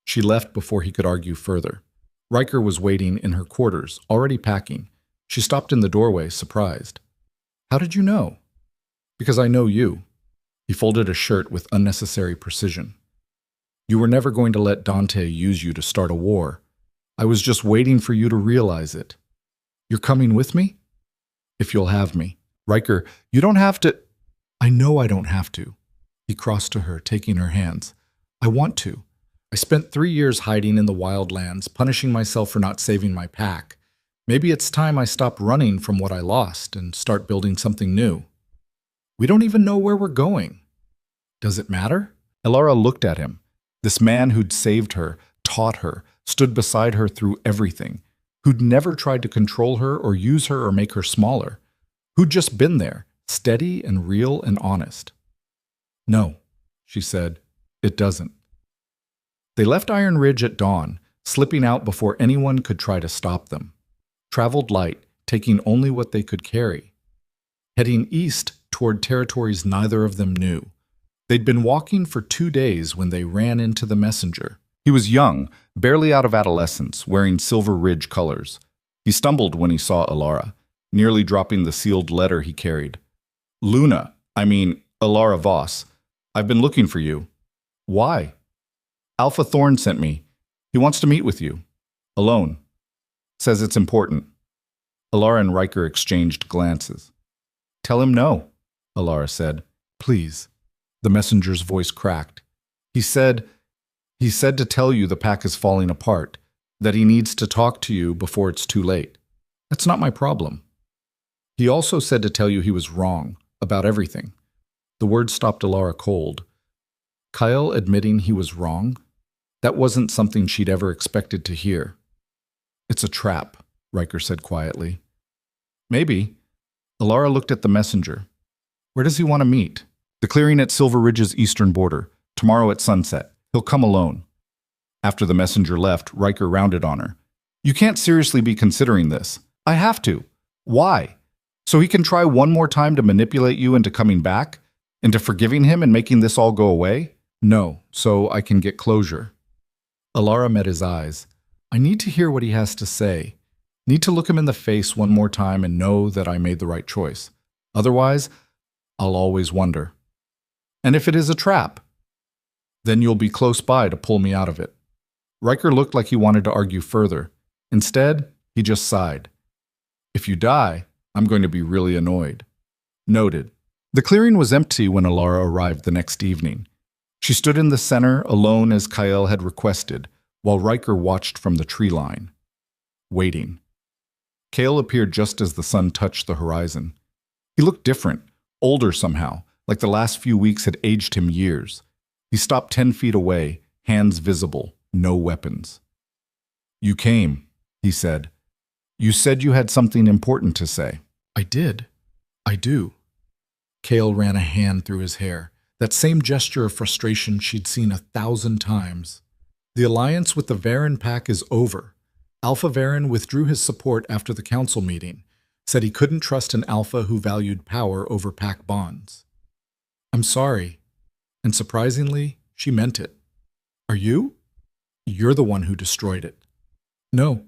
She left before he could argue further. Riker was waiting in her quarters, already packing. She stopped in the doorway, surprised. How did you know? Because I know you. He folded a shirt with unnecessary precision. You were never going to let Dante use you to start a war. I was just waiting for you to realize it. You're coming with me? If you'll have me. Riker, you don't have to. I know I don't have to. He crossed to her, taking her hands. I want to. I spent 3 years hiding in the wildlands, punishing myself for not saving my pack. Maybe it's time I stop running from what I lost and start building something new. We don't even know where we're going. Does it matter? Alara looked at him. This man who'd saved her, taught her, stood beside her through everything, who'd never tried to control her or use her or make her smaller, who'd just been there, steady and real and honest. No, she said, it doesn't. They left Iron Ridge at dawn, slipping out before anyone could try to stop them. Traveled light, taking only what they could carry. Heading east toward territories neither of them knew. They'd been walking for 2 days when they ran into the messenger. He was young, barely out of adolescence, wearing Silver Ridge colors. He stumbled when he saw Alara, nearly dropping the sealed letter he carried. Alara Voss. I've been looking for you. Why? Alpha Thorn sent me. He wants to meet with you. Alone. Says it's important. Alara and Riker exchanged glances. Tell him no, Alara said. Please. The messenger's voice cracked. He said to tell you the pack is falling apart, that he needs to talk to you before it's too late. That's not my problem. He also said to tell you he was wrong about everything. The word stopped Alara cold. Kael admitting he was wrong? That wasn't something she'd ever expected to hear. It's a trap, Riker said quietly. Maybe. Alara looked at the messenger. Where does he want to meet? The clearing at Silver Ridge's eastern border, tomorrow at sunset. He'll come alone. After the messenger left, Riker rounded on her. You can't seriously be considering this. I have to. Why? So he can try one more time to manipulate you into coming back? Into forgiving him and making this all go away? No, so I can get closure. Alara met his eyes. I need to hear what he has to say. Need to look him in the face one more time and know that I made the right choice. Otherwise, I'll always wonder. And if it is a trap, then you'll be close by to pull me out of it. Riker looked like he wanted to argue further. Instead, he just sighed. If you die, I'm going to be really annoyed. Noted. The clearing was empty when Alara arrived the next evening. She stood in the center, alone as Kael had requested, while Riker watched from the tree line. Waiting. Kael appeared just as the sun touched the horizon. He looked different, older somehow, like the last few weeks had aged him years. He stopped 10 feet away, hands visible, no weapons. You came, he said. You said you had something important to say. I did. I do. Kael ran a hand through his hair, that same gesture of frustration she'd seen 1,000 times. The alliance with the Varen pack is over. Alpha Varen withdrew his support after the council meeting, said he couldn't trust an Alpha who valued power over pack bonds. I'm sorry. And surprisingly, she meant it. Are you? You're the one who destroyed it. No.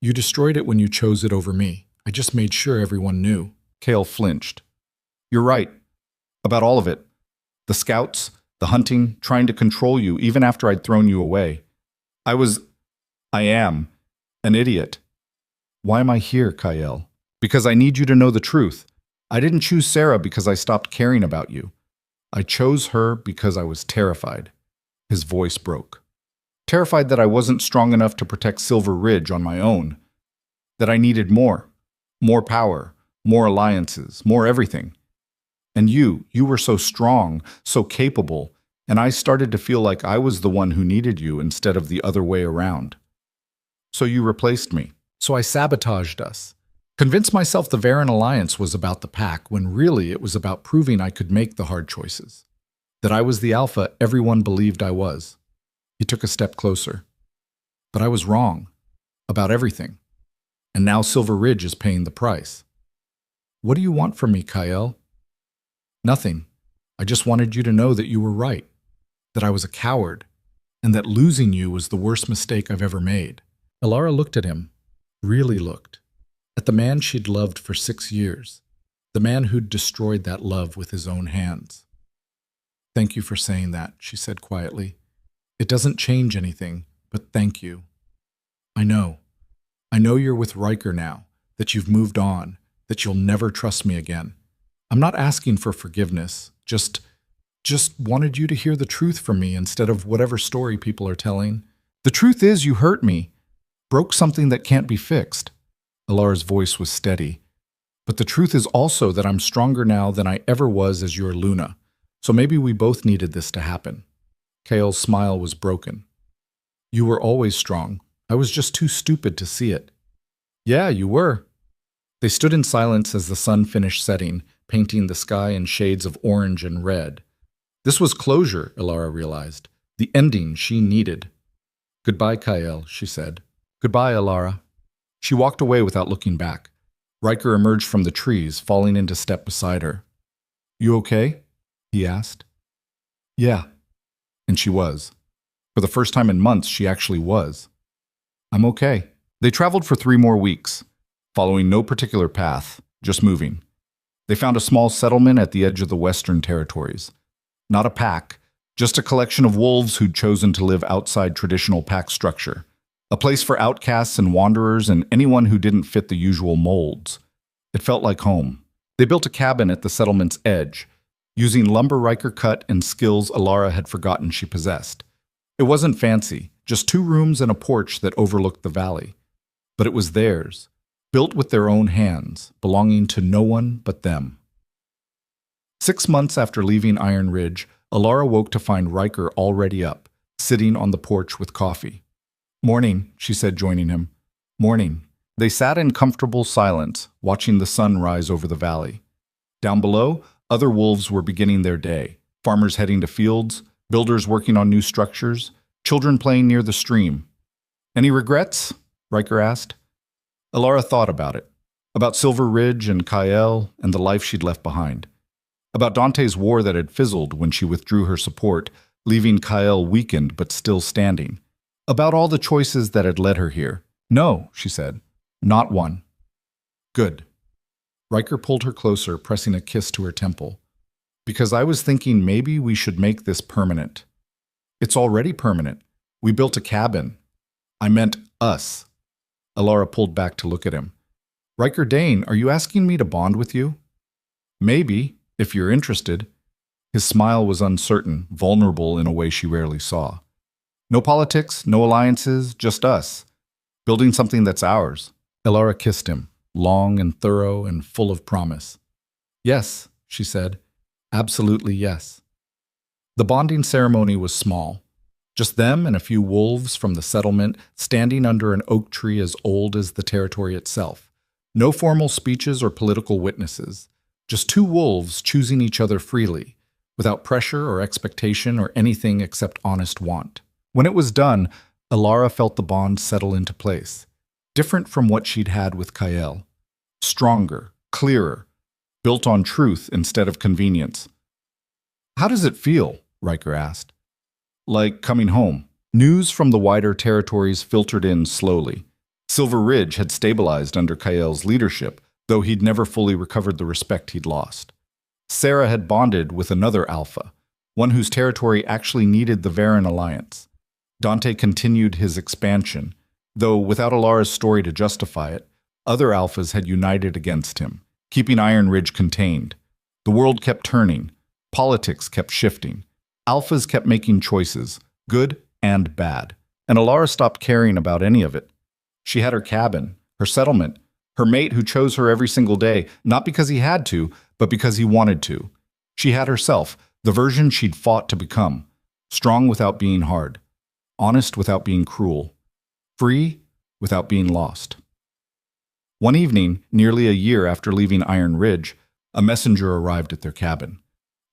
You destroyed it when you chose it over me. I just made sure everyone knew. Kael flinched. You're right. About all of it. The scouts, the hunting, trying to control you even after I'd thrown you away. I am, an idiot. Why am I here, Kael? Because I need you to know the truth. I didn't choose Sarah because I stopped caring about you. I chose her because I was terrified. His voice broke. Terrified that I wasn't strong enough to protect Silver Ridge on my own. That I needed more More power, more alliances, more everything. And you were so strong, so capable, and I started to feel like I was the one who needed you instead of the other way around. So you replaced me. So I sabotaged us. Convinced myself the Varen Alliance was about the pack, when really it was about proving I could make the hard choices. That I was the alpha everyone believed I was. He took a step closer. But I was wrong. About everything. And now Silver Ridge is paying the price. What do you want from me, Kyle? Nothing. I just wanted you to know that you were right. That I was a coward. And that losing you was the worst mistake I've ever made. Alara looked at him. Really looked. At the man she'd loved for 6 years. The man who'd destroyed that love with his own hands. Thank you for saying that, she said quietly. It doesn't change anything, but thank you. I know. I know you're with Riker now, that you've moved on, that you'll never trust me again. I'm not asking for forgiveness, just wanted you to hear the truth from me instead of whatever story people are telling. The truth is you hurt me, broke something that can't be fixed. Alara's voice was steady. But the truth is also that I'm stronger now than I ever was as your Luna, so maybe we both needed this to happen. Kael's smile was broken. You were always strong. I was just too stupid to see it. Yeah, you were. They stood in silence as the sun finished setting, painting the sky in shades of orange and red. This was closure, Alara realized. The ending she needed. Goodbye, Kael, she said. Goodbye, Alara. She walked away without looking back. Riker emerged from the trees, falling into step beside her. You okay? He asked. Yeah. And she was. For the first time in months, she actually was. I'm okay. They traveled for 3 more weeks, following no particular path, just moving. They found a small settlement at the edge of the Western Territories. Not a pack, just a collection of wolves who'd chosen to live outside traditional pack structure. A place for outcasts and wanderers and anyone who didn't fit the usual molds. It felt like home. They built a cabin at the settlement's edge, using lumber Riker cut and skills Alara had forgotten she possessed. It wasn't fancy, just 2 rooms and a porch that overlooked the valley. But it was theirs, built with their own hands, belonging to no one but them. 6 months after leaving Iron Ridge, Alara woke to find Riker already up, sitting on the porch with coffee. Morning, she said, joining him. Morning. They sat in comfortable silence, watching the sun rise over the valley. Down below, other wolves were beginning their day. Farmers heading to fields, builders working on new structures, children playing near the stream. Any regrets? Riker asked. Alara thought about it. About Silver Ridge and Kael and the life she'd left behind. About Dante's war that had fizzled when she withdrew her support, leaving Kael weakened but still standing. About all the choices that had led her here. No, she said. Not one. Good. Riker pulled her closer, pressing a kiss to her temple. Because I was thinking maybe we should make this permanent. It's already permanent. We built a cabin. I meant us. Alara pulled back to look at him. Riker Dane, are you asking me to bond with you? Maybe, if you're interested. His smile was uncertain, vulnerable in a way she rarely saw. No politics, no alliances, just us. Building something that's ours. Alara kissed him, long and thorough and full of promise. Yes, she said. Absolutely yes. The bonding ceremony was small. Just them and a few wolves from the settlement standing under an oak tree as old as the territory itself. No formal speeches or political witnesses. Just 2 wolves choosing each other freely, without pressure or expectation or anything except honest want. When it was done, Alara felt the bond settle into place, different from what she'd had with Kael. Stronger, clearer, built on truth instead of convenience. How does it feel? Riker asked. Like coming home. News from the wider territories filtered in slowly. Silver Ridge had stabilized under Kael's leadership, though he'd never fully recovered the respect he'd lost. Sarah had bonded with another alpha, one whose territory actually needed the Varen Alliance. Dante continued his expansion, though without Alara's story to justify it, other alphas had united against him, keeping Iron Ridge contained. The world kept turning. Politics kept shifting. Alphas kept making choices, good and bad, and Alara stopped caring about any of it. She had her cabin, her settlement, Her mate who chose her every single day, not because he had to, but because he wanted to. She had herself, the version she'd fought to become. Strong without being hard. Honest without being cruel. Free without being lost. One evening, nearly a year after leaving Iron Ridge, a messenger arrived at their cabin.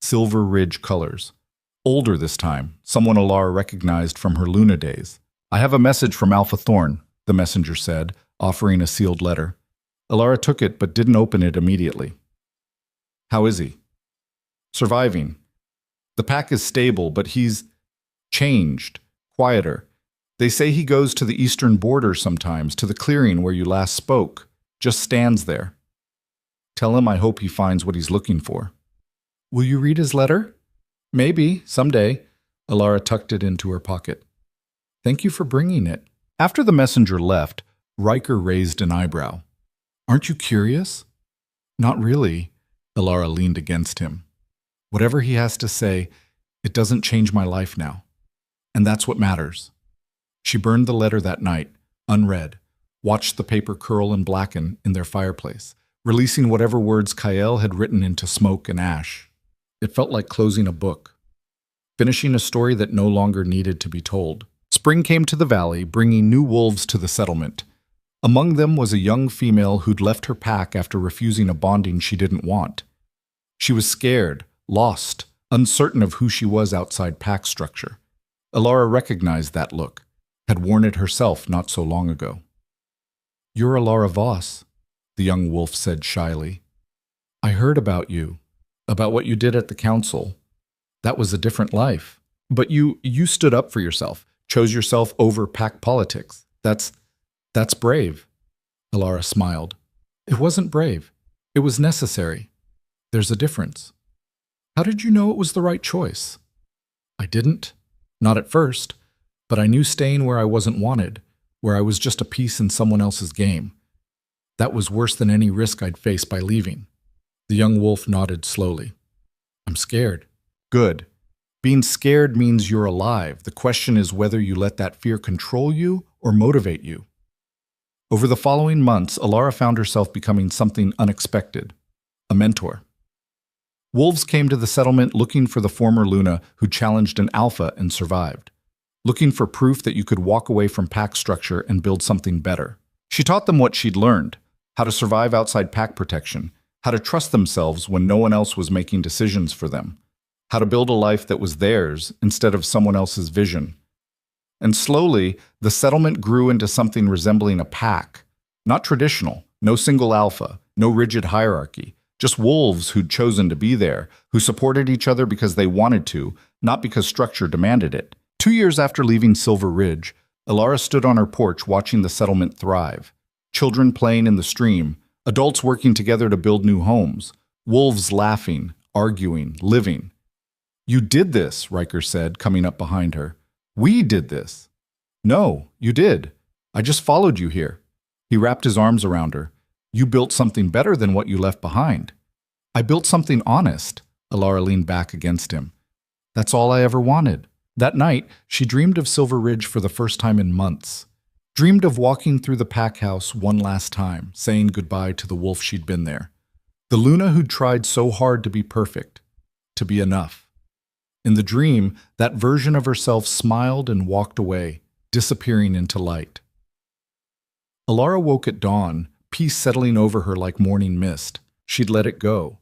Silver Ridge colors. Older this time, someone Alara recognized from her Luna days. "I have a message from Alpha Thorn," the messenger said, offering a sealed letter. Alara took it but didn't open it immediately. "How is he?" "Surviving. The pack is stable, but he's changed, quieter. They say he goes to the eastern border sometimes, to the clearing where you last spoke, just stands there. Tell him I hope he finds what he's looking for." "Will you read his letter?" "Maybe, someday." Alara tucked it into her pocket. "Thank you for bringing it." After the messenger left, Riker raised an eyebrow. "Aren't you curious?" "Not really." Alara leaned against him. "Whatever he has to say, it doesn't change my life now. And that's what matters." She burned the letter that night, unread, watched the paper curl and blacken in their fireplace, releasing whatever words Kael had written into smoke and ash. It felt like closing a book, finishing a story that no longer needed to be told. Spring came to the valley, bringing new wolves to the settlement. Among them was a young female who'd left her pack after refusing a bonding she didn't want. She was scared, lost, uncertain of who she was outside pack structure. Alara recognized that look, had worn it herself not so long ago. "You're Alara Voss," the young wolf said shyly. "I heard about you, about what you did at the council. That was a different life. But you stood up for yourself, chose yourself over pack politics. That's brave." Alara smiled. "It wasn't brave. It was necessary. There's a difference." "How did you know it was the right choice?" "I didn't. Not at first. But I knew staying where I wasn't wanted, where I was just a piece in someone else's game. That was worse than any risk I'd face by leaving." The young wolf nodded slowly. "I'm scared." "Good. Being scared means you're alive. The question is whether you let that fear control you or motivate you." Over the following months, Alara found herself becoming something unexpected. A mentor. Wolves came to the settlement looking for the former Luna who challenged an alpha and survived. Looking for proof that you could walk away from pack structure and build something better. She taught them what she'd learned, how to survive outside pack protection, how to trust themselves when no one else was making decisions for them, how to build a life that was theirs instead of someone else's vision. And slowly, the settlement grew into something resembling a pack. Not traditional, no single alpha, no rigid hierarchy, just wolves who'd chosen to be there, who supported each other because they wanted to, not because structure demanded it. 2 years after leaving Silver Ridge, Alara stood on her porch watching the settlement thrive. Children playing in the stream, adults working together to build new homes, wolves laughing, arguing, living. "You did this," Riker said, coming up behind her. "We did this." "No, you did. I just followed you here." He wrapped his arms around her. "You built something better than what you left behind." "I built something honest." Alara leaned back against him. "That's all I ever wanted." That night, she dreamed of Silver Ridge for the first time in months. Dreamed of walking through the pack house one last time, saying goodbye to the wolf she'd been there. The Luna who'd tried so hard to be perfect, to be enough. In the dream, that version of herself smiled and walked away, disappearing into light. Alara woke at dawn, peace settling over her like morning mist. She'd let it go.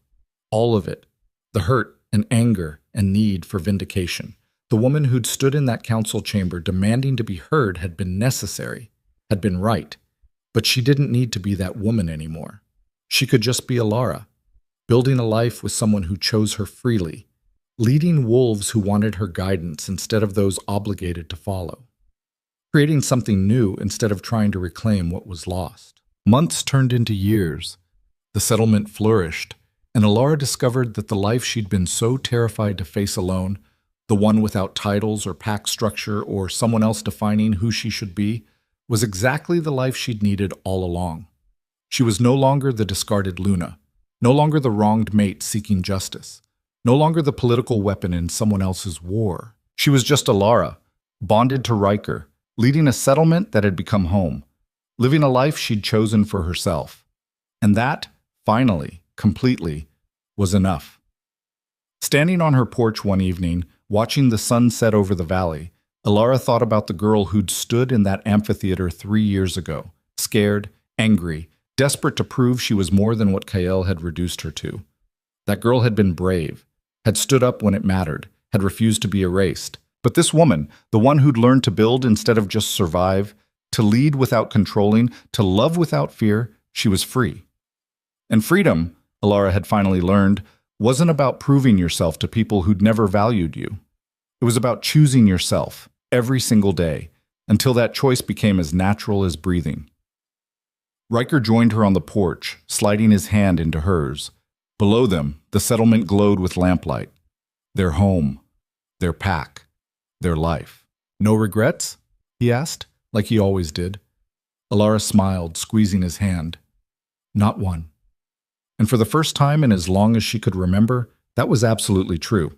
All of it. The hurt and anger and need for vindication. The woman who'd stood in that council chamber demanding to be heard had been necessary, had been right. But she didn't need to be that woman anymore. She could just be Alara, building a life with someone who chose her freely, leading wolves who wanted her guidance instead of those obligated to follow, creating something new instead of trying to reclaim what was lost. Months turned into years. The settlement flourished, and Alara discovered that the life she'd been so terrified to face alone, the one without titles or pack structure or someone else defining who she should be, was exactly the life she'd needed all along. She was no longer the discarded Luna, no longer the wronged mate seeking justice, no longer the political weapon in someone else's war. She was just Alara, bonded to Riker, leading a settlement that had become home, living a life she'd chosen for herself. And that, finally, completely, was enough. Standing on her porch one evening, watching the sun set over the valley, Alara thought about the girl who'd stood in that amphitheater 3 years ago, scared, angry, desperate to prove she was more than what Kael had reduced her to. That girl had been brave, had stood up when it mattered, had refused to be erased. But this woman, the one who'd learned to build instead of just survive, to lead without controlling, to love without fear, she was free. And freedom, Alara had finally learned, wasn't about proving yourself to people who'd never valued you. It was about choosing yourself every single day, until that choice became as natural as breathing. Riker joined her on the porch, sliding his hand into hers. Below them, the settlement glowed with lamplight. Their home, their pack, their life. No regrets? He asked, like he always did. Alara smiled, squeezing his hand. Not one. And for the first time in as long as she could remember, that was absolutely true.